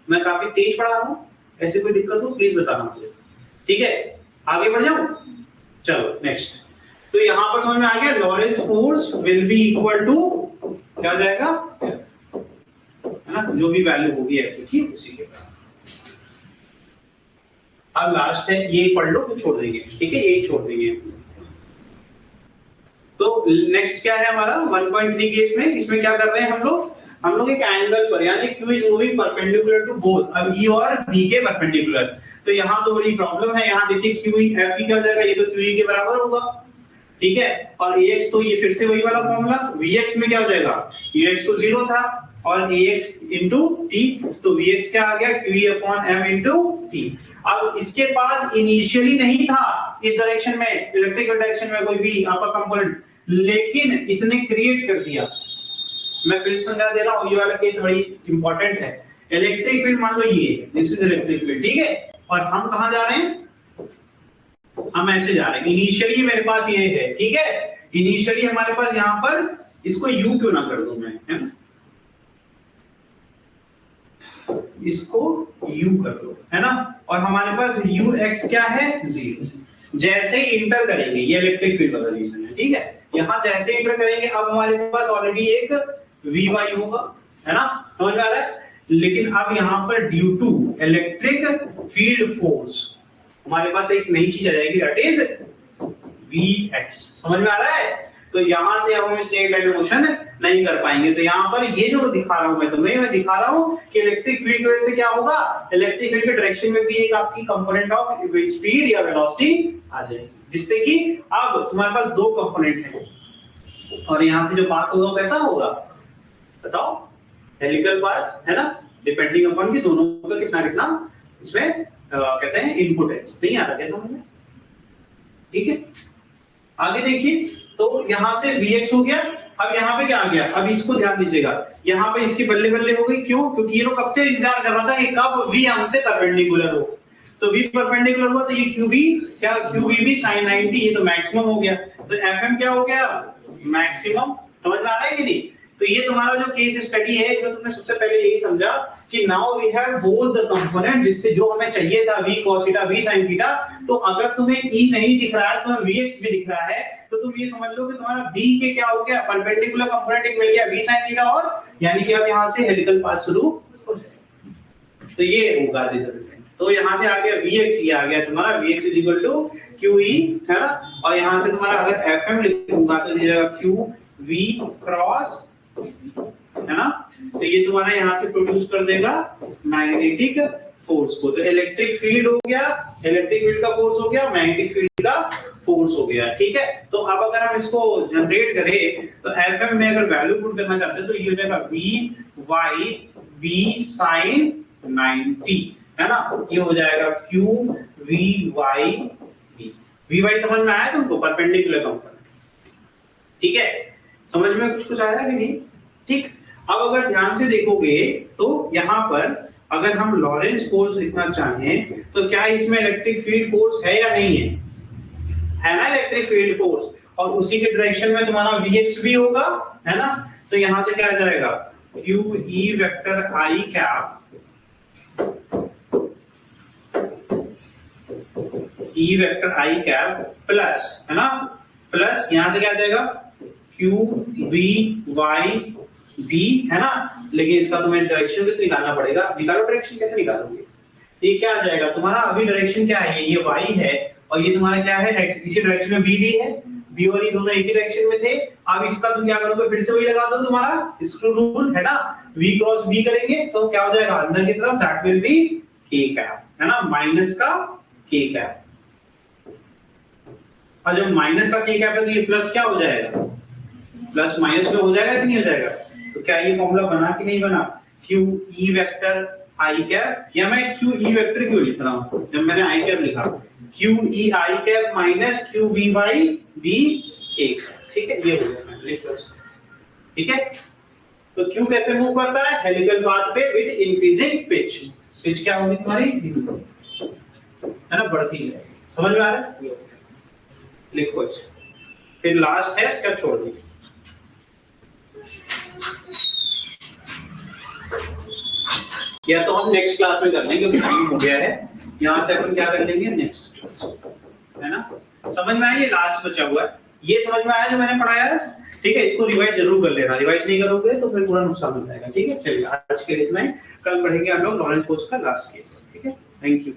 मैं काफी तेज पढ़ा रहा हूं, ऐसे कोई दिक्कत हो प्लीज बताना मुझे, ठीक है। आगे बढ़ जाऊं, चलो नेक्स्ट। तो यहां पर समझ में आ गया, Lorentz force will be equal to क्या हो जाएगा, है ना, जो भी वैल्यू होगी ऐसे की उसी के बराबर। अब लास्ट है, ये पढ़ लो फिर छोड़ देंगे, ठीक है, यही छोड़ देंगे। तो नेक्स्ट क्या है हमारा 1.3 केस में, इसमें क्या कर रहे हैं हम लोग एक एंगल पर, यानी q is moving perpendicular to both, अब e और b के परपेंडिकुलर। तो यहाँ तो बड़ी प्रॉब्लम है, यहाँ देखिए QE FE क्या हो जाएगा, ये तो QE के बराबर होगा, ठीक है, और AX तो ये फिर से वही वाला फॉर्मूला, VX में क्या हो जाएगा, UX तो 0 था और AX into T, तो VX क्या आ गया, QE upon M into T। अब इसके पास इनिशियली नहीं था इस डायरेक्शन में, इलेक्ट्रिकल डायरेक्शन में कोई भी आपका कंपोनेंट, लेकिन इसने क्रिएट कर दिया। मैं फिर समझा दे रहा हूं, ये वाला केस बड़ी इंपॉर्टेंट है। इलेक्ट्रिक फील्ड मान लो ये, दिस इज इलेक्ट्रिक फील्ड, ठीक है, और हम कहां जा रहे हैं, हम ऐसे जा रहे हैं, इनिशियली मेरे पास ये है, ठीक है, इनिशियली हमारे पास यहां पर, इसको u क्यों ना कर दूं मैं, है ना, इसको u कर दो, है ना, और हमारे पास ux क्या है 0। जैसे ही इंटर करेंगे, ये इलेक्ट्रिक फील्ड का रीजन है, ठीक है, यहां जैसे इंटर करेंगे अब हमारे पास ऑलरेडी एक vy होगा, है ना, समझ में आ रहा है। लेकिन अब यहां पर due to electric field force हमारे पास एक नई चीज आ जाएगी, दैट इज vx, समझ में आ रहा है। तो यहां से अब हम स्ट्रेट लाइन मोशन नहीं कर पाएंगे, तो यहां पर ये जो दिखा रहा हूं मैं तुम्हें, मैं दिखा रहा हूं कि इलेक्ट्रिक फील्ड की वजह से क्या होगा, इलेक्ट्रिक फील्ड के डायरेक्शन में भी एक आपकी कंपोनेंट ऑफ स्पीड या वेलोसिटी आ जाएगी, जिससे कि अब तुम्हारे पास दो कंपोनेंट हैं और यहां से जो पाथ होगा कैसा होगा बताओ, हेलिकल पाथ, है ना, डिपेंडिंग अपॉन कि दोनों का कितना कितना इसमें कहते हैं इनपुट है। नहीं आ रहा क्या समझ में, ठीक है। आगे देखिए, तो यहां से Vx हो गया, अब यहाँ पे क्या आ गया, अब इसको ध्यान दीजिएगा, यहाँ पे इसकी बल्ले बल्ले हो गई, क्यों, क्योंकि ये लोग कब से इंतजार कर रहा था कि कब V हमसे परपेंडिकुलर हो, तो V परपेंडिकुलर हुआ तो ये QV क्या, QV भी sin 90, ये तो मैक्सिमम हो गया, तो FM क्या हो गया, मैक्सिमम। समझ में आ रहा है कि नहीं। तो ये तुम्हारा जो केस स्टडी है, इसमें तुमने सबसे पहले यही समझा कि now we have both the component, जिससे जो हमें चाहिए था v cos theta v sin theta, तो अगर तुम्हें e नहीं दिख रहा है, तुम्हें vx भी दिख रहा है, तो तुम ये समझ लो कि तुम्हारा v के क्या हो गया, परपेंडिकुलर कंपोनेंट एक मिल गया v sin थीटा, और यानी कि अब यहां से हेलिकल पाथ शुरू हो जाएगा, तो ये होगा रिजल्ट। तो यहां से आ गया vx, ये आ गया तुम्हारा vx is equal to qe, है ना, और यहां से तुम्हारा अगर fm लिखूंगा तो ये जाएगा qv क्रॉस, है ना, तो ये तुम्हारा यहां से प्रोड्यूस कर देगा मैग्नेटिक फोर्स को। तो इलेक्ट्रिक फील्ड हो गया, इलेक्ट्रिक फील्ड का फोर्स हो गया, मैग्नेटिक फील्ड का फोर्स हो गया, ठीक है। तो अब अगर हम इसको जनरेट करें तो एफएम में अगर वैल्यू पुट करना चाहते हैं तो ये हो जाएगा वी बी साइन 90, है ना, ये हो जाएगा Q V Y B. V Y समझ में आया तुमको, परपेंडिकुलर कंपोनेंट, ठीक है, समझ में कुछ आया कि नहीं, ठीक। अब अगर ध्यान से देखोगे तो यहाँ पर अगर हम लॉरेंस फोर्स लिखना चाहें तो क्या इसमें इलेक्ट्रिक फील्ड फोर्स है या नहीं है ना, इलेक्ट्रिक फील्ड फोर्स, और उसी के डायरेक्शन में तुम्हारा Vx भी होगा, है ना, तो यहाँ से क्या आ जाएगा क्यू ई वेक्टर आई कैप, ई वेक्टर आई कैप प्लस, है ना, प्लस यहाँ से क्या आ जाएगा क्यू वी वाई बी, है ना, लेकिन इसका तुम्हें डायरेक्शन भी निकालना पड़ेगा, निकालो डायरेक्शन, कैसे निकालोगे, ये क्या आ जाएगा तुम्हारा, अभी डायरेक्शन क्या है, ये y है और ये तुम्हारा क्या है x, इसी डायरेक्शन में b भी है, बी और ई दोनों एक ही डायरेक्शन में थे। अब इसका तुम क्या करोगे, फिर से वही लगा दो, तुम्हारा स्क्रू रूल है ना, v क्रॉस b करेंगे तो क्या हो जाएगा अंदर की तरफ, that will B k cap, है ना, माइनस का k कैप। और जब माइनस का k कैप है तो ये प्लस क्या हो जाएगा, प्लस माइनस में हो जाएगा कि नहीं हो जाएगा। तो क्या ये फॉर्मूला बना कि नहीं बना, q e vector i cap, या मैं q e वेक्टर क्यों लिख रहा हूं जब मैंने i कैप लिखा, q e i cap minus q v by b k, ठीक है, ये हो गया, मैं लिख रहा हूं, ठीक है। तो q कैसे मूव करता है, हेलिकल पाथ पे विद इंक्रीजिंग पिच, पिच क्या होगी तुम्हारी, है ना, बढ़ती है, समझ में आ रहा है, लिखो इसे। फिर लास्ट है इसका छोड़ दीजिए, या तो हम नेक्स्ट क्लास में कर लेंगे क्योंकि टाइम हो गया है, यहाँ से अपन क्या कर लेंगे नेक्स्ट क्लास, है ना। समझ में आया, ये लास्ट बचा हुआ है, ये समझ में आया जो मैंने पढ़ाया है, ठीक है। इसको रिवाइज जरूर कर लेना, रिवाइज नहीं करोगे तो फिर पूरा नुकसान हो जाएगा, ठीक है। चलिए आज के लिए इतना ही, कल पढ़ेंगे हम लोग लॉरेंस फोर्स का लास्ट केस, ठीक है। Thank you.